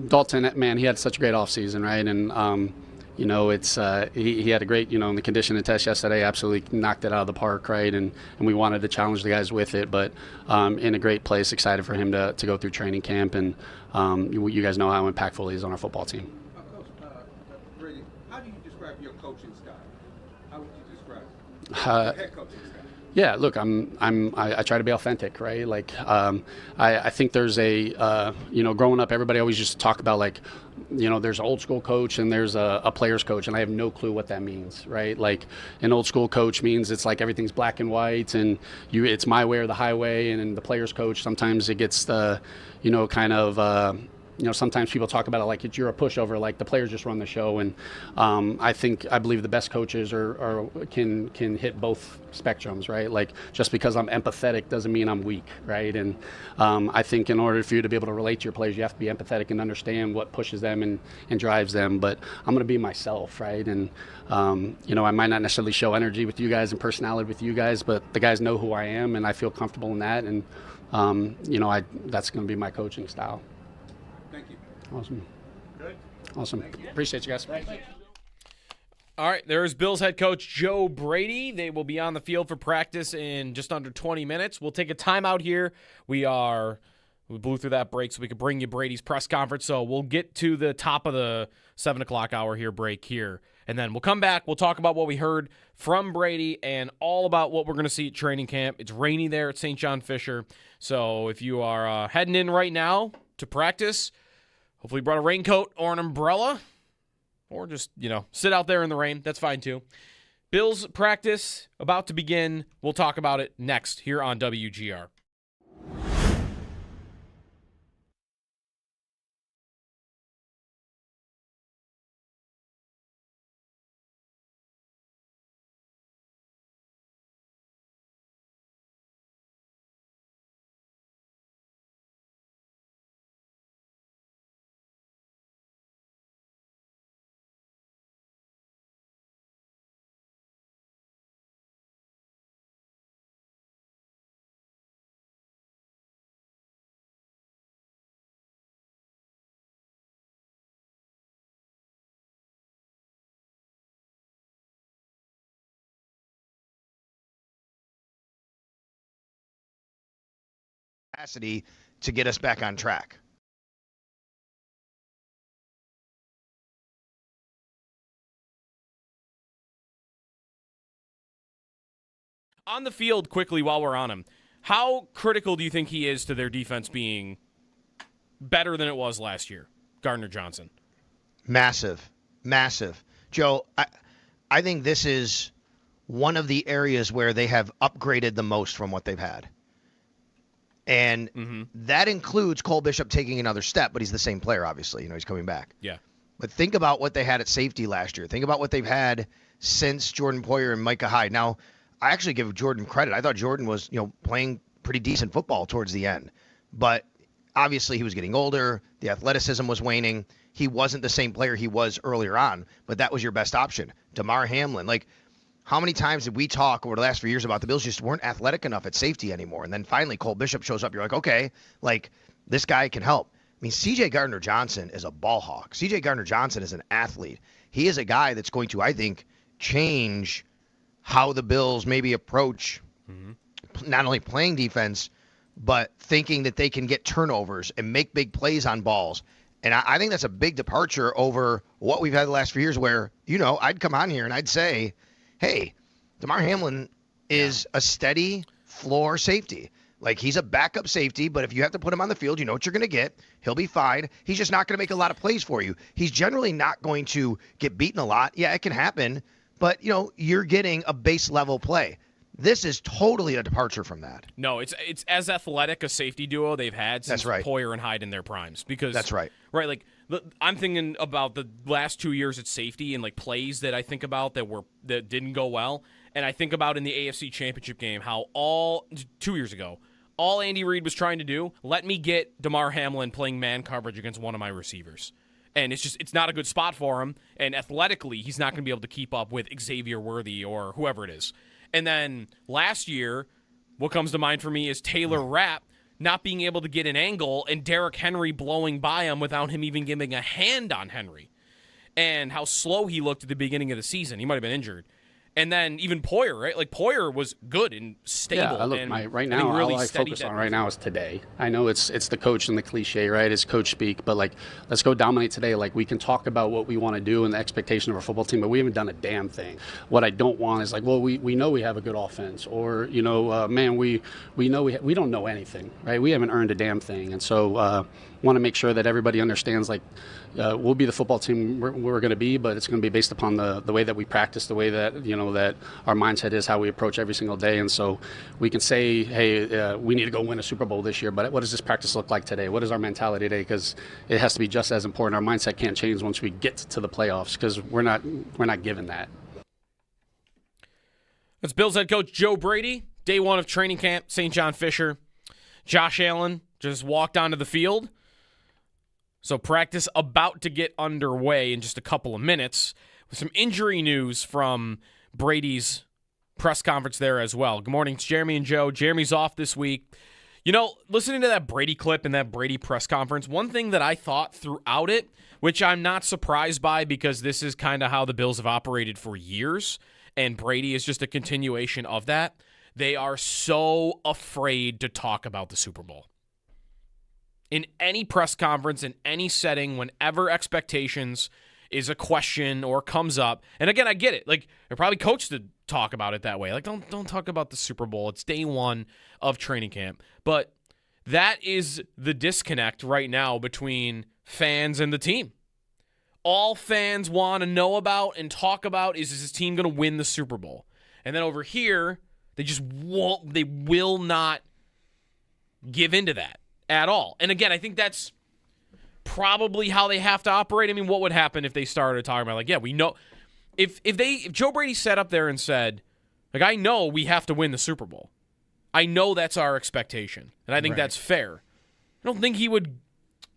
S11: Dalton, man, he had such a great offseason, right? And he had a great, in the conditioning test yesterday, absolutely knocked it out of the park, right? And we wanted to challenge the guys with it, but in a great place, excited for him to go through training camp, and you guys know how impactful he is on our football team.
S19: Coach, Brady, how do you describe your coaching style? How would you describe your head coaching style?
S11: Yeah, look, I try to be authentic, right? Like, I think there's growing up, everybody always used to talk about, like, there's an old school coach and there's a player's coach, and I have no clue what that means, right? Like, an old school coach means it's like everything's black and white, and it's my way or the highway, and then the player's coach, sometimes it gets the, sometimes people talk about it like you're a pushover, like the players just run the show. And I believe the best coaches can hit both spectrums, right? Like, just because I'm empathetic doesn't mean I'm weak, right? And I think in order for you to be able to relate to your players, you have to be empathetic and understand what pushes them and drives them. But I'm going to be myself, right? And I might not necessarily show energy with you guys and personality with you guys, but the guys know who I am, and I feel comfortable in that. And that's going to be my coaching style.
S19: Thank you.
S11: Awesome.
S16: Good.
S11: Awesome. Appreciate you guys.
S2: All right, there's Bills head coach Joe Brady. They will be on the field for practice in just under 20 minutes. We'll take a timeout here. We are We blew through that break so we could bring you Brady's press conference. So we'll get to the top of the 7 o'clock hour here break here. And then we'll come back. We'll talk about what we heard from Brady and all about what we're going to see at training camp. It's rainy there at St. John Fisher. So if you are heading in right now to practice, hopefully you brought a raincoat or an umbrella or just, sit out there in the rain. That's fine too. Bills practice about to begin. We'll talk about it next here on WGR.
S3: Capacity to get us back on track.
S2: On the field, quickly, while we're on him, how critical do you think he is to their defense being better than it was last year, Gardner Johnson?
S3: Massive. Joe, I think this is one of the areas where they have upgraded the most from what they've had. And that includes Cole Bishop taking another step, but he's the same player, obviously. He's coming back.
S2: Yeah.
S3: But think about what they had at safety last year. Think about what they've had since Jordan Poyer and Micah Hyde. Now, I actually give Jordan credit. I thought Jordan was, playing pretty decent football towards the end. But obviously he was getting older. The athleticism was waning. He wasn't the same player he was earlier on, but that was your best option. Damar Hamlin, how many times did we talk over the last few years about the Bills just weren't athletic enough at safety anymore? And then finally Cole Bishop shows up. You're like, okay, this guy can help. I mean, C.J. Gardner-Johnson is a ball hawk. C.J. Gardner-Johnson is an athlete. He is a guy that's going to, I think, change how the Bills maybe approach not only playing defense, but thinking that they can get turnovers and make big plays on balls. And I think that's a big departure over what we've had the last few years where, I'd come on here and I'd say, hey, Damar Hamlin is a steady floor safety. He's a backup safety, but if you have to put him on the field, you know what you're going to get. He'll be fine. He's just not going to make a lot of plays for you. He's generally not going to get beaten a lot. Yeah, it can happen, but, you're getting a base level play. This is totally a departure from that.
S2: No, it's as athletic a safety duo they've had since
S3: That's right.
S2: Poyer and Hyde in their primes. Because
S3: That's right.
S2: Right, I'm thinking about the last 2 years at safety and plays that I think about that didn't go well. And I think about in the AFC Championship game how 2 years ago, all Andy Reid was trying to do, let me get Damar Hamlin playing man coverage against one of my receivers. And it's not a good spot for him. And athletically, he's not going to be able to keep up with Xavier Worthy or whoever it is. And then last year, what comes to mind for me is Taylor Rapp not being able to get an angle and Derrick Henry blowing by him without him even giving a hand on Henry. And how slow he looked at the beginning of the season. He might have been injured. And then even Poyer, right? Poyer was good and stable.
S11: Yeah, look,
S2: and
S11: right now,
S2: really
S11: all I focus on right now is today. I know it's the coach and the cliche, right? It's coach speak, but let's go dominate today. We can talk about what we want to do and the expectation of our football team, but we haven't done a damn thing. What I don't want is we know we have a good offense, or man, we know we don't know anything, right? We haven't earned a damn thing, and so want to make sure that everybody understands we'll be the football team we're going to be, but it's going to be based upon the way that we practice, the way that that our mindset is, how we approach every single day. And so we can say, hey, we need to go win a Super Bowl this year, but what does this practice look like today? What is our mentality today? Because it has to be just as important. Our mindset can't change once we get to the playoffs because we're not given that.
S2: That's Bills head coach Joe Brady. Day one of training camp, St. John Fisher. Josh Allen just walked onto the field. So practice about to get underway in just a couple of minutes with some injury news from Brady's press conference there as well. Good morning, it's Jeremy and Joe. Jeremy's off this week. Listening to that Brady clip and that Brady press conference, one thing that I thought throughout it, which I'm not surprised by because this is kind of how the Bills have operated for years, and Brady is just a continuation of that, they are so afraid to talk about the Super Bowl. in any press conference, in any setting, whenever expectations is a question or comes up. And again, I get it. Like, they're probably coached to talk about it that way. Like, don't talk about the Super Bowl. It's day one of training camp. But that is the disconnect right now between fans and the team. All fans want to know about and talk about is this team going to win the Super Bowl? And then over here, they just won't, they will not give into that at all. And again, I think that's probably how they have to operate. I mean, what would happen if they started talking about, like, yeah, we know, if Joe Brady sat up there and said, like, I know we have to win the Super Bowl. I know that's our expectation, and I think that's fair. I don't think he would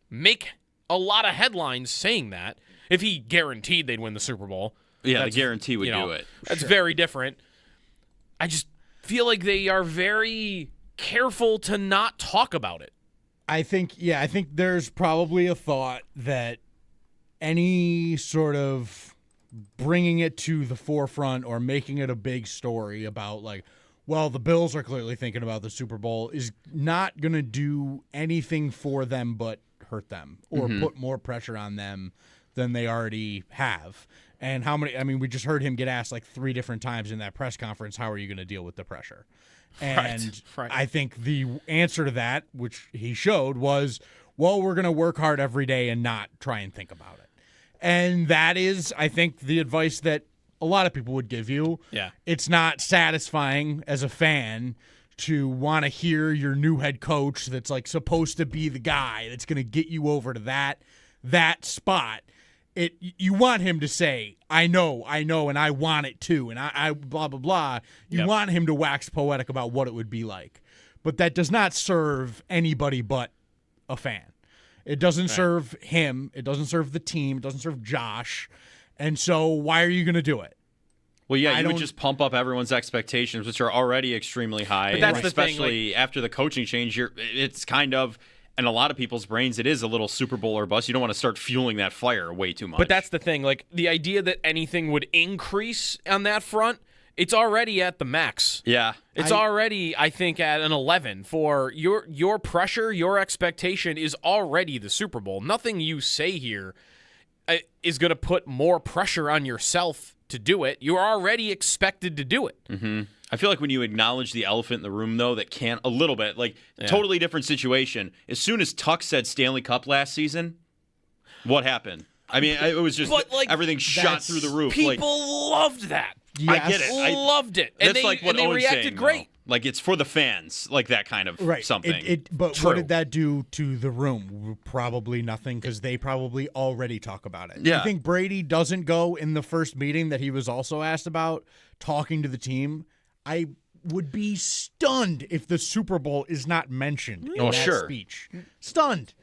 S2: make a lot of headlines saying that if he guaranteed they'd win the Super Bowl.
S1: Yeah, the guarantee would do it.
S2: That's very different. I just feel like they are very careful to not talk about it.
S7: I think there's probably a thought that any sort of bringing it to the forefront or making it a big story about, like, well, the Bills are clearly thinking about the Super Bowl is not going to do anything for them but hurt them or put more pressure on them than they already have. And we just heard him get asked like 3 different times in that press conference, how are you going to deal with the pressure? And
S2: right.
S7: I think the answer to that, which he showed, was, well, we're going to work hard every day and not try and think about it. And that is, I think, the advice that a lot of people would give you.
S2: Yeah.
S7: It's not satisfying as a fan to want to hear your new head coach that's like supposed to be the guy that's going to get you over to that spot. You want him to say, I know, and I want it too, and I blah, blah, blah. You want him to wax poetic about what it would be like. But that does not serve anybody but a fan. It doesn't serve him. It doesn't serve the team. It doesn't serve Josh. And so why are you going to do it?
S1: Well, yeah, you would just pump up everyone's expectations, which are already extremely high.
S2: But that's the thing,
S1: especially after the coaching change. It's kind of, in a lot of people's brains, it is a little Super Bowl or bust. You don't want to start fueling that fire way too much.
S2: But that's the thing. Like, the idea that anything would increase on that front, it's already at the max.
S1: Yeah.
S2: It's already, I think, at an 11 for your pressure, your expectation is already the Super Bowl. Nothing you say here is going to put more pressure on yourself to do it. You're already expected to do it.
S1: Mm-hmm. I feel like when you acknowledge the elephant in the room, though, that can't a little bit, like, totally different situation. As soon as Tuck said Stanley Cup last season, what happened? I mean, it was just everything shot through the roof.
S2: People loved that.
S7: Yes.
S1: I get it.
S2: Loved it. And
S1: that's like what
S2: they
S1: Owen's
S2: reacted
S1: saying,
S2: great.
S1: Though. Like, it's for the fans, like that kind of something.
S7: But
S2: True.
S7: what did that do to the room? Probably nothing, because they probably already talk about it.
S1: Yeah.
S7: You think Brady doesn't go in the first meeting that he was also asked about talking to the team? I would be stunned if the Super Bowl is not mentioned in that speech. Stunned.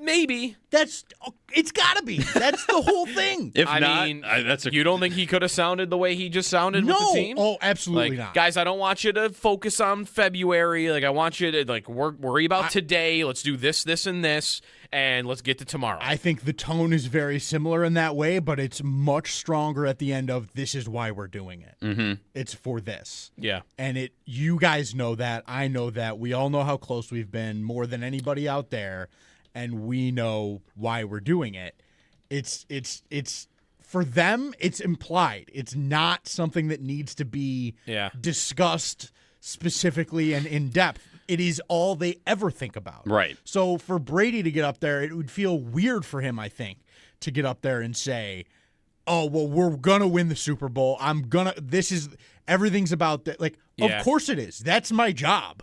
S2: Maybe.
S7: It's got to be. That's the whole thing.
S1: If
S2: I
S1: not,
S2: mean,
S1: that's
S2: you don't think he could have sounded the way he just sounded with the team?
S7: Oh, absolutely
S2: like,
S7: not.
S2: Guys, I don't want you to focus on February. Like, I want you to worry about today. Let's do this, this, and this, and let's get to tomorrow.
S7: I think the tone is very similar in that way, but it's much stronger at the end of this is why we're doing it.
S1: Mm-hmm.
S7: It's for this.
S2: Yeah.
S7: And you guys know that. I know that. We all know how close we've been more than anybody out there, and we know why we're doing it. It's for them, it's implied. It's not something that needs to be discussed specifically and in depth. It is all they ever think about.
S1: Right.
S7: So for Brady to get up there, it would feel weird for him, I think, to get up there and say, oh, well, we're going to win the Super Bowl. Everything's about that. Like, of course it is. That's my job.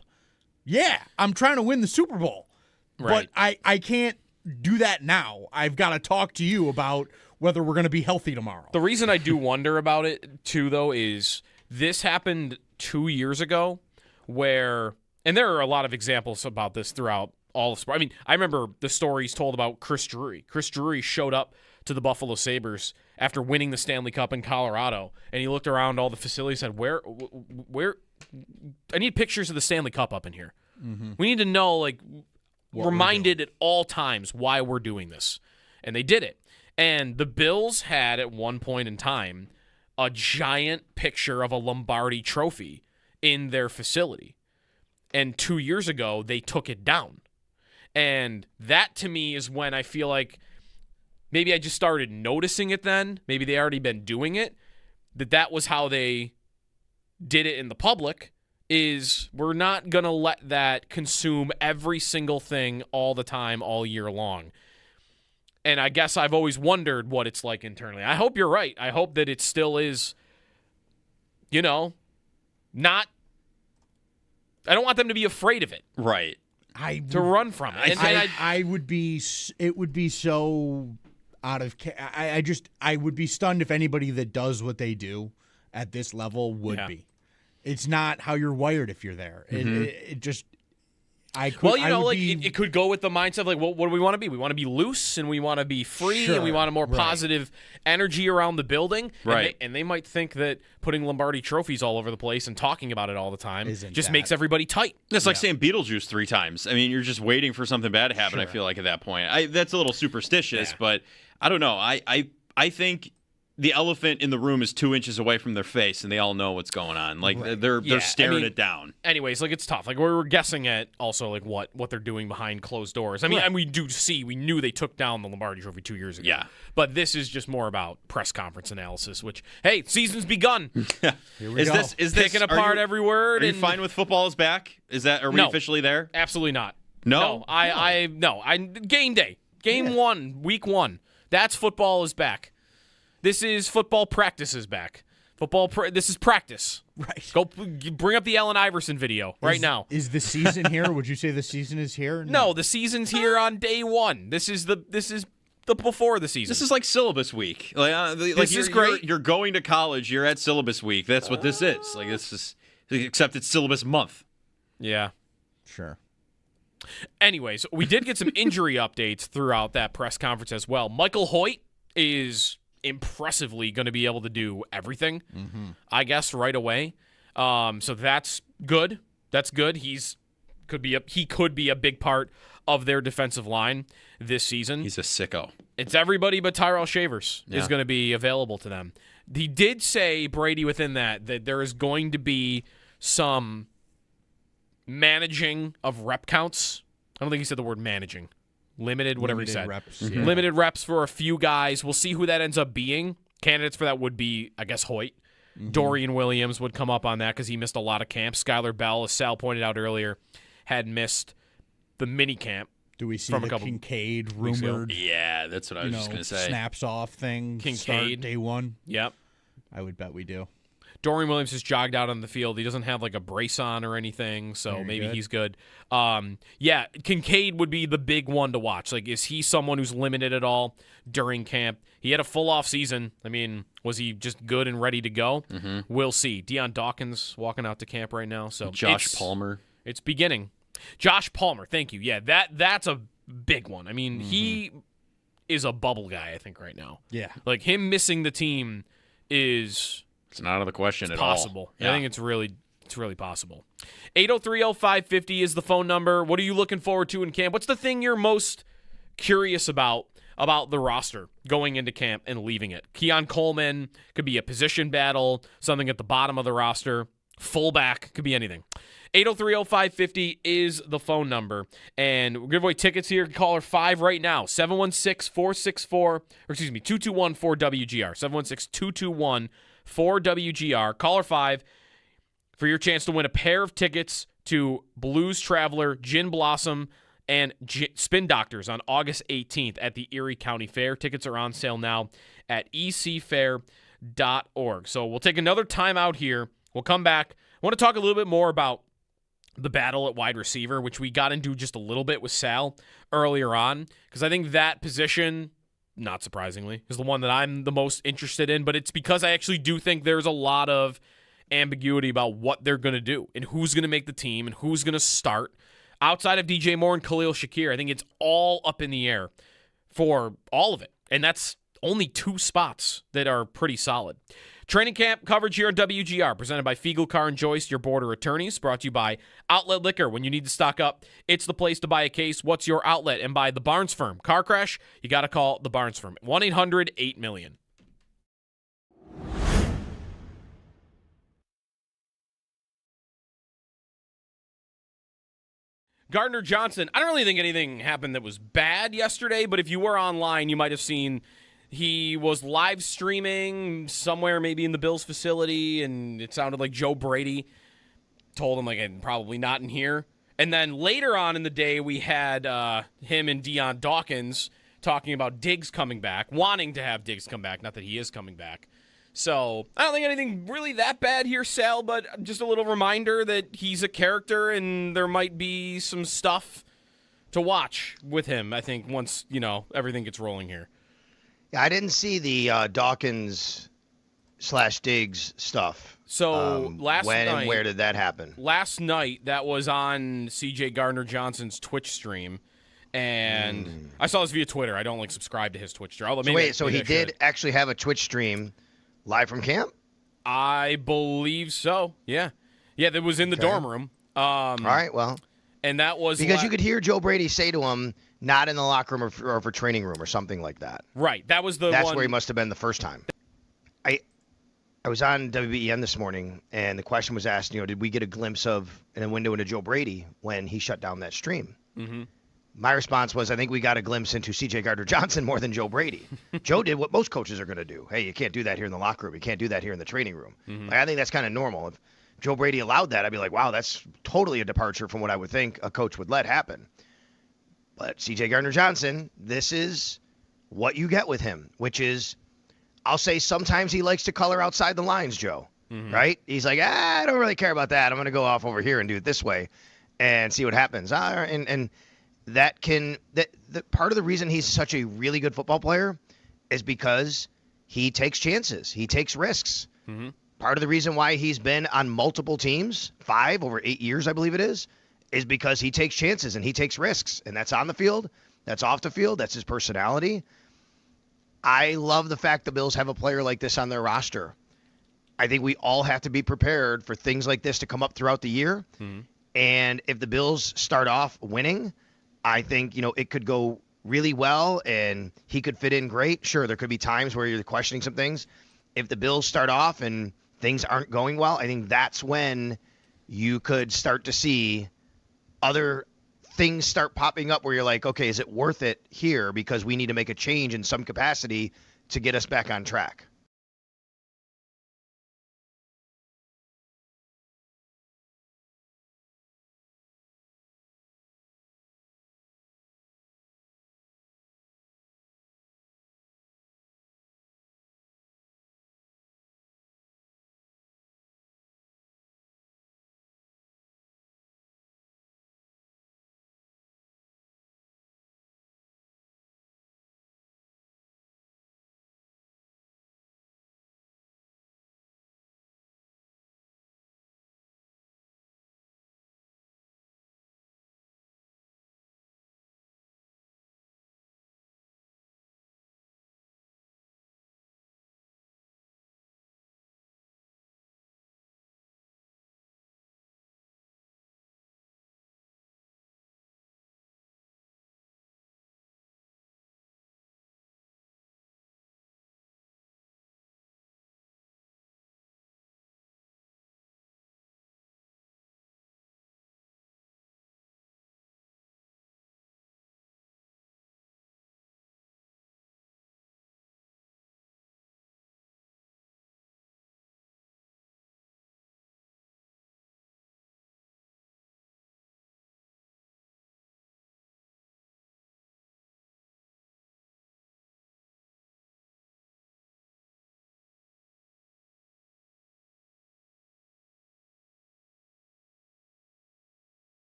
S7: Yeah, I'm trying to win the Super Bowl.
S2: Right.
S7: But I can't do that now. I've got to talk to you about whether we're going to be healthy tomorrow.
S2: The reason I do wonder about it, too, though, is this happened 2 years ago where, and there are a lot of examples about this throughout all of sport. I mean, I remember the stories told about Chris Drury. Chris Drury showed up to the Buffalo Sabres after winning the Stanley Cup in Colorado, and he looked around all the facilities and said, where, I need pictures of the Stanley Cup up in here. Mm-hmm. We need to know, like, reminded at all times why we're doing this. And they did it. And the Bills had, at one point in time, a giant picture of a Lombardi trophy in their facility. And 2 years ago, they took it down. And that, to me, is when I feel like maybe I just started noticing it then. Maybe they already been doing it. That was how they did it in the public, is we're not going to let that consume every single thing all the time, all year long. And I guess I've always wondered what it's like internally. I hope you're right. I hope that it still is, not. I don't want them to be afraid of it.
S1: Right.
S2: To run from it.
S7: I would be. It would be so out of. I would be stunned if anybody that does what they do at this level would be. It's not how you're wired if you're there.
S1: Mm-hmm.
S7: It just. It
S2: could go with the mindset of, like, well, what do we want to be? We want to be loose, and we want to be free, and we want a more positive energy around the building.
S1: Right.
S2: And they might think that putting Lombardi trophies all over the place and talking about it all the time just makes everybody tight.
S1: It's like saying Beetlejuice 3 times. I mean, you're just waiting for something bad to happen, I feel like, at that point. That's a little superstitious, but I don't know. I think the elephant in the room is 2 inches away from their face, and they all know what's going on. Like, they're staring it down.
S2: Anyways, like, it's tough. Like, we were guessing at also, like, what they're doing behind closed doors. I mean, and we knew they took down the Lombardi Trophy 2 years ago.
S1: Yeah.
S2: But this is just more about press conference analysis, which, hey, season's begun.
S7: Here we go.
S1: Is this
S2: picking apart every word?
S1: Are you fine with football is back? Are we officially there?
S2: Absolutely not.
S1: No?
S2: Game day. Game 1, week 1. That's football is back. This is football practice is back. This is practice.
S7: Right.
S2: Go bring up the Allen Iverson video right now.
S7: Is the season here? Would you say the season is here?
S2: No, the season's here on day 1. This is the before the season.
S1: This is like syllabus week. This
S2: is great.
S1: You're going to college. You're at syllabus week. That's what this is. Like, this is, except it's syllabus month.
S2: Yeah.
S7: Sure.
S2: Anyways, we did get some injury updates throughout that press conference as well. Michael Hoyt is impressively going to be able to do everything, I guess, right away. So that's good. That's good. He could be a big part of their defensive line this season.
S1: He's a sicko.
S2: It's everybody but Tyrell Shavers is going to be available to them. He did say, Brady, within that there is going to be some managing of rep counts. I don't think he said the word managing. Limited, whatever he said.
S7: Reps,
S2: Limited reps for a few guys. We'll see who that ends up being. Candidates for that would be, I guess, Hoyt. Dorian Williams would come up on that because he missed a lot of camps. Skylar Bell, as Sal pointed out earlier, had missed the mini camp.
S7: Do we see
S2: from
S7: the
S2: a couple
S7: Kincaid rumored?
S1: Yeah, that's what I was just going to say.
S7: Snaps off thing.
S2: Kincaid.
S7: Start day 1.
S2: Yep.
S7: I would bet we do.
S2: Dorian Williams has jogged out on the field. He doesn't have like a brace on or anything, so maybe he's good. Yeah, Kincaid would be the big one to watch. Like, is he someone who's limited at all during camp? He had a full off season. I mean, was he just good and ready to go? We'll see. Deion Dawkins walking out to camp right now. So
S1: Josh Palmer.
S2: It's beginning. Josh Palmer, thank you. Yeah, that's a big one. I mean, he is a bubble guy, I think, right now.
S7: Yeah.
S2: Like, him missing the team is...
S1: It's not out of the question at
S2: possible.
S1: all. Yeah.
S2: I think it's really possible. 803-0550 is the phone number. What are you looking forward to in camp? What's the thing you're most curious about the roster going into camp and leaving it? Keon Coleman could be a position battle, something at the bottom of the roster. Fullback, could be anything. 803-0550 is the phone number. And we'll give away tickets here. Caller 5 right now. 716-464-221-4WGR. 716-221-4WGR. Caller 5 for your chance to win a pair of tickets to Blues Traveler, Gin Blossom, and Spin Doctors on August 18th at the Erie County Fair. Tickets are on sale now at ecfair.org. So we'll take another time out here. We'll come back. I want to talk a little bit more about the battle at wide receiver, which we got into just a little bit with Sal earlier on, because I think that position, not surprisingly, is the one that I'm the most interested in, but it's because I actually do think there's a lot of ambiguity about what they're going to do and who's going to make the team and who's going to start. Outside of DJ Moore and Khalil Shakir, I think it's all up in the air for all of it, and that's only 2 spots that are pretty solid. Training camp coverage here on WGR, presented by Fiegel Car and Joyce, your border attorneys, brought to you by Outlet Liquor. When you need to stock up, it's the place to buy a case. What's your outlet? And by the Barnes Firm. Car crash, you got to call the Barnes Firm. 1-800-8-million. Gardner Johnson, I don't really think anything happened that was bad yesterday, but if you were online, you might have seen he was live streaming somewhere maybe in the Bills facility, and it sounded like Joe Brady told him, like, probably not in here. And then later on in the day, we had him and Deion Dawkins talking about Diggs coming back, wanting to have Diggs come back, not that he is coming back. So I don't think anything really that bad here, Sal, but just a little reminder that he's a character and there might be some stuff to watch with him, I think, once, everything gets rolling here.
S3: Yeah, I didn't see the Dawkins/Diggs stuff.
S2: So last
S3: when
S2: night,
S3: and where did that happen?
S2: Last night, that was on C.J. Gardner Johnson's Twitch stream, and I saw this via Twitter. I don't subscribe to his Twitch stream.
S3: So he did actually have a Twitch stream live from camp?
S2: I believe so. Yeah, that was in the dorm room.
S3: All right, well,
S2: and that was
S3: because you could hear Joe Brady say to him, "Not in the locker room or for training room," or something like that.
S2: Right. That's
S3: where he must have been the first time. I was on WGR this morning, and the question was asked, did we get a glimpse of in a window into Joe Brady when he shut down that stream?
S2: Mm-hmm.
S3: My response was, I think we got a glimpse into C.J. Gardner Johnson more than Joe Brady. Joe did what most coaches are going to do. Hey, you can't do that here in the locker room. You can't do that here in the training room.
S2: Mm-hmm.
S3: I think that's kind of normal. If Joe Brady allowed that, I'd be like, wow, that's totally a departure from what I would think a coach would let happen. But C.J. Gardner Johnson, this is what you get with him, which is, I'll say sometimes he likes to color outside the lines, Joe, right? He's like, I don't really care about that. I'm going to go off over here and do it this way and see what happens. And that part of the reason he's such a really good football player is because he takes chances. He takes risks.
S2: Mm-hmm.
S3: Part of the reason why he's been on multiple teams, 5 over 8 years, I believe it is because he takes chances and he takes risks. And that's on the field. That's off the field. That's his personality. I love the fact the Bills have a player like this on their roster. I think we all have to be prepared for things like this to come up throughout the year.
S2: Mm-hmm.
S3: And if the Bills start off winning, I think, it could go really well and he could fit in great. Sure, there could be times where you're questioning some things. If the Bills start off and things aren't going well, I think that's when you could start to see other things start popping up where you're like, okay, is it worth it here because we need to make a change in some capacity to get us back on track?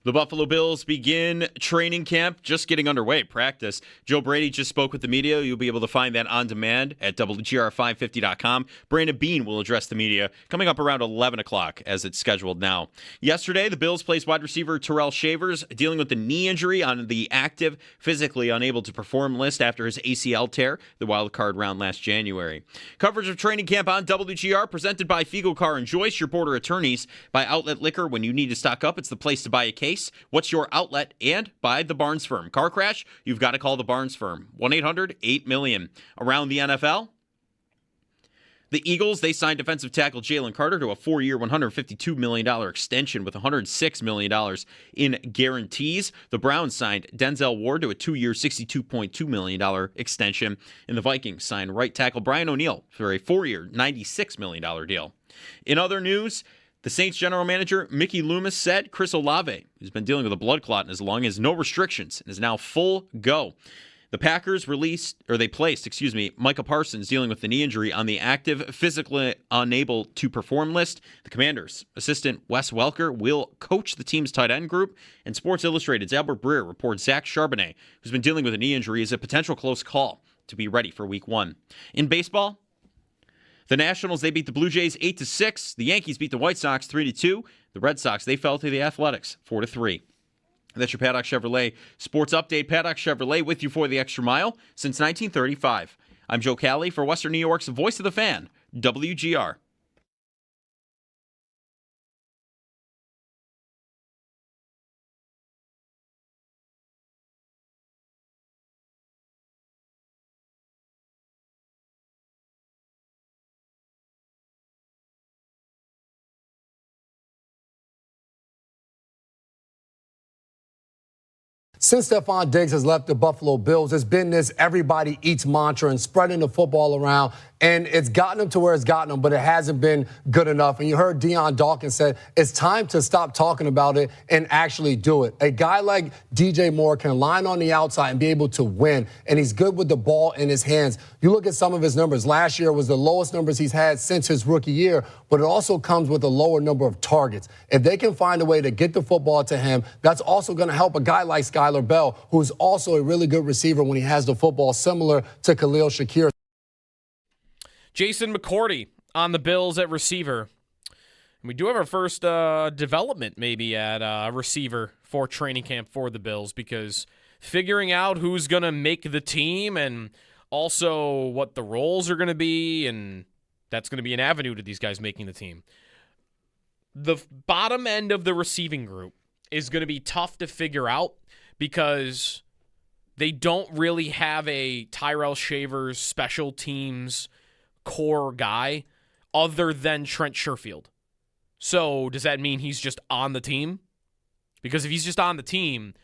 S1: The Buffalo Bills begin training camp, just getting underway, practice. Joe Brady just spoke with the media. You'll be able to find that on demand at WGR550.com. Brandon Beane will address the media coming up around 11 o'clock as it's scheduled now. Yesterday, the Bills placed wide receiver Terrell Shavers dealing with a knee injury on the active, physically unable to perform list after his ACL tear, the wild card round last January. Coverage of training camp on WGR presented by Fiegel Car and Joyce, your border attorneys. By Outlet Liquor, when you need to stock up, it's the place to buy a case. What's your outlet? And by the Barnes Firm. Car crash? You've got to call the Barnes Firm. 1-800-8-million. Around the NFL, the Eagles, they signed defensive tackle Jalen Carter to a 4-year, $152 million extension with $106 million in guarantees. The Browns signed Denzel Ward to a 2-year, $62.2 million extension. And the Vikings signed right tackle Brian O'Neill for a 4-year, $96 million deal. In other news, the Saints general manager, Mickey Loomis, said Chris Olave, who's been dealing with a blood clot in his lung, has no restrictions and is now full go. The Packers placed Micah Parsons dealing with the knee injury on the active, physically unable to perform list. The Commanders' assistant Wes Welker will coach the team's tight end group. And Sports Illustrated's Albert Breer reports Zach Charbonnet, who's been dealing with a knee injury, is a potential close call to be ready for Week 1. In baseball, the Nationals, they beat the Blue Jays 8-6. The Yankees beat the White Sox 3-2. The Red Sox, they fell to the Athletics 4-3. That's your Paddock Chevrolet Sports Update. Paddock Chevrolet with you for the extra mile since 1935. I'm Joe Cali for Western New York's Voice of the Fan, WGR.
S20: Since Stephon Diggs has left the Buffalo Bills, there's been this everybody eats mantra and spreading the football around, and it's gotten them to where it's gotten them, but it hasn't been good enough. And you heard Deion Dawkins said it's time to stop talking about it and actually do it. A guy like DJ Moore can line on the outside and be able to win, and he's good with the ball in his hands. You look at some of his numbers. Last year was the lowest numbers he's had since his rookie year, but it also comes with a lower number of targets. If they can find a way to get the football to him, that's also going to help a guy like Skylar Bell, who's also a really good receiver when he has the football, similar to Khalil Shakir.
S2: Jason McCourty on the Bills at receiver. And we do have our first development maybe at receiver for training camp for the Bills, because figuring out who's going to make the team and also what the roles are going to be, and that's going to be an avenue to these guys making the team. The bottom end of the receiving group is going to be tough to figure out because they don't really have a Tyrell Shavers special teams core guy other than Trent Sherfield. So does that mean he's just on the team? Because if he's just on the team,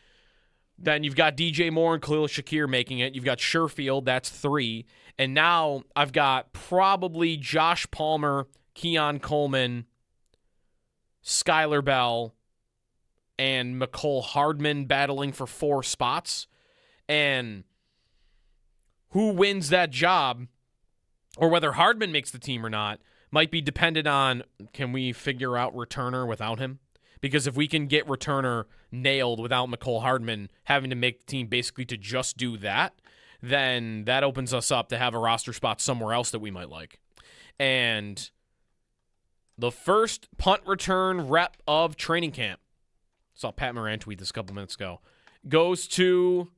S2: then you've got DJ Moore and Khalil Shakir making it. You've got Sherfield, that's 3. And now I've got probably Josh Palmer, Keon Coleman, Skylar Bell, and McCole Hardman battling for 4 spots. And who wins that job, or whether Hardman makes the team or not, might be dependent on, can we figure out returner without him? Because if we can get returner nailed without McCole Hardman having to make the team basically to just do that, then that opens us up to have a roster spot somewhere else that we might like. And the first punt return rep of training camp, saw Pat Moran tweet this a couple minutes ago, goes to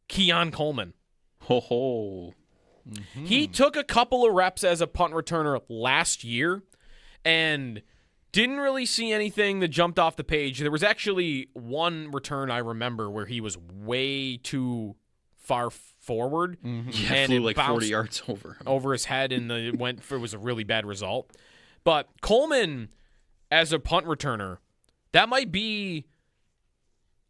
S2: Keon Coleman.
S1: Ho ho.
S2: Mm-hmm. He took a couple of reps as a punt returner last year and didn't really see anything that jumped off the page. There was actually one return I remember where he was way too far forward.
S1: Mm-hmm. Yeah,
S2: and
S1: flew
S2: it
S1: like
S2: bounced
S1: 40 yards over
S2: his head, and it was a really bad result. But Coleman, as a punt returner, that might be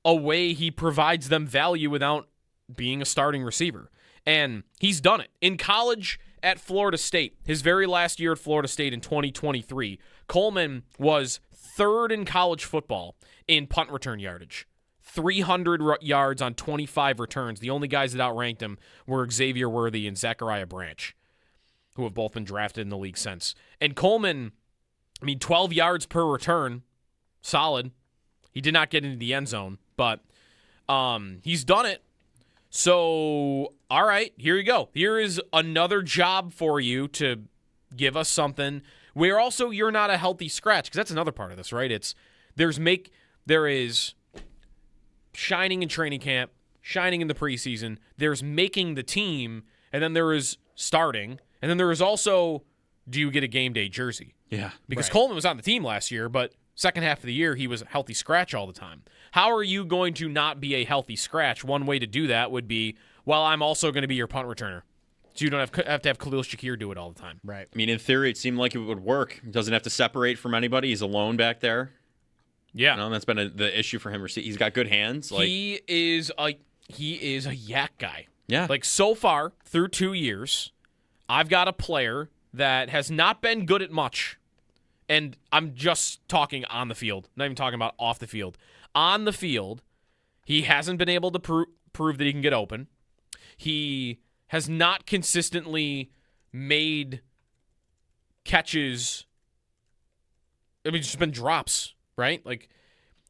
S2: a way he provides them value without being a starting receiver. And he's done it. In college at Florida State, his very last year at Florida State in 2023, Coleman was 3rd in college football in punt return yardage. 300 yards on 25 returns. The only guys that outranked him were Xavier Worthy and Zachariah Branch, who have both been drafted in the league since. And Coleman, 12 yards per return, solid. He did not get into the end zone, but he's done it. So, all right, here you go. Here is another job for you to give us something where also you're not a healthy scratch, because that's another part of this, right? There is shining in training camp, shining in the preseason. There's making the team, and then there is starting, and then there is also, do you get a game day jersey?
S1: Yeah.
S2: Because Coleman was on the team last year, but second half of the year, he was a healthy scratch all the time. How are you going to not be a healthy scratch? One way to do that would be, well, I'm also going to be your punt returner. So you don't have to have Khalil Shakir do it all the time.
S7: Right.
S1: I mean, in theory, it seemed like it would work. He doesn't have to separate from anybody. He's alone back there.
S2: Yeah.
S1: You know, that's been the issue for him. He's got good hands.
S2: He is a yak guy.
S1: Yeah.
S2: Like, so far, through 2 years, I've got a player that has not been good at much. And I'm just talking on the field, not even talking about off the field. On the field, he hasn't been able to prove that he can get open. He has not consistently made catches. I mean, it's just been drops, right? Like,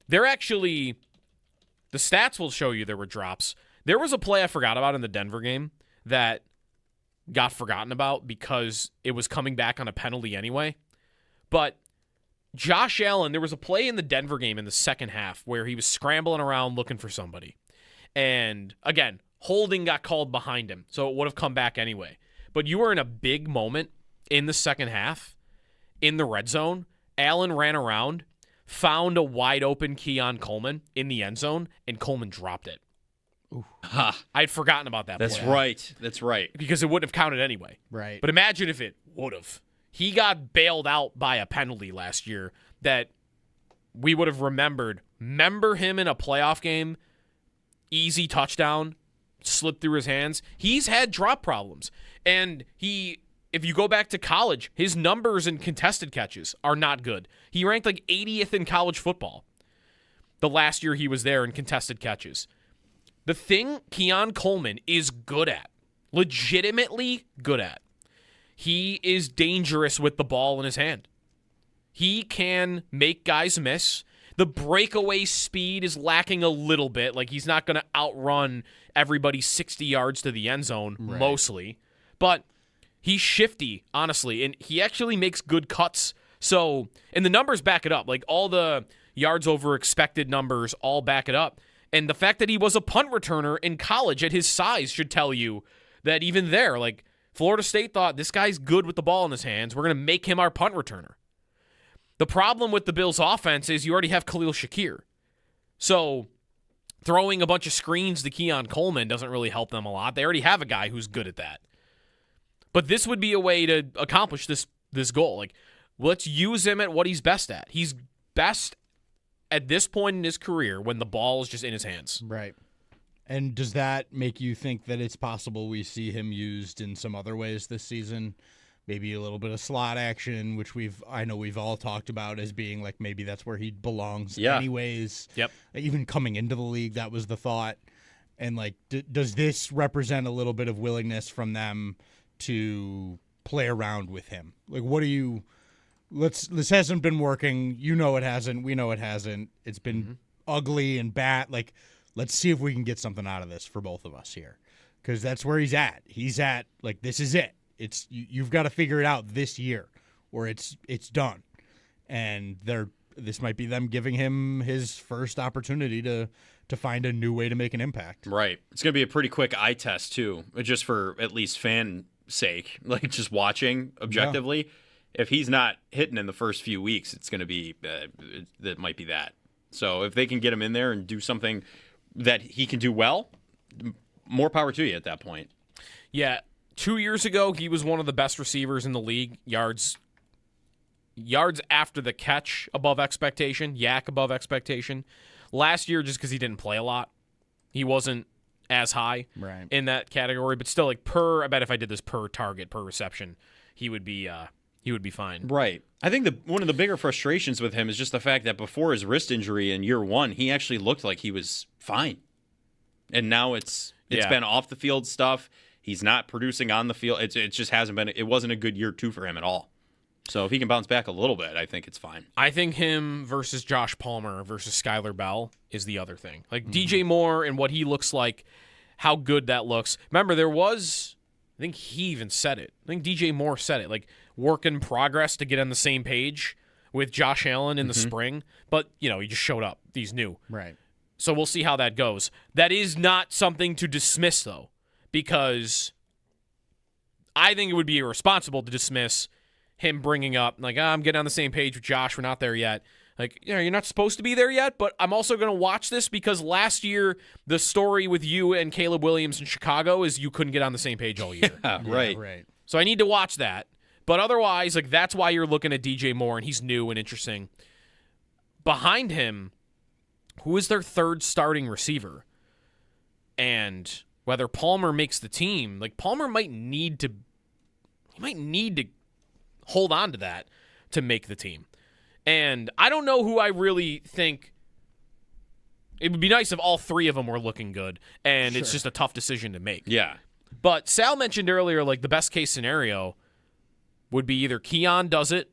S2: the stats will show you there were drops. There was a play I forgot about in the Denver game that got forgotten about because it was coming back on a penalty anyway. But Josh Allen, there was a play in the Denver game in the second half where he was scrambling around looking for somebody. And again, holding got called behind him, so it would have come back anyway. But you were in a big moment in the second half in the red zone. Allen ran around, found a wide open Keon Coleman in the end zone, and Coleman dropped it. I'd forgotten about that play.
S1: That's right.
S2: Because it wouldn't have counted anyway.
S7: Right.
S2: But imagine if it would have. He got bailed out by a penalty last year that we would have remembered. Remember him in a playoff game? Easy touchdown, slipped through his hands. He's had drop problems. And if you go back to college, his numbers in contested catches are not good. He ranked like 80th in college football the last year he was there in contested catches. The thing Keon Coleman is good at, legitimately good at, he is dangerous with the ball in his hand. He can make guys miss. The breakaway speed is lacking a little bit. Like, he's not going to outrun everybody 60 yards to the end zone, mostly. But he's shifty, honestly, and he actually makes good cuts. So, and the numbers back it up. Like, all the yards over expected numbers all back it up. And the fact that he was a punt returner in college at his size should tell you that even there, like, Florida State thought, this guy's good with the ball in his hands. We're going to make him our punt returner. The problem with the Bills' offense is you already have Khalil Shakir. So throwing a bunch of screens to Keon Coleman doesn't really help them a lot. They already have a guy who's good at that. But this would be a way to accomplish this goal. Like, let's use him at what he's best at. He's best at this point in his career when the ball is just in his hands.
S7: Right. And does that make you think that it's possible we see him used in some other ways this season? Maybe a little bit of slot action, which I know we've all talked about as being like maybe that's where he belongs anyways.
S2: Yep.
S7: Even coming into the league, that was the thought. And like, does this represent a little bit of willingness from them to play around with him? Like, what do you? This hasn't been working. You know it hasn't. We know it hasn't. It's been ugly and bad. Like, let's see if we can get something out of this for both of us here, because that's where he's at. He's at like, this is it. It's you've got to figure it out this year, or it's done. And this might be them giving him his first opportunity to find a new way to make an impact.
S1: Right. It's going to be a pretty quick eye test too, just for at least fan sake, like just watching objectively. Yeah. If he's not hitting in the first few weeks, it's going to be that might be that. So if they can get him in there and do something that he can do well, more power to you at that point.
S2: Yeah. 2 years ago, he was one of the best receivers in the league. Yards after the catch above expectation. Yak above expectation. Last year, just because he didn't play a lot, he wasn't as high in that category. But still, like I bet if I did this per target, per reception, he would be fine.
S1: Right. I think one of the bigger frustrations with him is just the fact that before his wrist injury in year one, he actually looked like he was fine, and now it's been off the field stuff. He's not producing on the field. It just hasn't been. It wasn't a good year 2 for him at all. So if he can bounce back a little bit, I think it's fine.
S2: I think him versus Josh Palmer versus Skylar Bell is the other thing. Like DJ Moore and what he looks like, how good that looks. Remember, I think he even said it. I think DJ Moore said it, like work in progress to get on the same page with Josh Allen in the spring. But, he just showed up. He's new.
S7: Right.
S2: So we'll see how that goes. That is not something to dismiss, though, because I think it would be irresponsible to dismiss him bringing up, like, I'm getting on the same page with Josh. We're not there yet. Like, you're not supposed to be there yet, but I'm also going to watch this because last year the story with you and Caleb Williams in Chicago is you couldn't get on the same page all year.
S1: Right.
S2: So I need to watch that. But otherwise, like, that's why you're looking at DJ Moore, and he's new and interesting. Behind him, who is their third starting receiver? And whether Palmer makes the team, like, Palmer might need to hold on to that to make the team. And I don't know who I really think. It would be nice if all three of them were looking good, and it's just a tough decision to make.
S1: Yeah.
S2: But Sal mentioned earlier, like, the best case scenario would be either Keon does it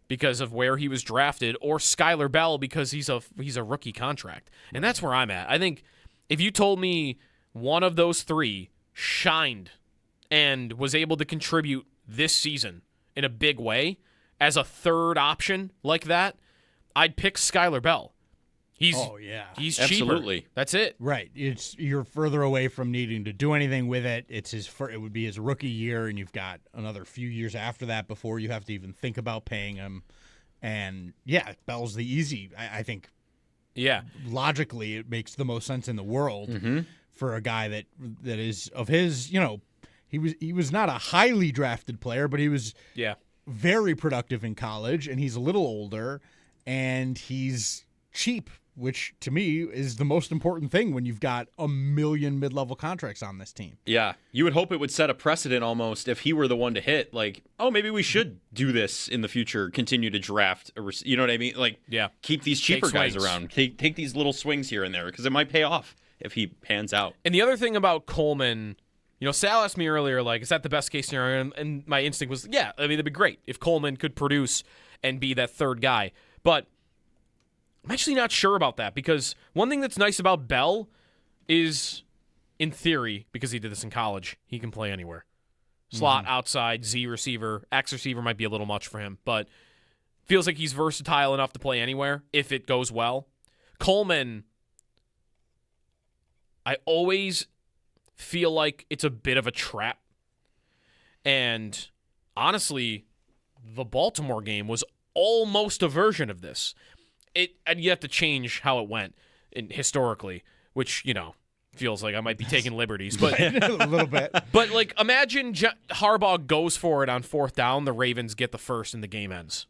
S2: because of where he was drafted, or Skylar Bell because he's a rookie contract. And that's where I'm at. I think if you told me one of those three shined and was able to contribute this season in a big way as a third option like that, I'd pick Skylar Bell. He's cheaper.
S1: Absolutely.
S2: That's it.
S7: Right. You're further away from needing to do anything with it. It would be his rookie year, and you've got another few years after that before you have to even think about paying him. And Bell's the easy. I think.
S2: Yeah.
S7: Logically, it makes the most sense in the world for a guy that is of his. He was not a highly drafted player, but he was very productive in college, and he's a little older, and he's cheap, which to me is the most important thing when you've got a million mid-level contracts on this team.
S1: Yeah. You would hope it would set a precedent almost if he were the one to hit, like, oh, maybe we should do this in the future, continue to draft, you know what I mean? Like, keep these cheaper guys around. Take these little swings here and there because it might pay off if he pans out.
S2: And the other thing about Coleman, Sal asked me earlier, like, is that the best case scenario? And my instinct was, that'd be great if Coleman could produce and be that third guy. But I'm actually not sure about that because one thing that's nice about Bell is, in theory, because he did this in college, he can play anywhere. Slot, outside, Z receiver, X receiver might be a little much for him, but feels like he's versatile enough to play anywhere if it goes well. Coleman, I always feel like it's a bit of a trap. And honestly, the Baltimore game was almost a version of this. And you have to change how it went historically, which, feels like I might be taking liberties. But
S7: a little bit.
S2: But, like, imagine Harbaugh goes for it on fourth down, the Ravens get the first, and the game ends.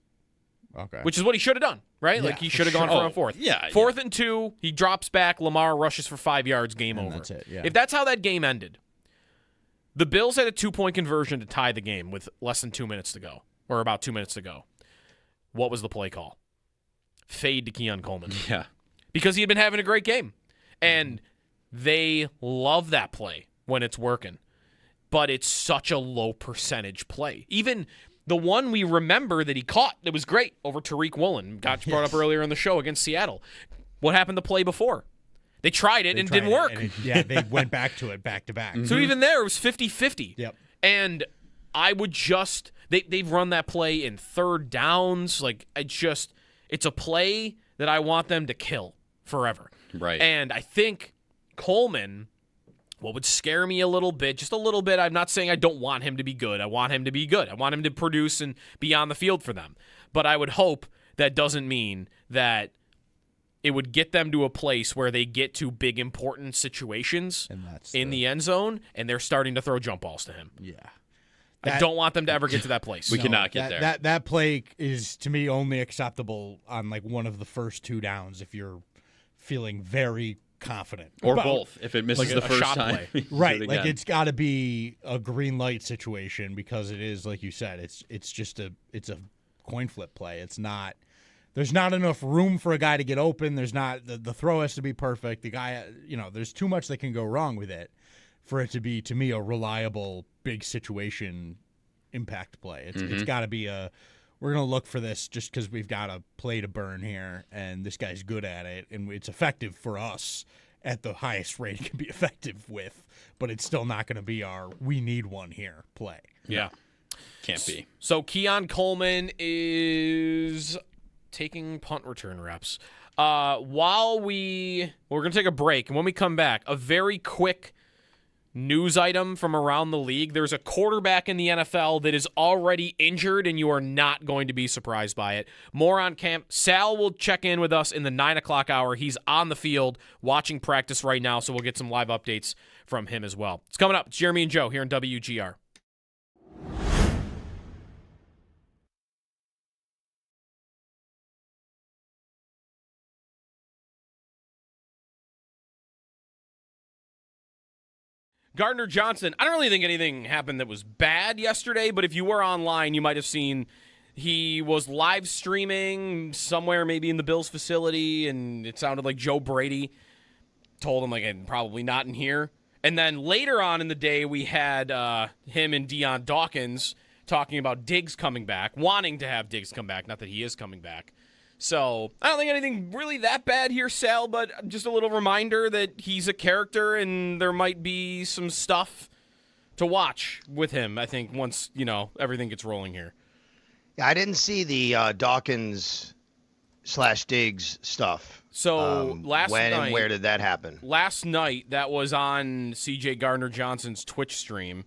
S7: Okay.
S2: Which is what he should have done, right?
S7: Yeah,
S2: like, he should have gone for it on fourth. Fourth and 2, he drops back, Lamar rushes for 5 yards, game over.
S7: That's it,
S2: If that's how that game ended, the Bills had a 2-point conversion to tie the game with less than 2 minutes to go, or about 2 minutes to go. What was the play call? Fade to Keon Coleman.
S1: Yeah.
S2: Because he had been having a great game. And they love that play when it's working. But it's such a low percentage play. Even the one we remember that he caught that was great over Tariq Woolen, got brought up earlier in the show against Seattle. What happened the play before? They tried it and it didn't work.
S7: They went back to it back to back.
S2: So even there, it was 50-50.
S7: Yep.
S2: And I would just they've run that play in third downs. Like, it's a play that I want them to kill forever.
S1: Right.
S2: And I think Coleman, what would scare me a little bit, just a little bit, I'm not saying I don't want him to be good. I want him to be good. I want him to produce and be on the field for them. But I would hope that doesn't mean that it would get them to a place where they get to big, important situations in the end zone, and they're starting to throw jump balls to him.
S7: Yeah.
S2: I don't want them to ever get to that place.
S1: We cannot get there.
S7: That play is, to me, only acceptable on, like, one of the first two downs if you're feeling very confident.
S1: Or both, if it misses the first time.
S7: Right. Like, it's got to be a green light situation because it is, like you said, it's a coin flip play. It's not. There's not enough room for a guy to get open. There's not the throw has to be perfect. The guy, there's too much that can go wrong with it for it to be, to me, a reliable big situation impact play. It's got to be a we're going to look for this just because we've got a play to burn here, and this guy's good at it, and it's effective for us at the highest rate it can be effective with, but it's still not going to be our we need one here play.
S2: Yeah.
S1: Can't be.
S2: So Keon Coleman is taking punt return reps. We're going to take a break, and when we come back, a very quick news item from around the league. There's a quarterback in the NFL that is already injured, and you are not going to be surprised by it. More on camp. Sal will check in with us in the 9 o'clock hour. He's on the field watching practice right now, so we'll get some live updates from him as well. It's coming up. It's Jeremy and Joe here in WGR. Gardner Johnson, I don't really think anything happened that was bad yesterday, but if you were online, you might have seen he was live streaming somewhere maybe in the Bills facility, and it sounded like Joe Brady told him, like, probably not in here. And then later on in the day, we had him and Deion Dawkins talking about Diggs coming back, wanting to have Diggs come back, not that he is coming back. So I don't think anything really that bad here, Sal, but just a little reminder that he's a character and there might be some stuff to watch with him, I think, once, everything gets rolling here.
S3: Yeah, I didn't see the Dawkins/Diggs stuff.
S2: So last
S3: when
S2: night,
S3: and where did that happen?
S2: Last night, that was on C.J. Gardner Johnson's Twitch stream.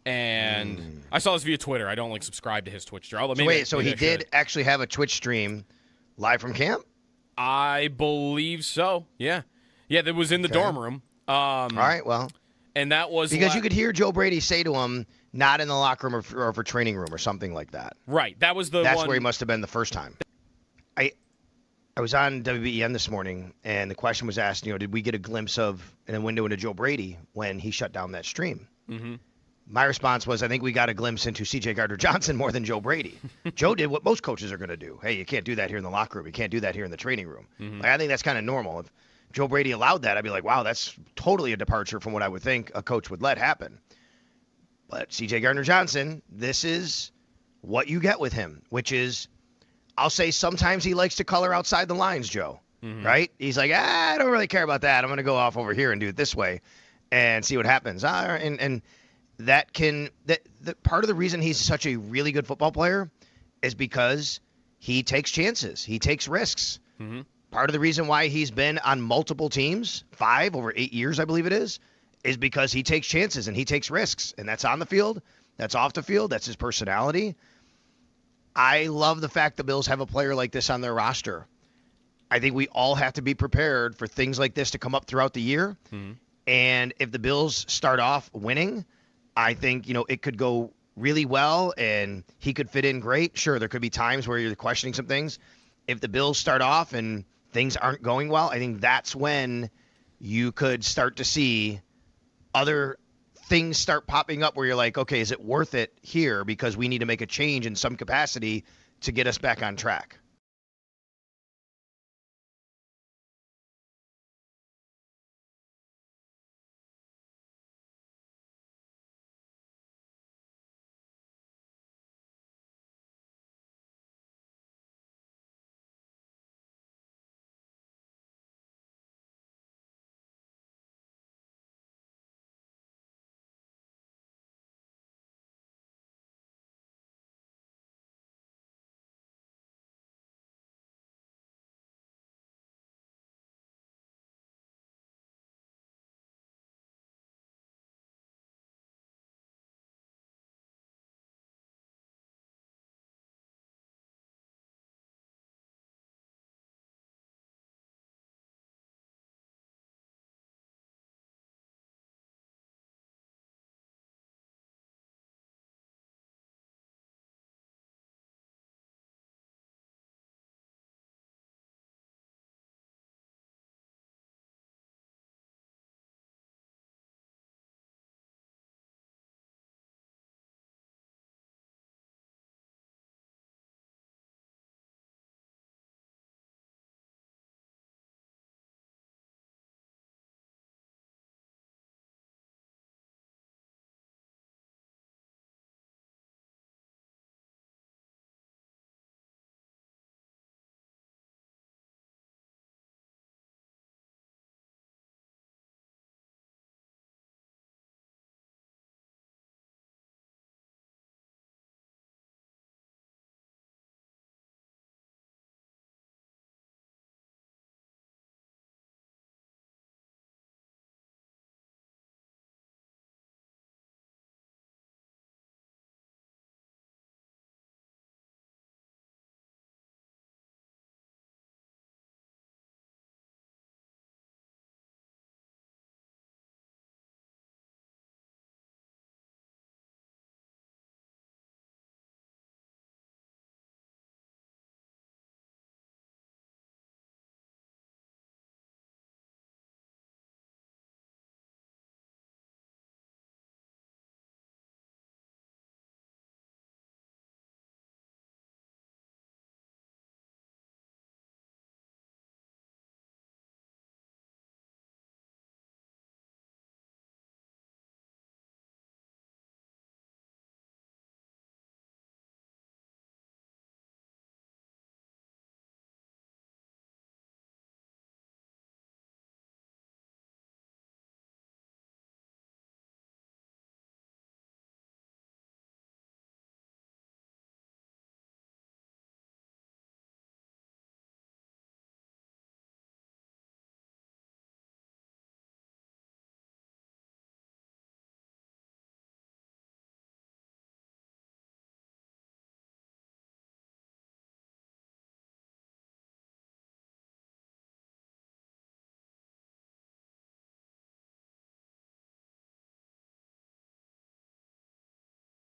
S2: And I saw this via Twitter. I don't subscribe to his Twitch stream.
S3: So he did actually have a Twitch stream live from camp?
S2: I believe so. Yeah. Yeah, that was in the dorm room.
S3: All right, well.
S2: And that was
S3: because you could hear Joe Brady say to him, not in the locker room or for training room or something like that.
S2: Right. That's
S3: where he must have been the first time. I was on WBEN this morning, and the question was asked, did we get a glimpse of in a window into Joe Brady when he shut down that stream?
S2: Mm-hmm.
S3: My response was, I think we got a glimpse into C.J. Gardner-Johnson more than Joe Brady. Joe did what most coaches are going to do. Hey, you can't do that here in the locker room. You can't do that here in the training room.
S2: Mm-hmm.
S3: I think that's kind of normal. If Joe Brady allowed that, I'd be like, wow, that's totally a departure from what I would think a coach would let happen. But C.J. Gardner-Johnson, this is what you get with him, which is, I'll say sometimes he likes to color outside the lines, Joe, right? He's like, I don't really care about that. I'm going to go off over here and do it this way and see what happens. And that part of the reason he's such a really good football player is because he takes chances. He takes risks.
S2: Mm-hmm.
S3: Part of the reason why he's been on multiple teams, 5 over 8 years, I believe it is because he takes chances and he takes risks. And that's on the field. That's off the field. That's his personality. I love the fact the Bills have a player like this on their roster. I think we all have to be prepared for things like this to come up throughout the year.
S2: Mm-hmm.
S3: And if the Bills start off winning, I think, it could go really well and he could fit in great. Sure, there could be times where you're questioning some things. If the Bills start off and things aren't going well, I think that's when you could start to see other things start popping up where you're like, okay, is it worth it here? Because we need to make a change in some capacity to get us back on track.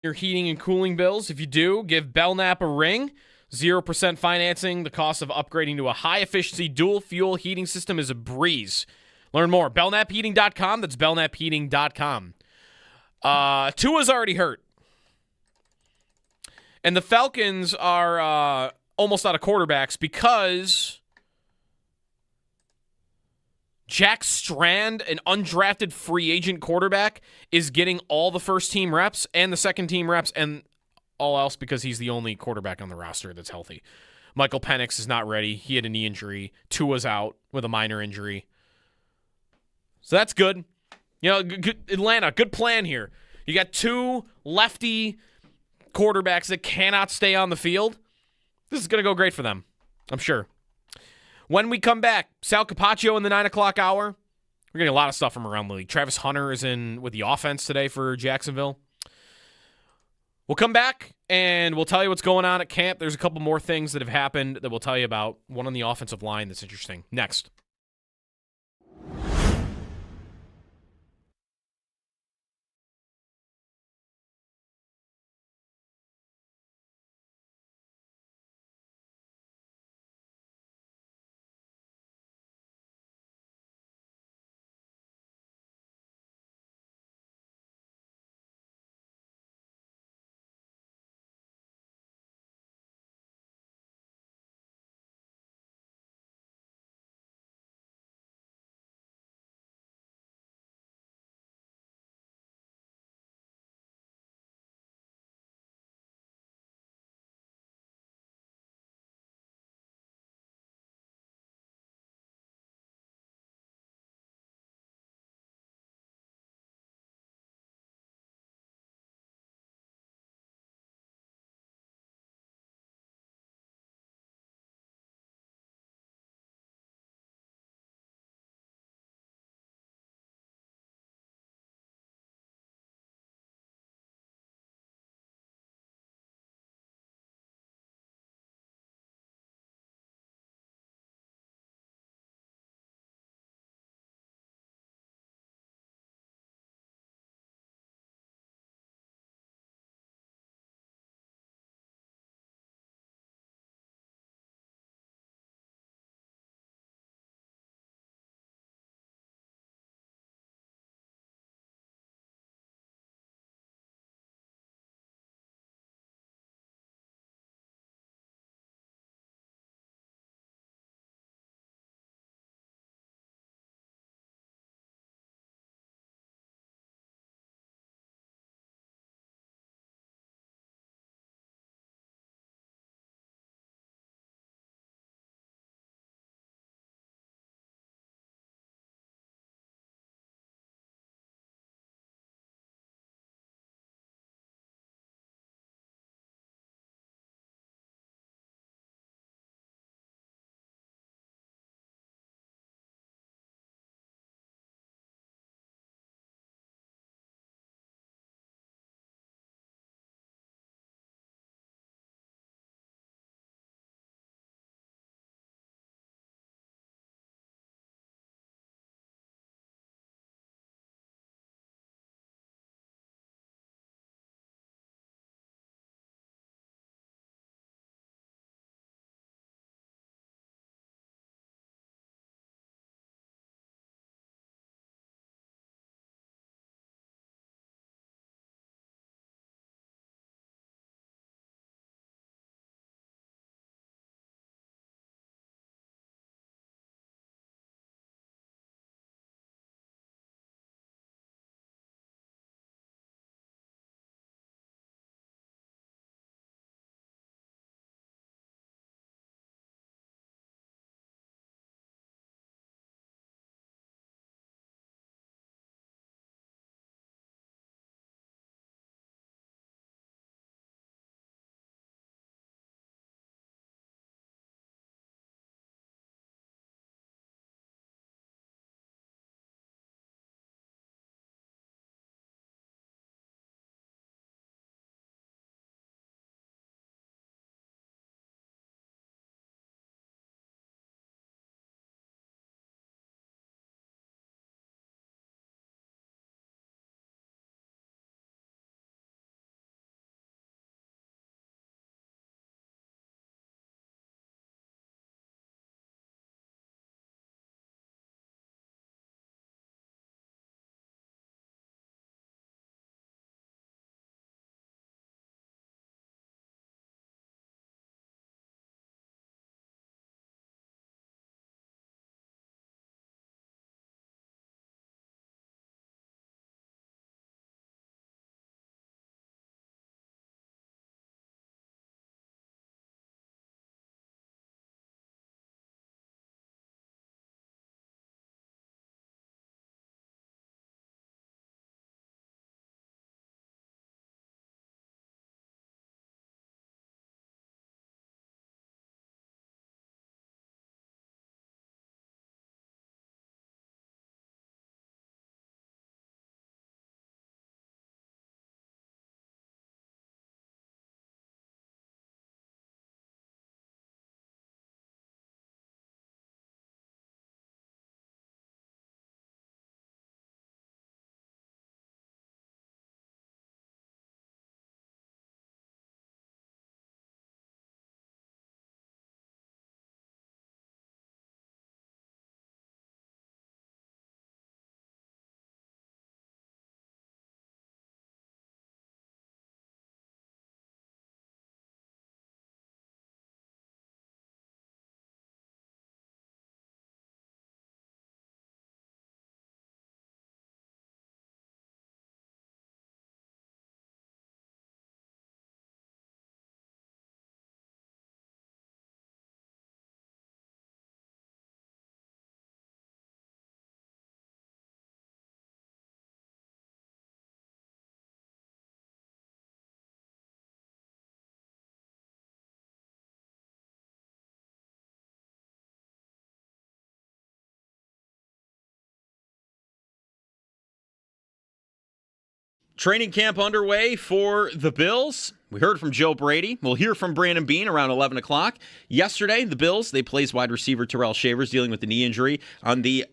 S2: your heating and cooling bills? If you do, give Belknap a ring. 0% financing. The cost of upgrading to a high-efficiency dual-fuel heating system is a breeze. Learn more. BelknapHeating.com. That's BelknapHeating.com. Tua's already hurt. And the Falcons are almost out of quarterbacks because Jack Strand, an undrafted free agent quarterback, is getting all the first-team reps and the second-team reps and all else because he's the only quarterback on the roster that's healthy. Michael Penix is not ready. He had a knee injury. Tua's out with a minor injury. So that's good. Good, Atlanta, good plan here. You got two lefty quarterbacks that cannot stay on the field. This is going to go great for them, I'm sure. When we come back, Sal Capaccio in the 9 o'clock hour. We're getting a lot of stuff from around the league. Travis Hunter is in with the offense today for Jacksonville. We'll come back, and we'll tell you what's going on at camp. There's a couple more things that have happened that we'll tell you about. One on the offensive line that's interesting. Next.
S1: Training camp underway for the Bills. We heard from Joe Brady. We'll hear from Brandon Beane around 11 o'clock. Yesterday, the Bills, they placed wide receiver Terrell Shavers dealing with a knee injury on the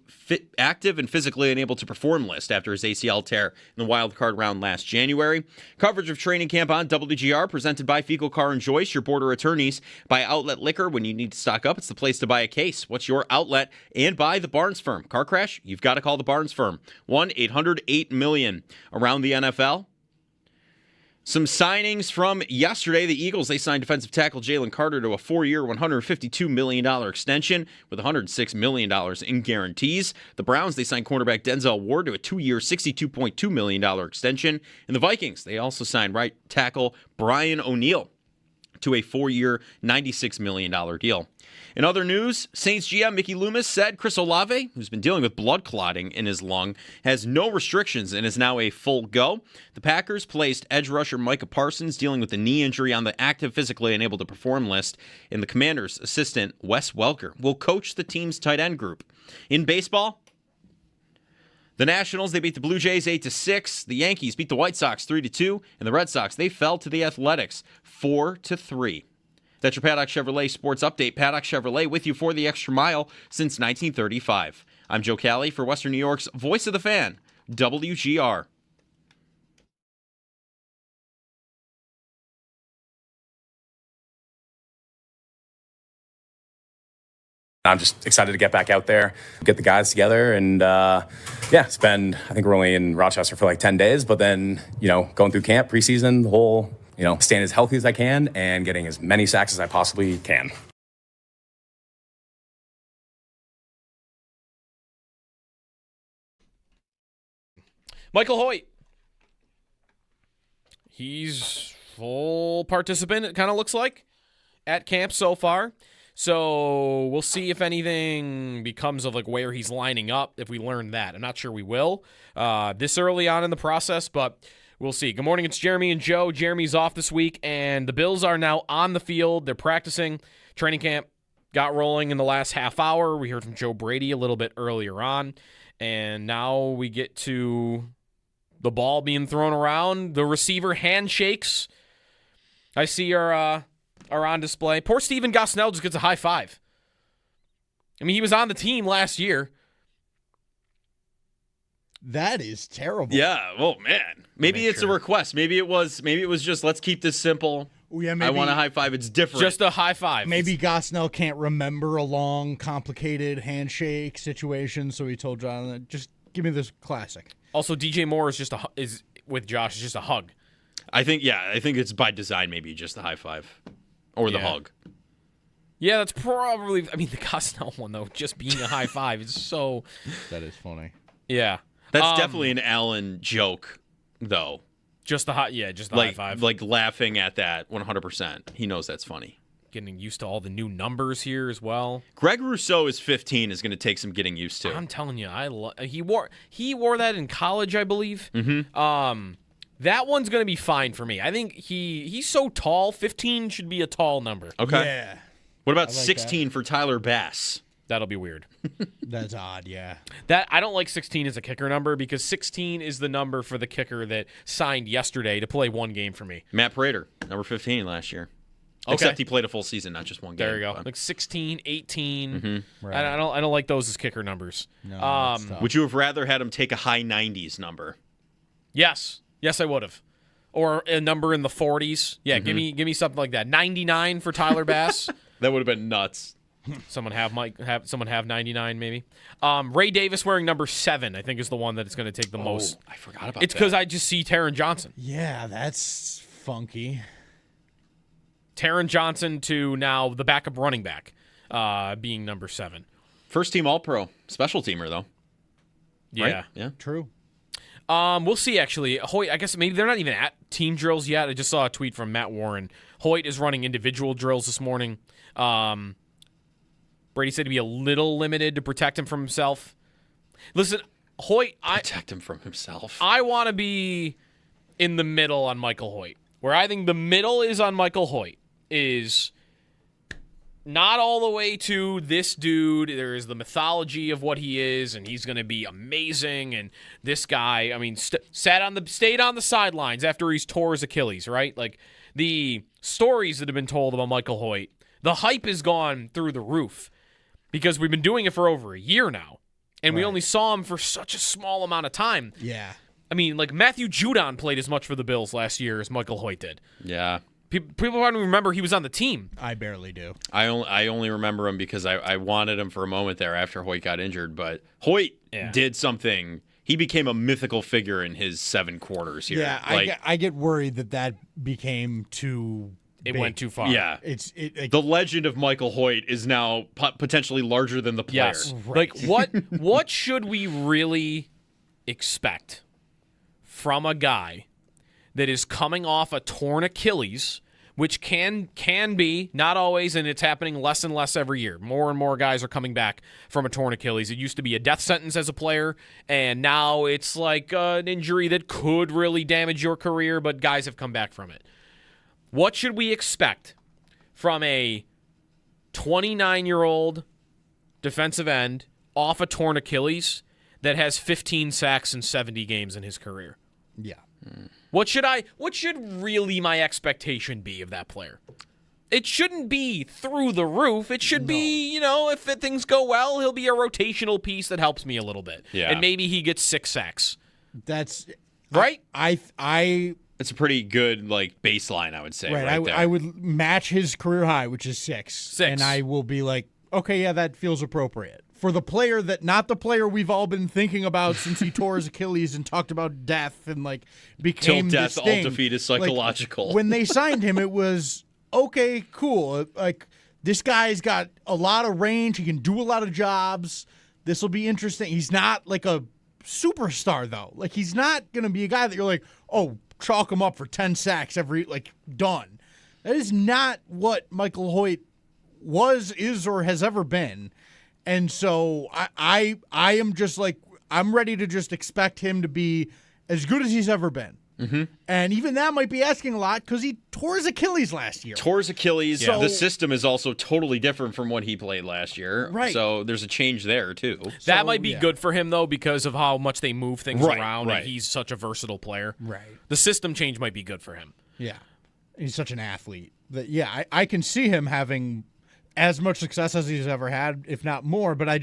S1: active and physically unable to perform list after his ACL tear in the wild card round last January. Coverage of training camp on WGR presented by Fecal Car and Joyce, your border attorneys. Buy Outlet Liquor when you need to stock up. It's the place to buy a case. What's your outlet? And buy the Barnes Firm. Car crash? You've got to call the Barnes Firm. 1-800-8-million. Around the NFL. Some signings from yesterday. The Eagles, they signed defensive tackle Jalen Carter to a 4-year, $152 million extension with $106 million in guarantees. The Browns, they signed cornerback Denzel Ward to a 2-year, $62.2 million extension. And the Vikings, they also signed right tackle Brian O'Neill to a 4-year, $96 million deal. In other news, Saints GM Mickey Loomis said Chris Olave, who's been dealing with blood clotting in his lung, has no restrictions and is now a full go. The Packers placed edge rusher Micah Parsons dealing with a knee injury on the active, physically unable to perform list, and the Commanders' assistant Wes Welker will coach the team's tight end group. In baseball, the Nationals, they beat the Blue Jays 8-6. The Yankees beat the White Sox 3-2. And the Red Sox, they fell to the Athletics 4-3. That's your Paddock Chevrolet Sports Update. Paddock Chevrolet with you for the extra mile since 1935. I'm Joe Cali for Western New York's Voice of the Fan, WGR.
S21: I'm just excited to get back out there, get the guys together, and spend, I think we're only in Rochester for like 10 days, but then, going through camp, preseason, the whole, staying as healthy as I can and getting as many sacks as I possibly can.
S2: Michael Hoyt. He's full participant, it kind of looks like, at camp so far. So we'll see if anything becomes of like where he's lining up, if we learn that. I'm not sure we will this early on in the process, but we'll see. Good morning, it's Jeremy and Joe. Jeremy's off this week, and the Bills are now on the field. They're practicing. Training camp got rolling in the last half hour. We heard from Joe Brady a little bit earlier on, and now we get to the ball being thrown around. The receiver handshakes I see are on display. Poor Steven Gosnell just gets a high five. I mean, he was on the team last year.
S7: That is terrible.
S1: Yeah, oh man. Maybe it's a request. Maybe it was just let's keep this simple.
S7: Yeah, maybe,
S1: I want a high five. It's different.
S2: Just a high five.
S7: Maybe Gosnell can't remember a long, complicated handshake situation, so he told Jonathan, just give me this classic.
S2: Also, DJ Moore is with Josh is just a hug.
S1: I think it's by design, maybe just the high five. Or the hug.
S2: Yeah, that's probably... I mean, the Gosnell one, though, just being a high five is so...
S7: That is funny.
S2: Yeah.
S1: That's definitely an Allen joke, though.
S2: Just the high five.
S1: Like laughing at that 100%. He knows that's funny.
S2: Getting used to all the new numbers here as well.
S1: Greg Rousseau is 15 is going to take some getting used to.
S2: I'm telling you, he wore that in college, I believe.
S1: Mm-hmm.
S2: That one's going to be fine for me. I think he's so tall. 15 should be a tall number.
S1: Okay.
S7: Yeah.
S1: What about 16 for Tyler Bass?
S2: That'll be weird.
S7: That's odd, yeah.
S2: I don't like 16 as a kicker number because 16 is the number for the kicker that signed yesterday to play one game for me.
S1: Matt Prater, number 15 last year.
S2: Okay.
S1: Except he played a full season, not just one game.
S2: There you go. Like 16, 18.
S1: Mm-hmm.
S7: Right.
S2: I don't like those as kicker numbers.
S7: No,
S1: would you have rather had him take a high 90s number?
S2: Yes. Yes, I would have. Or a number in the 40s. Yeah, give me something like that. 99 for Tyler Bass.
S1: That would have been nuts.
S2: Someone have 99 maybe. Ray Davis wearing number 7, I think, is the one that it's going to take the most.
S1: I forgot about that.
S2: It's because I just see Taron Johnson.
S7: Yeah, that's funky.
S2: Taron Johnson to now the backup running back being number 7.
S1: First team All-Pro. Special teamer, though.
S2: Yeah.
S1: Right? Yeah.
S7: True.
S2: We'll see, actually. Hoyt, I guess maybe they're not even at team drills yet. I just saw a tweet from Matt Warren. Hoyt is running individual drills this morning. Brady said to be a little limited to protect him from himself. Listen, Hoyt...
S1: Protect him from himself.
S2: I want to be in the middle on Michael Hoyt. Where I think the middle is on Michael Hoyt is not all the way to this dude. There is the mythology of what he is, and he's going to be amazing. And this guy, I mean, stayed on the sidelines after he's tore his Achilles, right? Like the stories that have been told about Michael Hoyt, the hype has gone through the roof because we've been doing it for over a year now, and we only saw him for such a small amount of time.
S7: Yeah.
S2: I mean, like Matthew Judon played as much for the Bills last year as Michael Hoyt did.
S1: Yeah.
S2: People probably remember he was on the team.
S7: I barely do.
S1: I only remember him because I wanted him for a moment there after Hoyt got injured. But Hoyt did something. He became a mythical figure in his 7 quarters here.
S7: Yeah, I get worried that became too.
S2: It
S7: big.
S2: went too far.
S1: Yeah, the legend of Michael Hoyt is now potentially larger than the player.
S2: Yes. Like what should we really expect from a guy that is coming off a torn Achilles, which can be, not always, and it's happening less and less every year. More and more guys are coming back from a torn Achilles. It used to be a death sentence as a player, and now it's like an injury that could really damage your career, but guys have come back from it. What should we expect from a 29-year-old defensive end off a torn Achilles that has 15 sacks in 70 games in his career?
S7: Yeah.
S2: What should really my expectation be of that player? It shouldn't be through the roof. It should be, if things go well, he'll be a rotational piece that helps me a little bit.
S1: Yeah.
S2: And maybe he gets 6 sacks.
S7: That's
S2: right.
S1: It's a pretty good baseline, I would say.
S7: Right.
S1: There.
S7: I would match his career high, which is 6. And I will be like, okay, yeah, that feels appropriate. For the player not the player we've all been thinking about since he tore his Achilles and talked about death and became
S1: Till death,
S7: this thing.
S1: all defeat is psychological.
S7: When they signed him, it was okay, cool. This guy's got a lot of range. He can do a lot of jobs. This will be interesting. He's not like a superstar though. He's not gonna be a guy that you're like, oh, chalk him up for 10 sacks every done. That is not what Michael Hoyt is, or has ever been. And so I am just I'm ready to just expect him to be as good as he's ever been.
S1: Mm-hmm.
S7: And even that might be asking a lot because he tore his Achilles last year.
S1: Tore his Achilles.
S7: So,
S1: the system is also totally different from what he played last year.
S7: Right.
S1: So there's a change there, too.
S2: That might be good for him, though, because of how much they move things around,
S1: right.
S2: and he's such a versatile player.
S7: Right.
S2: The system change might be good for him.
S7: Yeah. He's such an athlete. I can see him having as much success as he's ever had, if not more, but I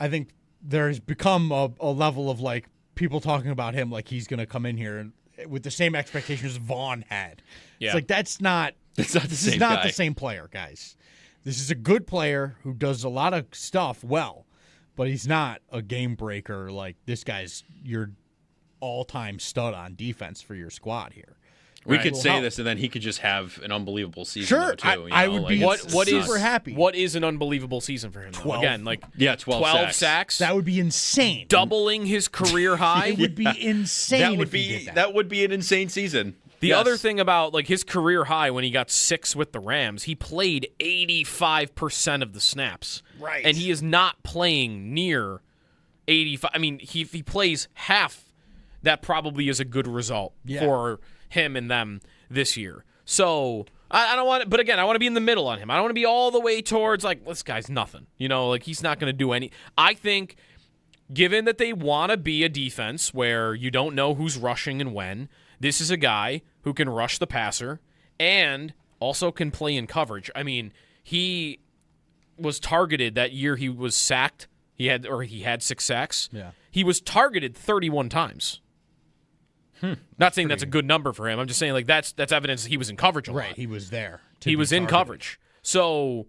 S7: think there's become a level of people talking about him like he's going to come in here and with the same expectations Vaughn had.
S2: Yeah.
S7: It's that's not
S1: the same guy.
S7: The same player, guys. This is a good player who does a lot of stuff well, but he's not a game breaker this guy's your all-time stud on defense for your squad here.
S1: We could say this, and then he could just have an unbelievable season.
S7: Sure,
S1: though, too,
S7: I would be super happy.
S2: What is an unbelievable season for him?
S7: 12.
S2: Again,
S1: 12
S2: sacks.
S7: That would be insane.
S2: Doubling his career high.
S7: It would be insane.
S1: That would be an insane season.
S2: The other thing about his career high when he got 6 with the Rams, he played 85% of the snaps.
S7: Right.
S2: And he is not playing near 85. I mean, if he plays half, that probably is a good result for him and them this year. So I don't want to, but again, I want to be in the middle on him. I don't want to be all the way towards this guy's nothing. He's not going to do any. I think given that they want to be a defense where you don't know who's rushing and when, this is a guy who can rush the passer and also can play in coverage. I mean, he was targeted that year he was sacked. He had 6 sacks.
S7: Yeah.
S2: He was targeted 31 times. Not saying that's a good number for him. I'm just saying that's evidence that he was in coverage a lot.
S7: Right, he was there.
S2: He was in coverage. So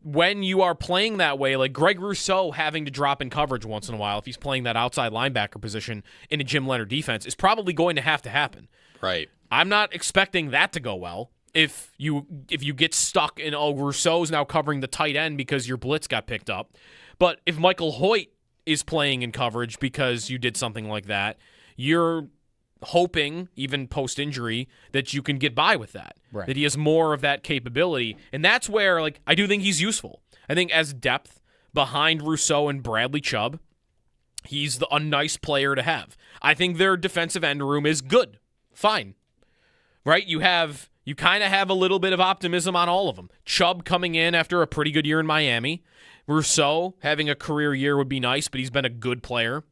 S2: when you are playing that way, Greg Rousseau having to drop in coverage once in a while, if he's playing that outside linebacker position in a Jim Leonard defense, is probably going to happen.
S1: Right.
S2: I'm not expecting that to go well. If you get stuck in, Rousseau's now covering the tight end because your blitz got picked up. But if Michael Hoyt is playing in coverage because you did something like that, you're hoping, even post-injury, that you can get by with that.
S7: Right.
S2: That he has more of that capability. And that's where, I do think he's useful. I think as depth behind Rousseau and Bradley Chubb, he's a nice player to have. I think their defensive end room is good. Fine. Right? You have you kind of have a little bit of optimism on all of them. Chubb coming in after a pretty good year in Miami. Rousseau having a career year would be nice, but he's been a good player.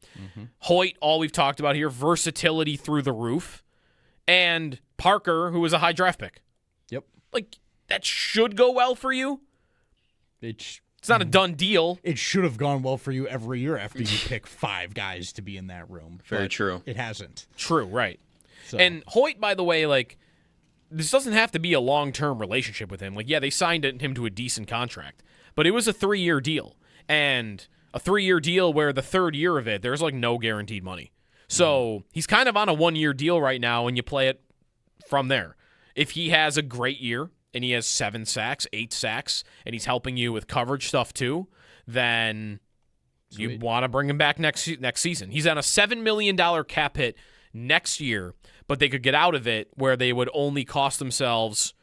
S2: Hoyt, all we've talked about here, versatility through the roof. And Parker, who was a high draft pick.
S7: Yep.
S2: Like, that should go well for you. It's not a done deal.
S7: It should have gone well for you every year after you pick 5 guys to be in that room.
S1: Very
S7: but
S1: true.
S7: It hasn't.
S2: True, right.
S7: So.
S2: And Hoyt, by the way, like, this doesn't have to be a long-term relationship with him. Like, yeah, they signed him to a decent contract, but it was a 3-year deal. And a 3-year deal where the 3rd year of it, there's, like, no guaranteed money. So he's kind of on a 1-year deal right now, and you play it from there. If he has a great year, and he has 7 sacks, 8 sacks, and he's helping you with coverage stuff too, then you want to bring him back next season. He's on a $7 million cap hit next year, but they could get out of it where they would only cost themselves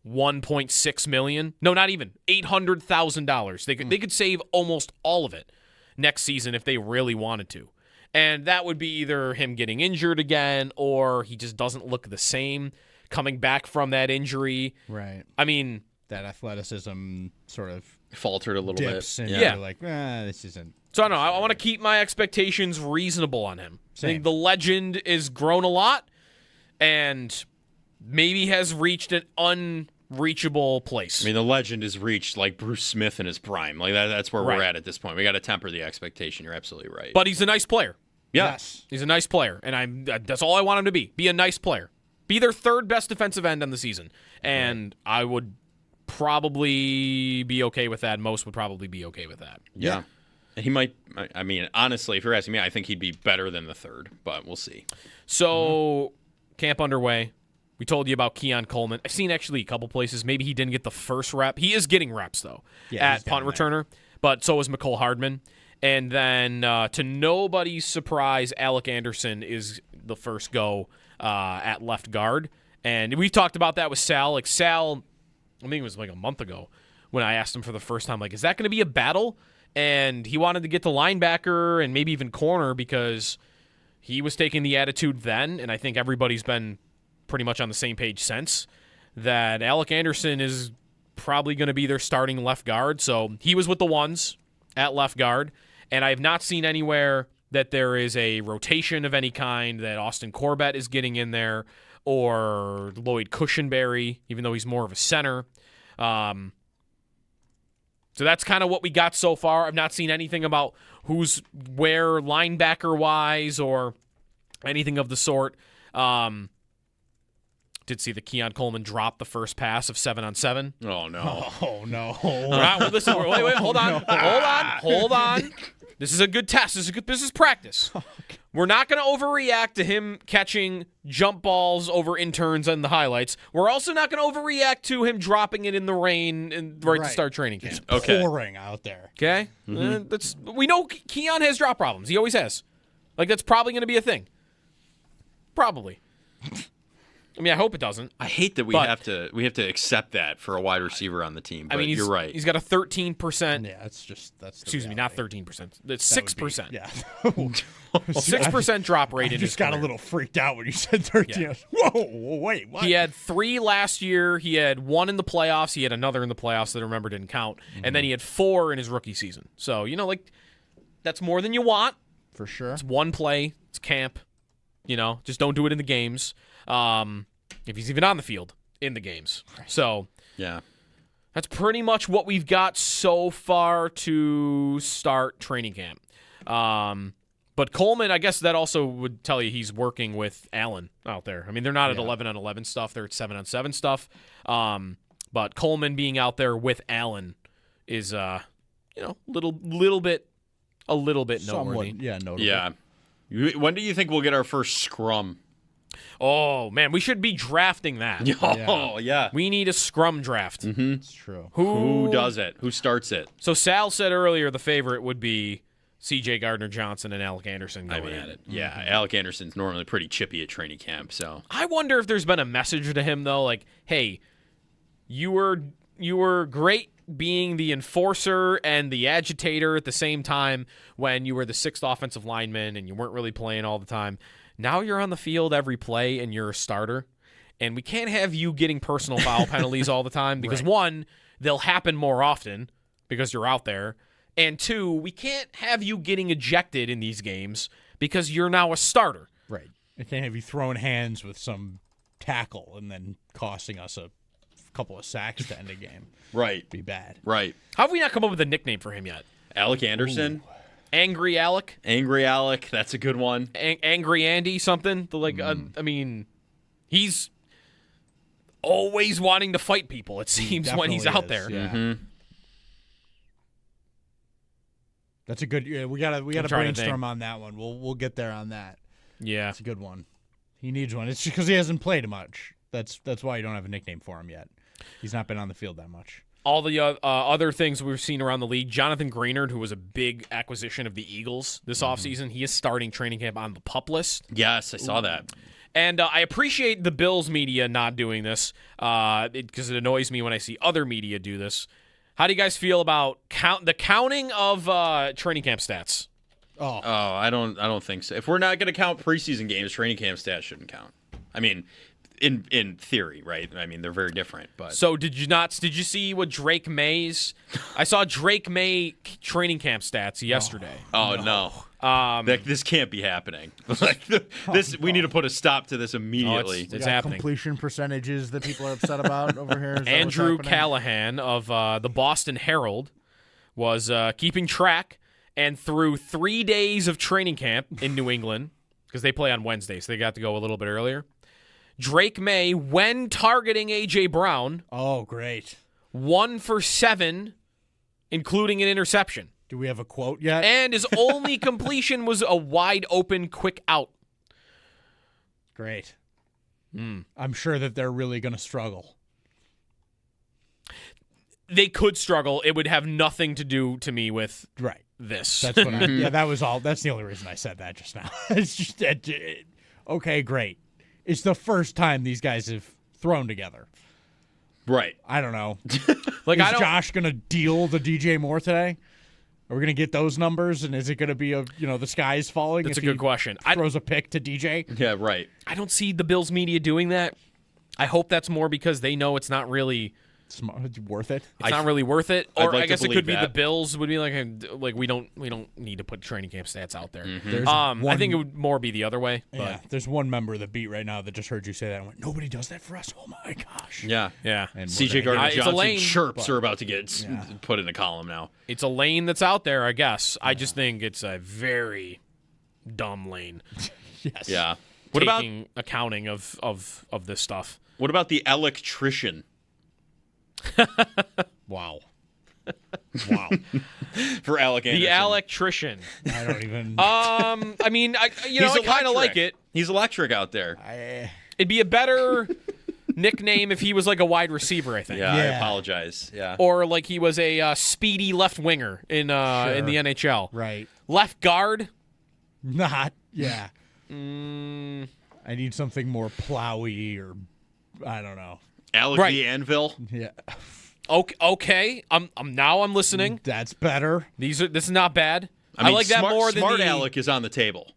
S2: $1.6 million. No, not even $800,000. They could save almost all of it next season if they really wanted to. And that would be either him getting injured again or he just doesn't look the same coming back from that injury.
S7: Right.
S2: I mean,
S7: that athleticism sort of
S1: faltered a little
S7: dips
S1: bit.
S7: And you're like, this isn't.
S2: So I don't know. I want to keep my expectations reasonable on him.
S7: Same.
S2: I think the legend is grown a lot and maybe has reached an unreachable place.
S1: I mean, the legend has reached like Bruce Smith in his prime. Like that's where we're at this point. We got to temper the expectation. You're absolutely right.
S2: But he's a nice player.
S1: Yes.
S2: He's a nice player, and that's all I want him to be. Be a nice player. Be their 3rd best defensive end on the season. And I would probably be okay with that. Most would probably be okay with that.
S1: Yeah. He might, I mean, honestly, if you're asking me, I think he'd be better than the 3rd, but we'll see.
S2: So, camp underway. We told you about Keon Coleman. I've seen actually a couple places. Maybe he didn't get the first rep. He is getting reps, though, at punt returner. But so is McCole Hardman. And then, to nobody's surprise, Alec Anderson is the first go at left guard. And we've talked about that with Sal. Like, Sal, I think it was like a month ago when I asked him for the first time, like, is that going to be a battle? And he wanted to get to linebacker and maybe even corner because he was taking the attitude then, and I think everybody's been pretty much on the same page since, that Alec Anderson is probably going to be their starting left guard. So he was with the ones at left guard, and I have not seen anywhere that there is a rotation of any kind, that Austin Corbett is getting in there, or Lloyd Cushenberry, even though he's more of a center. So that's kind of what we got so far. I've not seen anything about who's where linebacker-wise or anything of the sort. Did see the Keon Coleman drop the first pass of 7-on-7.
S1: Oh, no.
S7: Oh, no.
S2: Well, listen, wait, hold on. Hold on. This is a good test. This is practice. We're not going to overreact to him catching jump balls over interns in the highlights. We're also not going to overreact to him dropping it in the rain and right to start training camp.
S7: It's pouring out there.
S2: Okay? We know Keon has drop problems. He always has. Like, that's probably going to be a thing. Probably. I mean, I hope it doesn't.
S1: I hate that we have to accept that for a wide receiver on the team. But
S2: I mean,
S1: you're right.
S2: He's got a 13%.
S7: Yeah, that's.
S2: Excuse me, not 13%. That's 6%.
S7: Yeah.
S2: 6% drop rate.
S7: I
S2: in
S7: just
S2: his
S7: got
S2: career.
S7: a little freaked out when you said 13.
S2: Yeah.
S7: Whoa, wait, what?
S2: He had 3 last year. He had 1 in the playoffs. He had another in the playoffs that I remember didn't count. And then he had 4 in his rookie season. So, that's more than you want.
S7: For sure.
S2: It's one play. It's camp. Just don't do it in the games. If he's even on the field in the games. So,
S1: yeah.
S2: That's pretty much what we've got so far to start training camp. But Coleman, I guess that also would tell you he's working with Allen out there. I mean, they're not at 11-on-11 stuff. They're at 7-on-7 stuff. But Coleman being out there with Allen is, little bit noteworthy.
S7: Notable.
S1: Yeah. When do you think we'll get our first scrum?
S2: Oh, man, we should be drafting that.
S1: Oh, yeah.
S2: We need a scrum draft.
S1: Mm-hmm.
S7: It's true.
S1: Who does it? Who starts it?
S2: So Sal said earlier the favorite would be C.J. Gardner-Johnson and Alec Anderson going at it.
S1: Yeah, Alec Anderson's normally pretty chippy at training camp. So
S2: I wonder if there's been a message to him, though, like, hey, you were great being the enforcer and the agitator at the same time when you were the 6th offensive lineman and you weren't really playing all the time. Now you're on the field every play and you're a starter. And we can't have you getting personal foul penalties all the time because, one, they'll happen more often because you're out there. And two, we can't have you getting ejected in these games because you're now a starter.
S7: Right. I can't have you throwing hands with some tackle and then costing us a couple of sacks to end a game.
S1: Right.
S7: Be bad.
S1: Right.
S2: How have we not come up with a nickname for him yet?
S1: Alec Anderson.
S7: Ooh.
S2: Angry Alec?
S1: Angry Alec. That's a good one.
S2: Angry Andy something? I mean, he's always wanting to fight people, it seems, when he's out there.
S7: Yeah.
S1: Mm-hmm.
S7: That's a good. Yeah, we gotta
S2: trying to
S7: brainstorm
S2: think.
S7: on that one. We'll get there on that.
S2: Yeah,
S7: it's a good one. He needs one. It's because he hasn't played much. That's why you don't have a nickname for him yet. He's not been on the field that much.
S2: All the other things we've seen around the league, Jonathan Greenard, who was a big acquisition of the Eagles this offseason, he is starting training camp on the PUP list.
S1: Yes, I saw that.
S2: And I appreciate the Bills media not doing this because it annoys me when I see other media do this. How do you guys feel about the counting of training camp stats?
S1: Oh, I don't think so. If we're not going to count preseason games, training camp stats shouldn't count. I mean, in theory, right? I mean, they're very different. But
S2: so did you see what Drake May's? I saw Drake May training camp stats yesterday.
S1: Oh no. This can't be happening. We need to put a stop to this immediately.
S2: It's happening.
S7: Completion percentages that people are upset about over here. Is that
S2: Andrew
S7: what's happening?
S2: Callahan of the Boston Herald was keeping track, and through 3 days of training camp in New England, because they play on Wednesday, so they got to go a little bit earlier. Drake May, when targeting A.J. Brown,
S7: oh great,
S2: 1 for 7, including an interception.
S7: Do we have a quote yet?
S2: And his only completion was a wide open quick out.
S7: Great. I'm sure that they're really going to struggle.
S2: They could struggle. It would have nothing to do to me with this.
S7: That's what that was all. That's the only reason I said that just now. It's just okay, great. It's the first time these guys have thrown together.
S1: Right.
S7: I don't know.
S2: Is
S7: Josh going to deal the DJ Moore today? Are we going to get those numbers? And is it going to be the sky's falling?
S2: That's
S7: if
S2: a good
S7: he
S2: question.
S7: Throws a pick to DJ?
S1: Yeah, right.
S2: I don't see the Bills media doing that. I hope that's more because they know it's not really
S7: worth it.
S2: It's not really worth it.
S1: I'd
S2: Or
S1: like
S2: I guess
S1: to
S2: it could be
S1: believe
S2: the
S1: that.
S2: Bills would be like we don't need to put training camp stats out there.
S7: There's
S2: I think it would more be the other way. But
S7: Yeah, there's one member of the beat right now that just heard you say that and went, nobody does that for us. Oh my gosh.
S1: Yeah.
S2: Yeah.
S7: And
S1: CJ
S7: we're gonna-
S1: Gardner
S2: It's a
S1: Johnson
S2: lane,
S1: chirps
S7: but-
S1: are about to get put in a column now.
S2: It's a lane that's out there, I guess. I just think it's a very dumb lane.
S7: Yes.
S1: Yeah. What about
S2: accounting of this stuff?
S1: what about the electrician?
S7: Wow.
S1: For Alec Anderson.
S2: The electrician.
S7: I don't even.
S2: I mean, I
S1: He's
S2: kind of
S1: electric.
S2: like it.
S1: He's electric out there.
S2: It'd be a better nickname if he was like a wide receiver, I think.
S1: Yeah, I apologize. Yeah.
S2: Or like he was a speedy left winger in the NHL.
S7: Right.
S2: Left guard.
S7: Not. Yeah. I need something more plowy or I don't know.
S1: Alec
S2: Right.
S1: the Anvil.
S7: Yeah.
S2: Okay. I'm listening.
S7: That's better.
S2: This is not bad.
S1: I mean,
S2: like that more than
S1: Smart
S2: the
S1: Alec is on the table.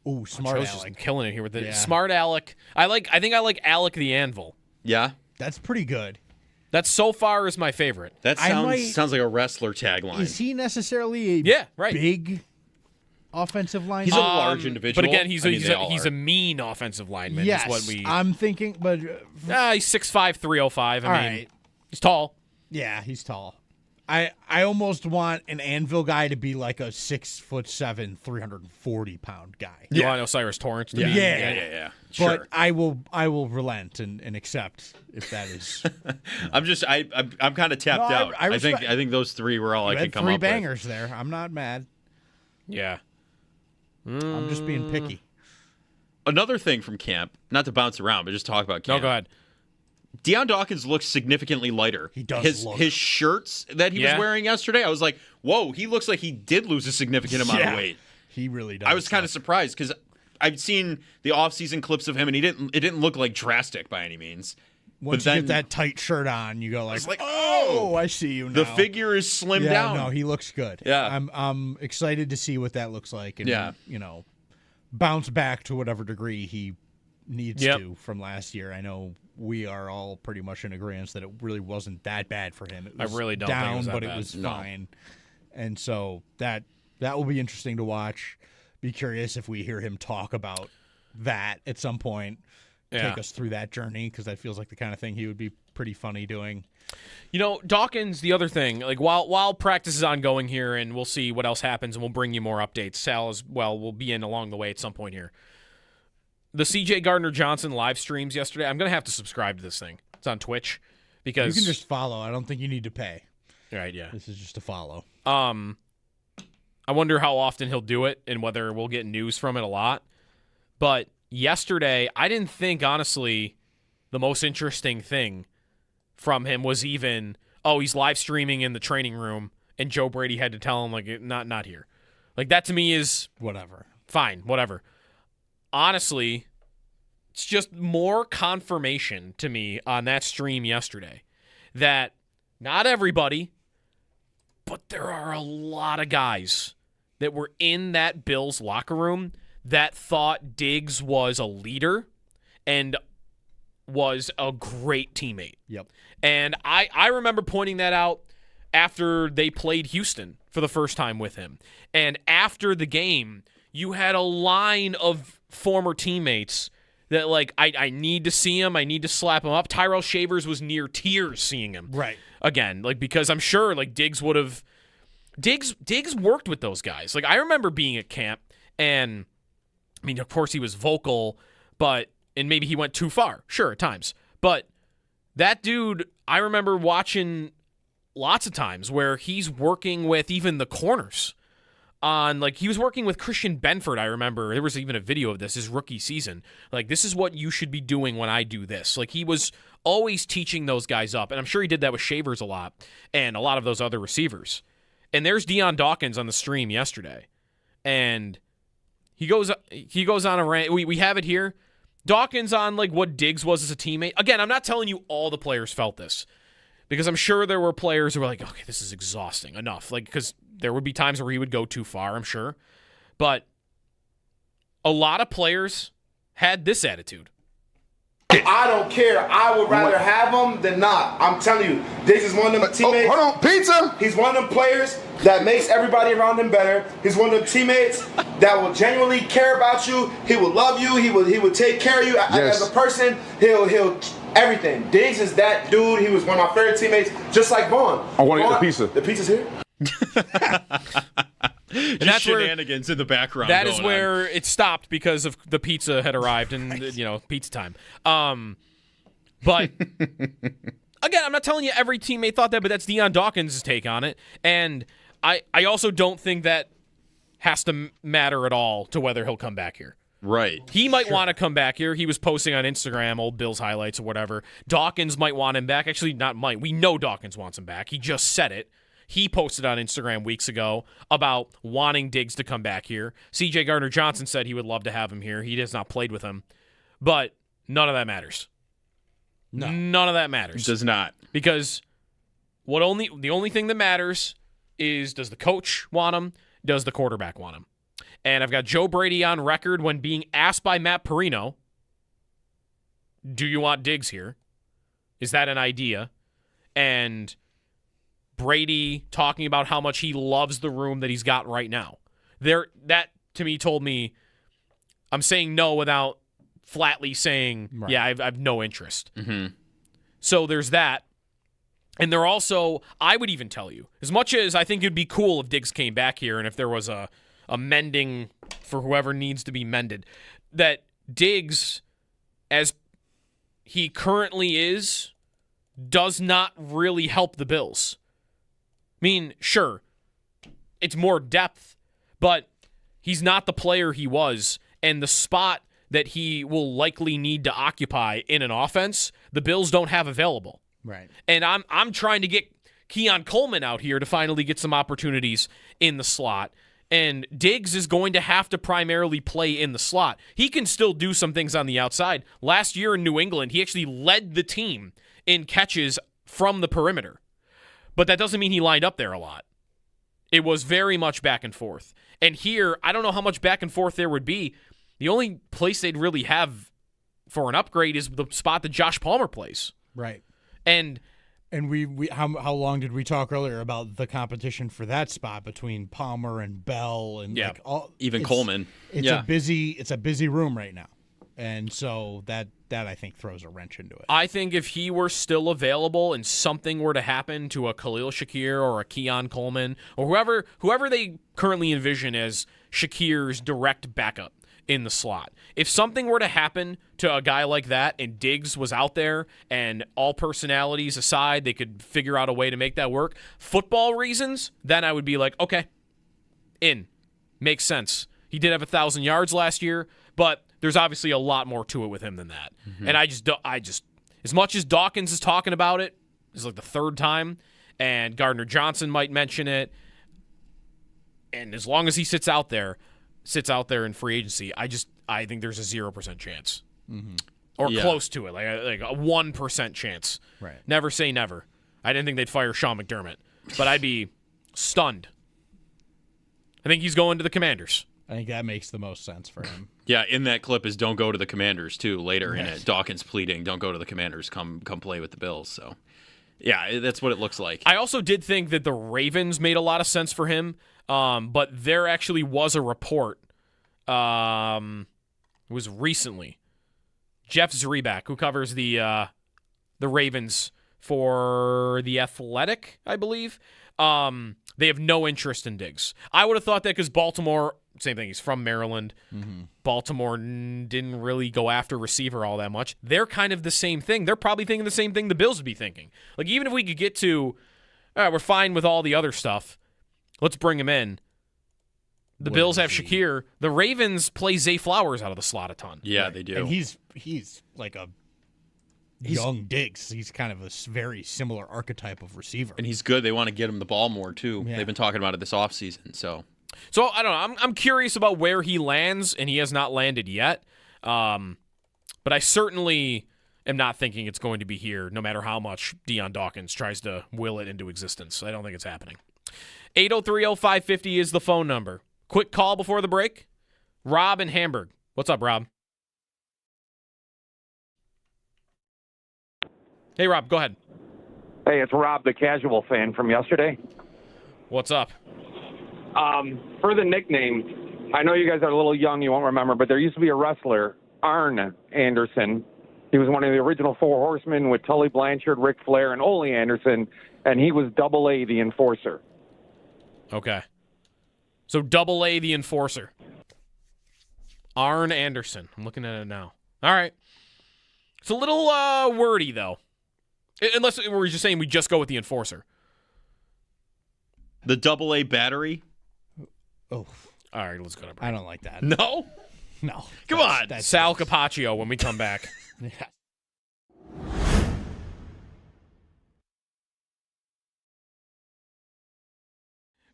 S7: Ooh, Smart
S2: Joe's
S7: Alec.
S2: just killing it here with the
S7: Yeah.
S2: Smart Alec. I think I like Alec the Anvil.
S1: Yeah.
S7: That's pretty good.
S2: That so far is my favorite.
S1: That
S7: I might-
S1: sounds like a wrestler tagline.
S7: Is he necessarily a
S2: Yeah, right.
S7: big offensive lineman?
S1: He's a large individual.
S2: But again, he's
S1: they all
S2: a
S1: are.
S2: mean offensive lineman.
S7: yes.
S2: Is what we.
S7: I'm thinking, but
S2: He's 6'5", 305.
S7: all
S2: I mean,
S7: right.
S2: he's tall.
S7: Yeah, he's tall. I almost want an Anvil guy to be like a 6'7", 340-pound guy.
S2: You want Osiris Torrance? To be?
S1: Yeah. Sure.
S7: But I will relent and accept if that is.
S1: I'm kind of tapped
S7: No,
S1: out.
S7: I
S1: I think
S7: respect-
S1: I think those three were all I
S7: You
S1: could
S7: had
S1: come
S7: three
S1: up
S7: bangers there. I'm not mad.
S2: Yeah.
S7: I'm just being picky.
S1: with. Another thing from camp, not to bounce around, but just talk about
S2: No,
S1: camp.
S2: go ahead.
S1: Deion Dawkins looks significantly lighter.
S7: He does
S1: His shirts that he was
S2: Yeah.
S1: wearing yesterday, I was like, whoa, he looks like he did lose a significant amount of weight.
S7: He really does.
S1: I was kind of surprised because I've seen the off-season clips of him, and it didn't look like drastic by any means.
S7: Once
S1: but
S7: you
S1: then
S7: get that tight shirt on, you go like,
S1: like,
S7: oh, I see you now.
S1: the figure is slimmed
S7: yeah,
S1: down.
S7: No, he looks good.
S1: Yeah.
S7: I'm excited to see what that looks like. And,
S1: Yeah.
S7: bounce back to whatever degree he needs to from last year. I know we are all pretty much in agreement that it really wasn't that bad for him. It was
S2: I really don't
S7: down,
S2: think it was that
S7: but
S2: bad.
S7: it was
S2: No.
S7: fine. And so that will be interesting to watch. Be curious if we hear him talk about that at some point. Take us through that journey, because that feels like the kind of thing he would be pretty funny doing.
S2: You know, Dawkins, the other thing, like while practice is ongoing here, and we'll see what else happens, and we'll bring you more updates. Sal as well will be in along the way at some point here. The CJ Gardner-Johnson live streams yesterday, I'm going to have to subscribe to this thing. It's on Twitch. Because
S7: You can just follow. I don't think you need to pay.
S2: Right, yeah.
S7: This is just a follow.
S2: I wonder how often he'll do it and whether we'll get news from it a lot. But yesterday, I didn't think, honestly, the most interesting thing from him was even, he's live streaming in the training room, and Joe Brady had to tell him, like, not here. Like, that to me is
S7: whatever.
S2: Fine, whatever. Honestly, it's just more confirmation to me on that stream yesterday that not everybody, but there are a lot of guys that were in that Bills locker room that thought Diggs was a leader and was a great teammate.
S7: Yep.
S2: And I remember pointing that out after they played Houston for the first time with him. And after the game, you had a line of former teammates that, like, I need to see him. I need to slap him up. Tyrell Shavers was near tears seeing him.
S7: Right.
S2: Again, like, because I'm sure, like, Diggs would have... Diggs worked with those guys. Like, I remember being at camp, and, I mean, of course he was vocal, and maybe he went too far. Sure, at times. But that dude, I remember watching lots of times where he's working with even the corners on, like, he was working with Christian Benford, I remember. There was even a video of this, his rookie season. Like, this is what you should be doing when I do this. Like, he was always teaching those guys up, and I'm sure he did that with Shavers a lot and a lot of those other receivers. And there's Deion Dawkins on the stream yesterday, and he goes on a rant. We have it here. Dawkins on, like, what Diggs was as a teammate. Again, I'm not telling you all the players felt this, because I'm sure there were players who were like, okay, this is exhausting, enough. Like, because there would be times where he would go too far, I'm sure. But a lot of players had this attitude.
S4: I don't care. I would rather have him than not. I'm telling you, Diggs is one of them teammates. Hold on, pizza. He's one of them players that makes everybody around him better. He's one of them teammates that will genuinely care about you. He will love you. He will take care of you as a person. He'll everything. Diggs is that dude. He was one of my favorite teammates, just like Vaughn.
S22: I want to get the pizza.
S4: The pizza's here.
S1: Just
S2: that's
S1: shenanigans in the background.
S2: That is where it stopped because of the pizza had arrived and pizza time. But again, I'm not telling you every teammate thought that, but that's Deion Dawkins' take on it. And I also don't think that has to matter at all to whether he'll come back here.
S1: Right.
S2: He might want to come back here. He was posting on Instagram old Bills highlights or whatever. Dawkins might want him back. Actually, not might. We know Dawkins wants him back. He just said it. He posted on Instagram weeks ago about wanting Diggs to come back here. CJ Gardner-Johnson said he would love to have him here. He has not played with him. But none of that matters.
S7: No.
S2: None of that matters.
S1: It does not.
S2: Because the only thing that matters is, does the coach want him? Does the quarterback want him? And I've got Joe Brady on record when being asked by Matt Perino, do you want Diggs here? Is that an idea? And Brady talking about how much he loves the room that he's got right now. That to me told me I'm saying no without flatly saying, right. Yeah, I've no interest.
S1: Mm-hmm.
S2: So there's that. And they're also, I would even tell you, as much as I think it'd be cool if Diggs came back here and if there was a mending for whoever needs to be mended, that Diggs, as he currently is, does not really help the Bills. I mean, sure, it's more depth, but he's not the player he was, and the spot that he will likely need to occupy in an offense, the Bills don't have available.
S7: Right.
S2: And I'm trying to get Keon Coleman out here to finally get some opportunities in the slot. And Diggs is going to have to primarily play in the slot. He can still do some things on the outside. Last year in New England, he actually led the team in catches from the perimeter. But that doesn't mean he lined up there a lot. It was very much back and forth. And here, I don't know how much back and forth there would be. The only place they'd really have for an upgrade is the spot that Josh Palmer plays.
S7: Right.
S2: And
S7: we how long did we talk earlier about the competition for that spot between Palmer and Bell and
S1: even Coleman?
S7: It's a busy room right now, and so that I think throws a wrench into it.
S2: I think if he were still available and something were to happen to a Khalil Shakir or a Keon Coleman or whoever they currently envision as Shakir's direct backup in the slot. If something were to happen to a guy like that and Diggs was out there and all personalities aside, they could figure out a way to make that work, football reasons, then I would be like, okay, makes sense. He did have 1,000 yards last year, but there's obviously a lot more to it with him than that. Mm-hmm. And I just, as much as Dawkins is talking about it, this is like the third time, and Gardner Johnson might mention it, and as long as he sits out there in free agency, I think there's a 0% chance, or close to it, like a 1% chance.
S7: Right.
S2: Never say never. I didn't think they'd fire Sean McDermott, but I'd be stunned. I think he's going to the Commanders.
S7: I think that makes the most sense for him.
S1: Yeah, in that clip is don't go to the Commanders too. Later in it, Dawkins pleading, don't go to the Commanders. Come play with the Bills. So, yeah, that's what it looks like.
S2: I also did think that the Ravens made a lot of sense for him, but there actually was a report. It was recently. Jeff Zreback, who covers the Ravens for The Athletic, I believe. They have no interest in Diggs. I would have thought that because Baltimore, same thing, he's from Maryland. Mm-hmm. Baltimore didn't really go after receiver all that much. They're kind of the same thing. They're probably thinking the same thing the Bills would be thinking. Like, even if we could get to, all right, we're fine with all the other stuff, let's bring him in. The Bills have Shakir. The Ravens play Zay Flowers out of the slot a ton.
S1: Yeah, they do.
S7: And he's like young Diggs. He's kind of a very similar archetype of receiver.
S1: And he's good. They want to get him the ball more, too. Yeah. They've been talking about it this offseason. So
S2: I don't know. I'm curious about where he lands, and he has not landed yet. But I certainly am not thinking it's going to be here, no matter how much Deion Dawkins tries to will it into existence. I don't think it's happening. 803-0550 is the phone number. Quick call before the break. Rob in Hamburg. What's up, Rob? Hey, Rob, go ahead.
S5: Hey, it's Rob, the casual fan from yesterday.
S2: What's up?
S5: For the nickname, I know you guys are a little young, you won't remember, but there used to be a wrestler, Arn Anderson. He was one of the original Four Horsemen with Tully Blanchard, Ric Flair, and Ole Anderson, and he was Double A, the Enforcer.
S2: Okay. So Double A, the Enforcer. Arn Anderson. I'm looking at it now. All right. It's a little wordy, though. Unless we're just saying we just go with the Enforcer.
S1: The Double A battery?
S7: Oh.
S2: All right, let's go to break.
S7: I don't like that.
S1: No?
S7: No.
S1: Come on.
S2: That's Sal Capaccio when we come back.
S7: Yeah.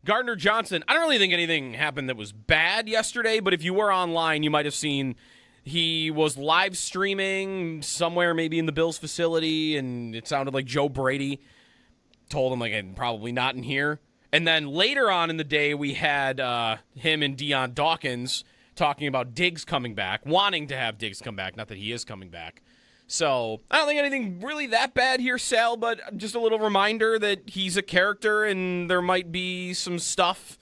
S2: Gardner Johnson, I don't really think anything happened that was bad yesterday, but if you were online, you might have seen he was live streaming somewhere maybe in the Bills facility, and it sounded like Joe Brady told him, like, probably not in here. And then later on in the day, we had him and Deion Dawkins talking about Diggs coming back, wanting to have Diggs come back, not that he is coming back. So I don't think anything really that bad here, Sal, but just a little reminder that he's a character and there might be some stuff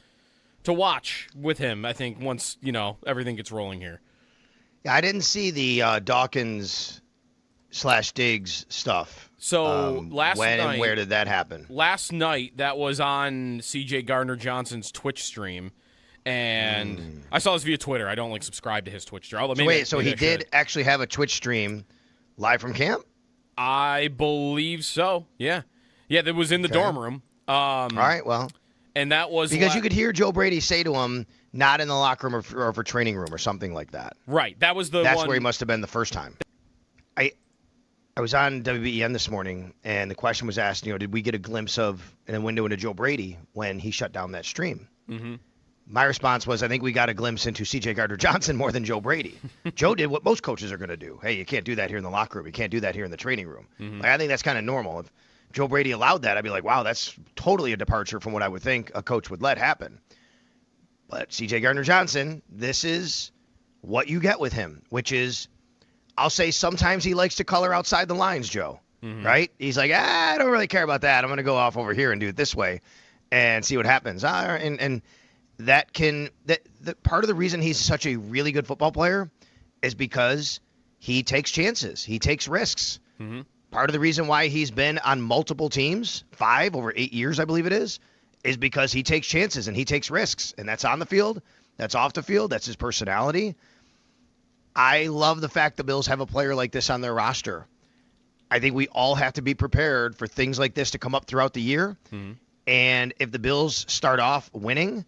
S2: to watch with him, I think, once, everything gets rolling here.
S3: Yeah, I didn't see the Dawkins/Diggs stuff.
S2: So last
S3: when
S2: night,
S3: and where did that happen?
S2: Last night, that was on C.J. Gardner Johnson's Twitch stream, and I saw this via Twitter. I don't subscribe to his Twitch stream.
S3: So he did actually have a Twitch stream live from camp?
S2: I believe so. Yeah, that was in the dorm room.
S3: All right, well,
S2: and that was
S3: because you could hear Joe Brady say to him, "Not in the locker room or for training room," or something like that.
S2: Right. That's
S3: where he must have been the first time. I was on WGR this morning, and the question was asked, did we get a glimpse of in a window into Joe Brady when he shut down that stream?
S2: Mm-hmm.
S3: My response was, I think we got a glimpse into C.J. Gardner Johnson more than Joe Brady. Joe did what most coaches are going to do. Hey, you can't do that here in the locker room. You can't do that here in the training room.
S2: Mm-hmm.
S3: I think that's kind of normal. If Joe Brady allowed that, I'd be like, wow, that's totally a departure from what I would think a coach would let happen. But C.J. Gardner Johnson, this is what you get with him, which is I'll say sometimes he likes to color outside the lines, Joe. Right? He's like, I don't really care about that. I'm going to go off over here and do it this way and see what happens. And that part of the reason he's such a really good football player is because he takes chances. He takes risks. Part of the reason why he's been on multiple teams, 5 over 8 years, I believe it is because he takes chances and he takes risks. And that's on the field. That's off the field. That's his personality. I love the fact the Bills have a player like this on their roster. I think we all have to be prepared for things like this to come up throughout the year. And if the Bills start off winning,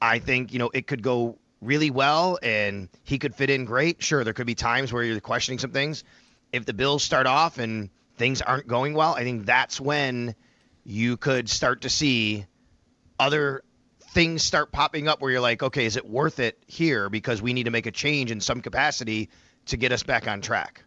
S3: I think, it could go really well and he could fit in great. Sure, there could be times where you're questioning some things. If the Bills start off and things aren't going well, I think that's when you could start to see other things start popping up where you're like, okay, is it worth it here? Because we need to make a change in some capacity to get us back on track.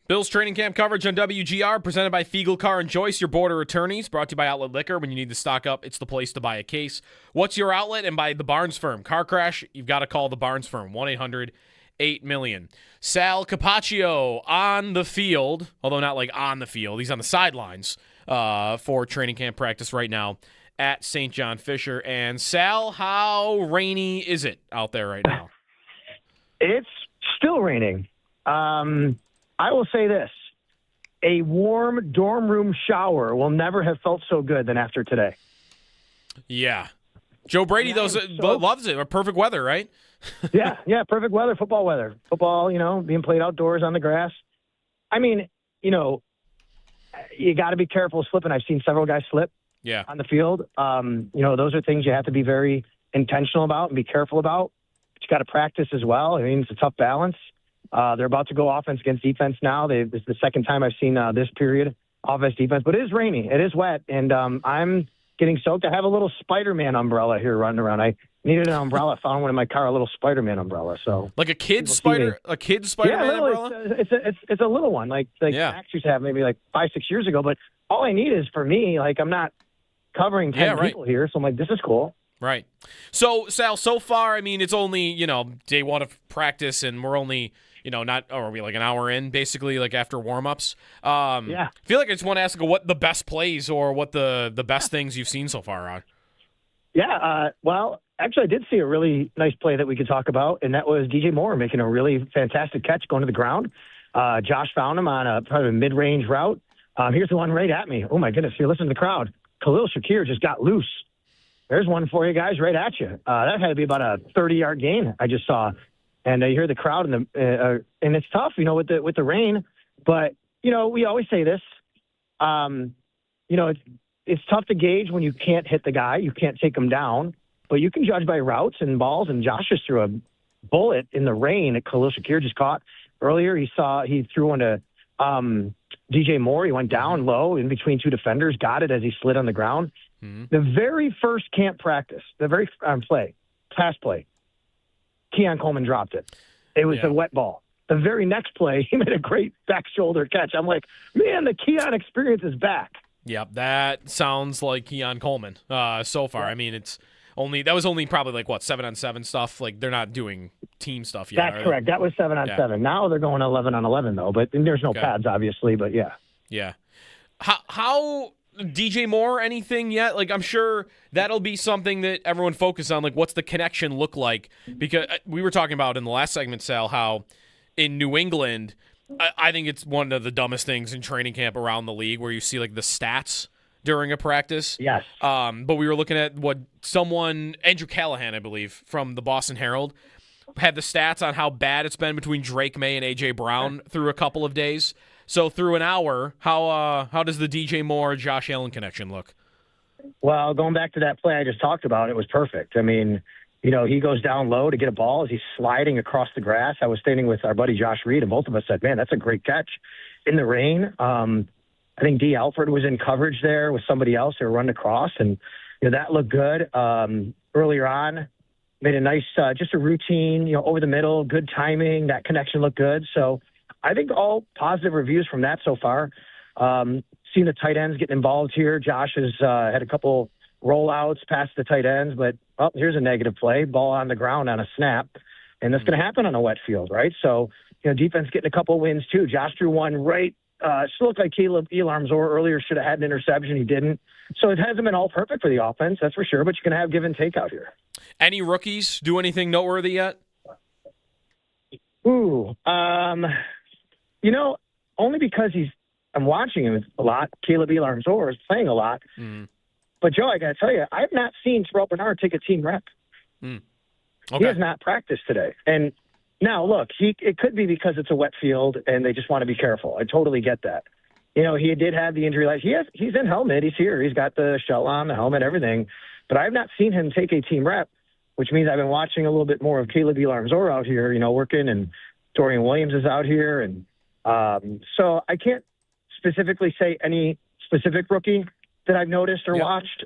S2: Bills training camp coverage on WGR, presented by Fiegel Car and Joyce, your border attorneys, brought to you by Outlet Liquor. When you need to stock up, it's the place to buy a case. What's Your Outlet? And by the Barnes Firm. Car crash, you've got to call the Barnes Firm, 1-800-8-million. Sal Capaccio on the field, although not like on the field. He's on the sidelines for training camp practice right now at St. John Fisher. And Sal, how rainy is it out there right now?
S6: It's still raining. I will say this. A warm dorm room shower will never have felt so good than after today.
S2: Yeah. Joe Brady, loves it. Perfect weather, right?
S6: yeah, perfect weather, football weather. Football, being played outdoors on the grass. I mean, you got to be careful slipping. I've seen several guys slip on the field. Those are things you have to be very intentional about and be careful about. But you got to practice as well. I mean, it's a tough balance. They're about to go offense against defense now. This is the second time I've seen this period offense defense, but it is rainy. It is wet, and I'm getting soaked. I have a little Spider-Man umbrella here running around. I needed an umbrella. Found one in my car, a little Spider-Man umbrella. So
S2: like a kid's Spider-Man umbrella?
S6: It's a little one, like Max used to have maybe like 5-6 years ago. But all I need is for me. Like I'm not covering 10 people here, so I'm like, this is cool.
S2: Right. So Sal, so far, I mean, it's only day one of practice, and we're only are we like an hour in, basically, like after warm-ups? I feel like I just want to ask what the best plays or what the best things you've seen so far are.
S6: Yeah, well, actually, I did see a really nice play that we could talk about, and that was DJ Moore making a really fantastic catch going to the ground. Josh found him on probably a mid-range route. Here's the one right at me. Oh, my goodness. Here, listen to the crowd. Khalil Shakir just got loose. There's one for you guys right at you. That had to be about a 30-yard gain I just saw. And you hear the crowd, and it's tough, with the rain. But, we always say this. It's tough to gauge when you can't hit the guy. You can't take him down. But you can judge by routes and balls. And Josh just threw a bullet in the rain that Khalil Shakir just caught. Earlier, he threw one to DJ Moore. He went down low in between two defenders, got it as he slid on the ground. Mm-hmm. The very first camp practice, the very pass play, Keon Coleman dropped it. It was a wet ball. The very next play, he made a great back shoulder catch. I'm like, man, the Keon experience is back.
S2: Yep, that sounds like Keon Coleman so far. Yeah. I mean, that was only probably like 7-on-7 stuff. Like they're not doing team stuff yet.
S6: That's correct. That was 7-on-7. Now they're going 11-on-11 though, but there's no pads obviously. But yeah.
S2: Yeah. How DJ Moore anything yet? Like I'm sure that'll be something that everyone focuses on. Like what's the connection look like? Because we were talking about in the last segment, Sal, how in New England, I think it's one of the dumbest things in training camp around the league where you see like the stats during a practice.
S6: Yes.
S2: But we were looking at what Andrew Callahan, I believe, from the Boston Herald, had the stats on how bad it's been between Drake May and A.J. Brown through a couple of days. So through an hour, how does the DJ Moore Josh Allen connection look?
S6: Well, going back to that play I just talked about, it was perfect. I mean, he goes down low to get a ball as he's sliding across the grass. I was standing with our buddy Josh Reed, and both of us said, man, that's a great catch in the rain. I think D. Alford was in coverage there with somebody else. They were running across, and that looked good. Earlier on, made a nice, just a routine, over the middle, good timing. That connection looked good. So I think all positive reviews from that so far. Seeing the tight ends getting involved here. Josh has had a couple rollouts past the tight ends, but here's a negative play, ball on the ground on a snap, and that's going to happen on a wet field, right? So, defense getting a couple wins too. Josh threw one right. Still looked like Caleb Elarmzor earlier should have had an interception. He didn't. So it hasn't been all perfect for the offense, that's for sure, but you can have give and take out here.
S2: Any rookies do anything noteworthy yet?
S6: Ooh, only because I'm watching him a lot. Caleb Elarmzor is playing a lot. Mm. But, Joe, I got to tell you, I've not seen Terrell Bernard take a team rep.
S2: Okay.
S6: He has not practiced today. And now, look, it could be because it's a wet field and they just want to be careful. I totally get that. He did have the injury. He's in helmet. He's here. He's got the shell on, the helmet, everything. But I've not seen him take a team rep, which means I've been watching a little bit more of Caleb Elarmzor out here, working, and Dorian Williams is out here. And so I can't specifically say any specific rookie that I've noticed or watched.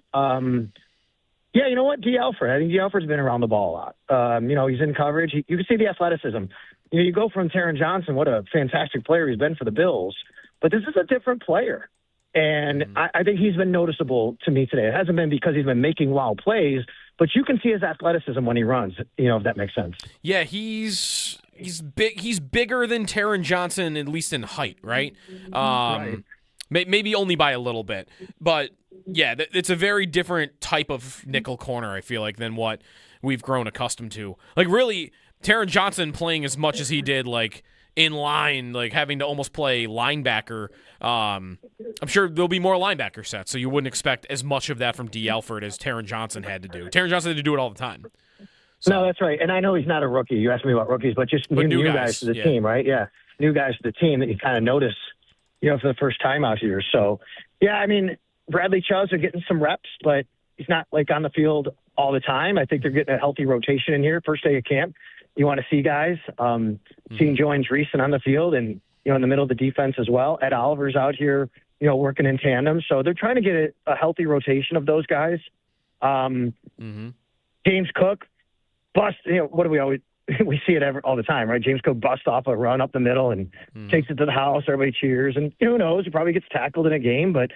S6: Yeah, you know what? D. Alford. I think D. Alford's been around the ball a lot. He's in coverage. You can see the athleticism. You go from Taron Johnson, what a fantastic player he's been for the Bills, but this is a different player. And I think he's been noticeable to me today. It hasn't been because he's been making wild plays, but you can see his athleticism when he runs, if that makes sense.
S2: Yeah, he's big. He's bigger than Taron Johnson, at least in height, right?
S6: Right.
S2: Maybe only by a little bit. But, yeah, it's a very different type of nickel corner, I feel like, than what we've grown accustomed to. Like, really, Taron Johnson playing as much as he did, like, in line, like, having to almost play linebacker. I'm sure there'll be more linebacker sets, so you wouldn't expect as much of that from D. Alford as Taron Johnson had to do. Taron Johnson had to do it all the time.
S6: So. No, that's right. And I know he's not a rookie. You asked me about rookies, but just new guys to the team, right? Yeah, new guys to the team that you kind of notice, for the first time out here. So, yeah, I mean, Bradley Chubbs are getting some reps, but he's not, like, on the field all the time. I think they're getting a healthy rotation in here. First day of camp, you want to see guys. Seeing Joe Andreessen on the field and, in the middle of the defense as well. Ed Oliver's out here working in tandem. So they're trying to get a healthy rotation of those guys. James Cook bust. What do we always we see it all the time, right? James Cook busts off a run up the middle and takes it to the house. Everybody cheers, and who knows? He probably gets tackled in a game, but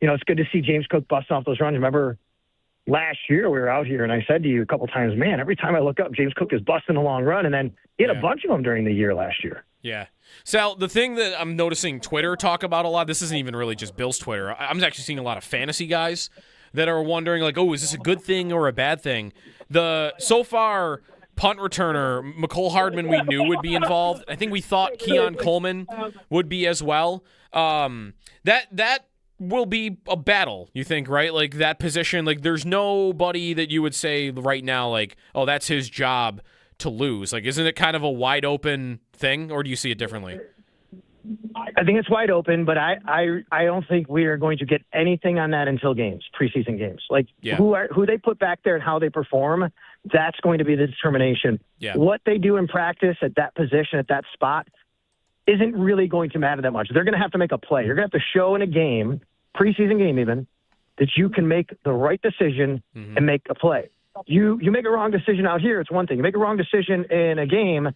S6: it's good to see James Cook bust off those runs. Remember last year we were out here, and I said to you a couple times, man, every time I look up, James Cook is busting a long run, and then he had a bunch of them during the year last year.
S2: Yeah. Sal, the thing that I'm noticing Twitter talk about a lot, this isn't even really just Bill's Twitter. I'm actually seeing a lot of fantasy guys that are wondering, like, oh, is this a good thing or a bad thing? So far, punt returner, McCole Hardman, we knew would be involved. I think we thought Keon Coleman would be as well. That will be a battle, you think, right? Like, that position, like, there's nobody that you would say right now, like, oh, that's his job to lose. Like, isn't it kind of a wide open thing, or do you see it differently?
S6: I think it's wide open, but I don't think we are going to get anything on that until preseason games. Like who they put back there and how they perform, that's going to be the determination.
S2: Yeah.
S6: What they do in practice at that position, at that spot, isn't really going to matter that much. They're going to have to make a play. You're going to have to show in a game, preseason game even, that you can make the right decision and make a play. You make a wrong decision out here, it's one thing. You make a wrong decision in a game,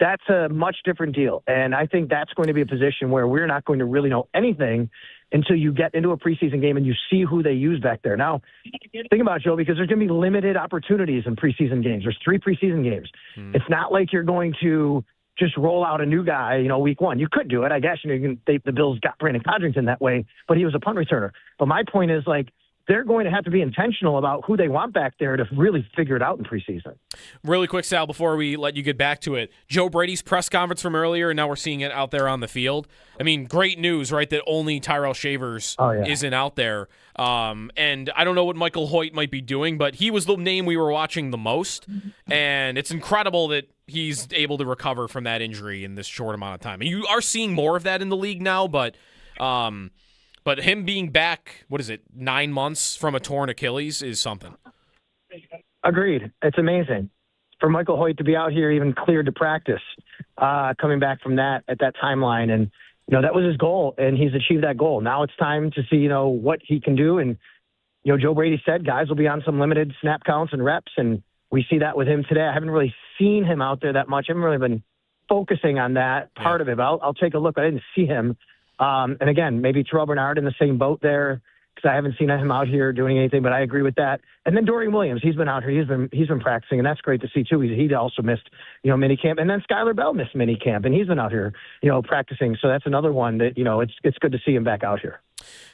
S6: that's a much different deal. And I think that's going to be a position where we're not going to really know anything until you get into a preseason game and you see who they use back there. Now, think about it, Joe, because there's going to be limited opportunities in preseason games. There's 3 preseason games. It's not like you're going to just roll out a new guy, week one. You could do it, I guess. The Bills got Brandon Codrington that way, but he was a punt returner. But my point is, like, they're going to have to be intentional about who they want back there to really figure it out in preseason.
S2: Really quick, Sal, before we let you get back to it, Joe Brady's press conference from earlier, and now we're seeing it out there on the field. I mean, great news, right, that only Tyrell Shavers isn't out there. And I don't know what Michael Hoyt might be doing, but he was the name we were watching the most. And it's incredible that he's able to recover from that injury in this short amount of time. And you are seeing more of that in the league now, but him being back, 9 months from a torn Achilles is something.
S6: Agreed. It's amazing for Michael Hoyt to be out here even cleared to practice, coming back from that at that timeline. And, that was his goal, and he's achieved that goal. Now it's time to see, what he can do. And, Joe Brady said guys will be on some limited snap counts and reps, and we see that with him today. I haven't really seen him out there that much. I haven't really been focusing on that part of it. I'll take a look. I didn't see him. And again, maybe Terrell Bernard in the same boat there, because I haven't seen him out here doing anything, but I agree with that. And then Dorian Williams, he's been out here. He's been practicing, and that's great to see too. He also missed, mini camp. And then Skylar Bell missed mini camp, and he's been out here, practicing. So that's another one that, it's good to see him back out here.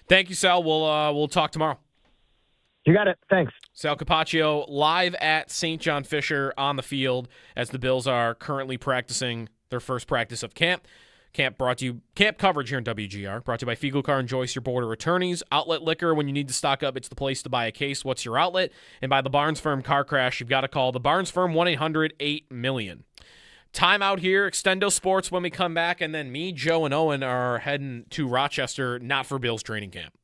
S2: Thank you, Sal. We'll talk tomorrow.
S6: You got it. Thanks.
S2: Sal Capaccio live at St. John Fisher on the field as the Bills are currently practicing their first practice of camp. Camp coverage here in WGR, brought to you by Fiegel Car and Joyce, your border attorneys. Outlet Liquor, when you need to stock up, it's the place to buy a case. What's your outlet? And by the Barnes Firm Car Crash, you've got to call the Barnes Firm 1-800-8-million. Time out here, Extendo Sports when we come back, and then me, Joe, and Owen are heading to Rochester, not for Bills training camp.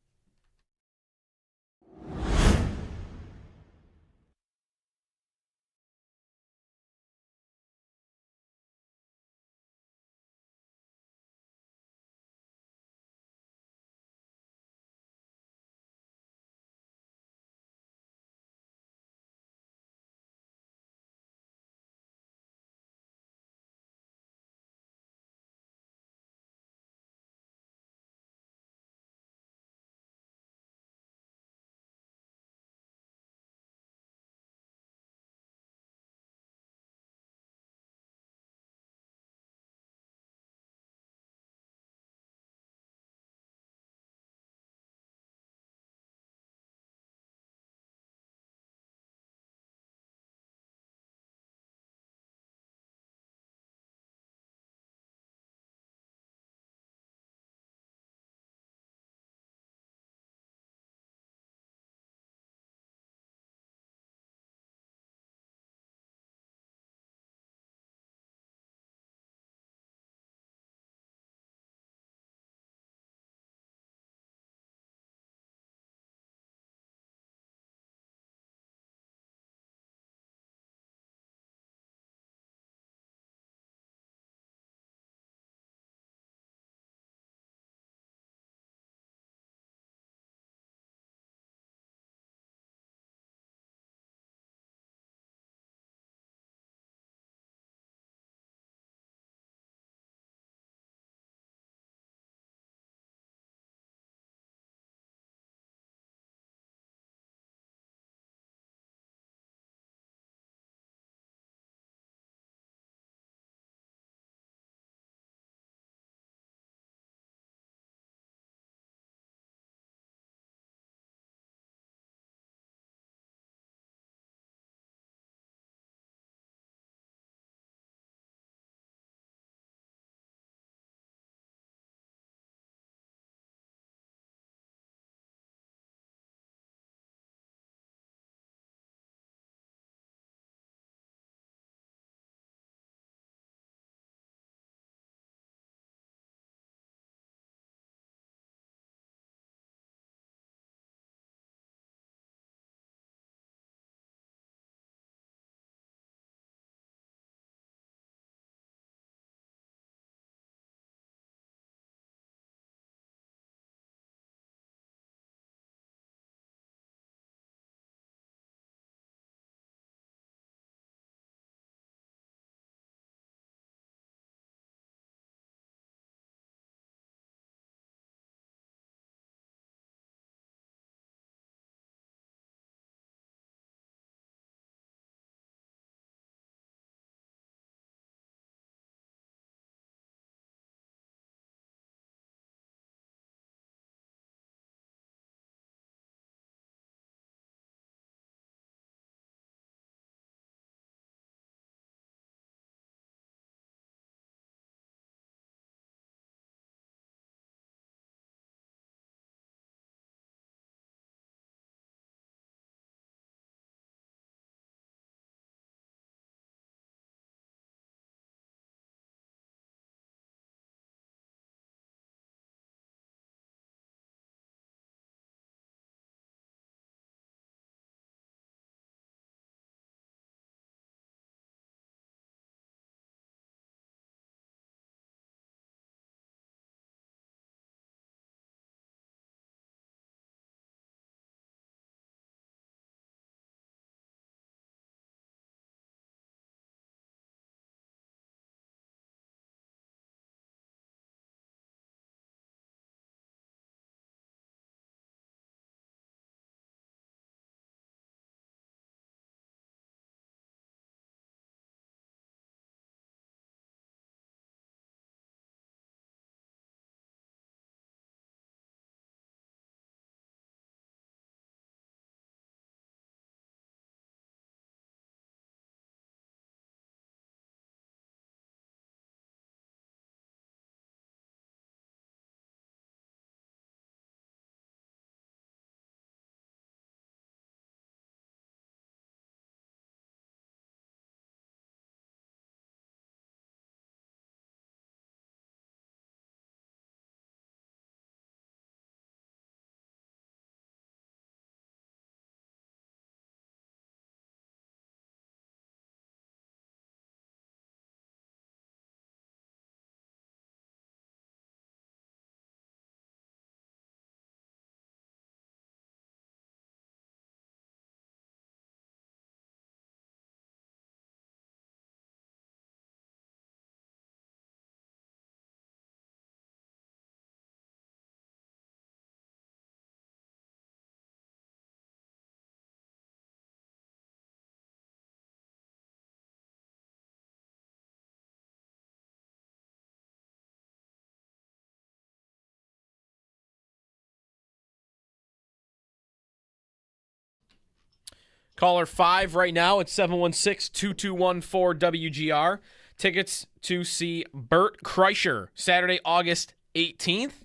S2: Caller 5 right now at 716-2214-WGR. Tickets to see Bert Kreischer Saturday, August 18th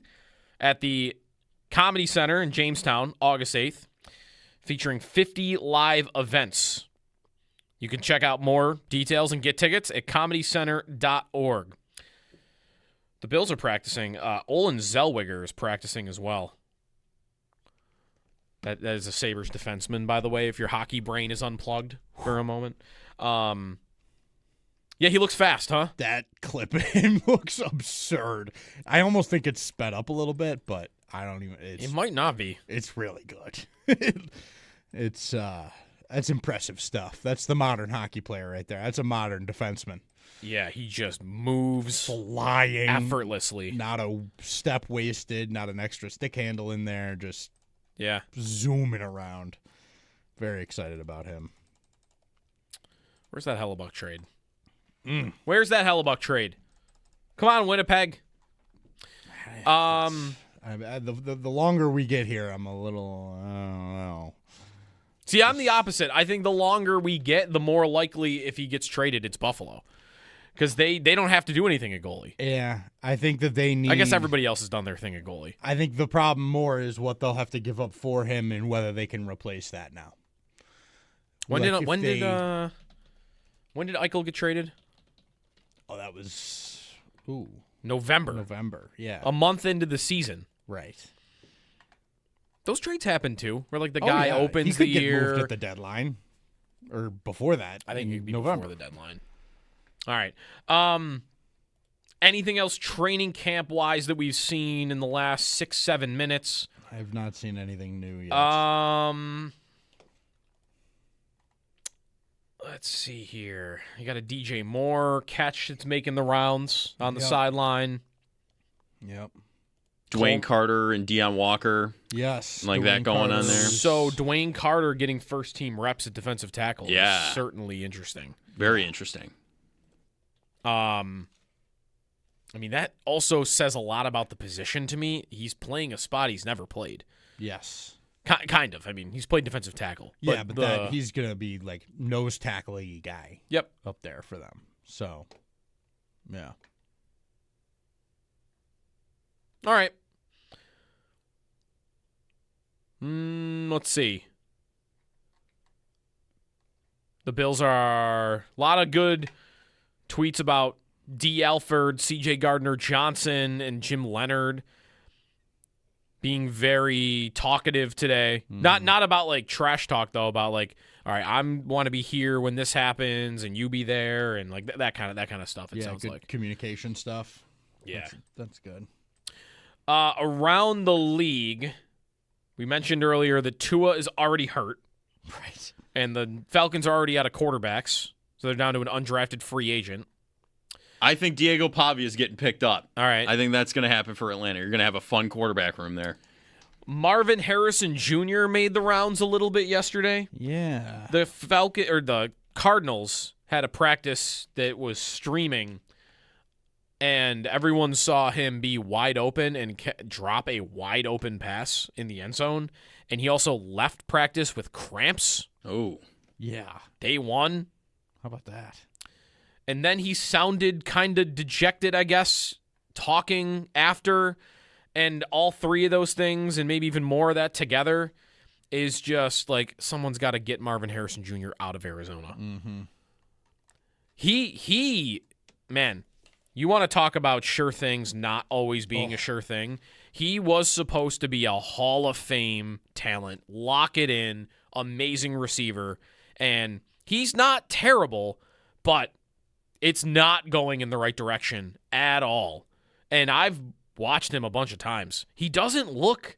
S2: at the Comedy Center in Jamestown, August 8th, featuring 50 live events. You can check out more details and get tickets at comedycenter.org. The Bills are practicing. Olin Zellweger is practicing as well. That is a Sabres defenseman, by the way, if your hockey brain is unplugged for a moment. Yeah, he looks fast, huh?
S7: That clip of him looks absurd. I almost think it's sped up a little bit, but I don't even.
S2: It might not be.
S7: It's really good. It's that's impressive stuff. That's the modern hockey player right there. That's a modern defenseman.
S2: Yeah, he just moves
S7: flying
S2: effortlessly.
S7: Not a step wasted, not an extra stick handle in there, just zooming around. Very excited about him.
S2: Where's that Hellebuck trade? Where's that Hellebuck trade? Come on, Winnipeg.
S7: The longer we get here, I'm a little, I don't know.
S2: See, I'm the opposite. I think the longer we get, the more likely if he gets traded, it's Buffalo. Because they don't have to do anything at goalie.
S7: Yeah, I think that they need...
S2: I guess everybody else has done their thing at goalie.
S7: I think the problem more is what they'll have to give up for him and whether they can replace that now.
S2: When did Eichel get traded?
S7: Oh, that was
S2: November,
S7: yeah.
S2: A month into the season.
S7: Right.
S2: Those trades happen too, where like the guy opens
S7: he could
S2: the year.
S7: Get moved at the deadline, or before that.
S2: I think it'd be
S7: November.
S2: before the deadline. All right. Anything else training camp wise that we've seen in the last 6-7 minutes?
S7: I have not seen anything new yet.
S2: Let's see here. You got a DJ Moore catch that's making the rounds on the sideline.
S7: Yep.
S1: Dwayne Carter and Deion Walker.
S7: Yes.
S1: Like that going on there.
S2: So Dwayne Carter getting first-team reps at defensive tackle is
S1: Yeah.
S2: certainly interesting.
S1: Very interesting.
S2: I mean, that also says a lot about the position to me. He's playing a spot he's never played.
S7: Yes.
S2: Kind of. I mean, he's played defensive tackle.
S7: Yeah, but he's going to be like nose tackle-y guy.
S2: Yep.
S7: Up there for them. So, yeah.
S2: All right. Let's see. The Bills are a lot of good tweets about D. Alford, C.J. Gardner-Johnson, and Jim Leonard being very talkative today. Not about like trash talk though. About like, all right, I want to be here when this happens, and you be there, and like that kind of stuff. It sounds
S7: good
S2: like
S7: communication stuff.
S2: Yeah,
S7: that's good.
S2: Around the league, we mentioned earlier that Tua is already hurt.
S7: Right.
S2: And the Falcons are already out of quarterbacks, so they're down to an undrafted free agent.
S1: I think Diego Pavia is getting picked up.
S2: All right.
S1: I think that's going to happen for Atlanta. You're going to have a fun quarterback room there.
S2: Marvin Harrison Jr. made the rounds a little bit yesterday.
S7: Yeah.
S2: The Cardinals had a practice that was streaming, and everyone saw him be wide open and drop a wide open pass in the end zone. And he also left practice with cramps.
S1: Oh.
S7: Yeah.
S2: Day one.
S7: How about that?
S2: And then he sounded kind of dejected, I guess, talking after. And all three of those things, and maybe even more of that together, is just like someone's got to get Marvin Harrison Jr. out of Arizona.
S7: Mm-hmm.
S2: Man, you want to talk about sure things not always being a sure thing. He was supposed to be a Hall of Fame talent. Lock it in. Amazing receiver. And he's not terrible, but it's not going in the right direction at all. And I've watched him a bunch of times. He doesn't look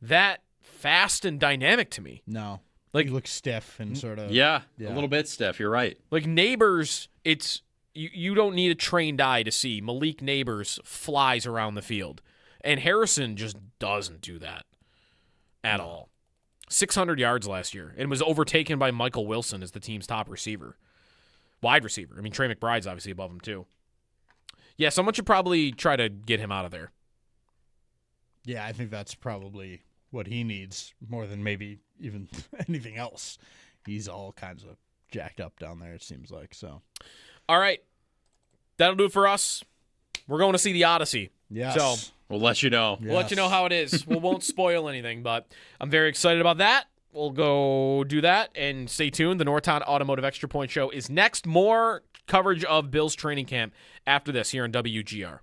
S2: that fast and dynamic to me.
S7: No.
S2: Like,
S7: he looks stiff and sort of...
S1: Yeah, a little bit stiff. You're right.
S2: Like Neighbors, it's you don't need a trained eye to see. Malik Neighbors flies around the field. And Harrison just doesn't do that at all. 600 yards last year and was overtaken by Michael Wilson as the team's top receiver. Wide receiver. I mean, Trey McBride's obviously above him too. Yeah, someone should probably try to get him out of there.
S7: Yeah, I think that's probably what he needs more than maybe even anything else. he's all kinds of jacked up down there, it seems like. So,
S2: all right. That'll do it for us. We're going to see the Odyssey.
S7: Yes.
S2: So
S1: we'll let you know.
S2: We'll let you know how it is. We won't spoil anything, but I'm very excited about that. We'll go do that and stay tuned. The Northtown Automotive Extra Point Show is next. More coverage of Bills training camp after this here on WGR.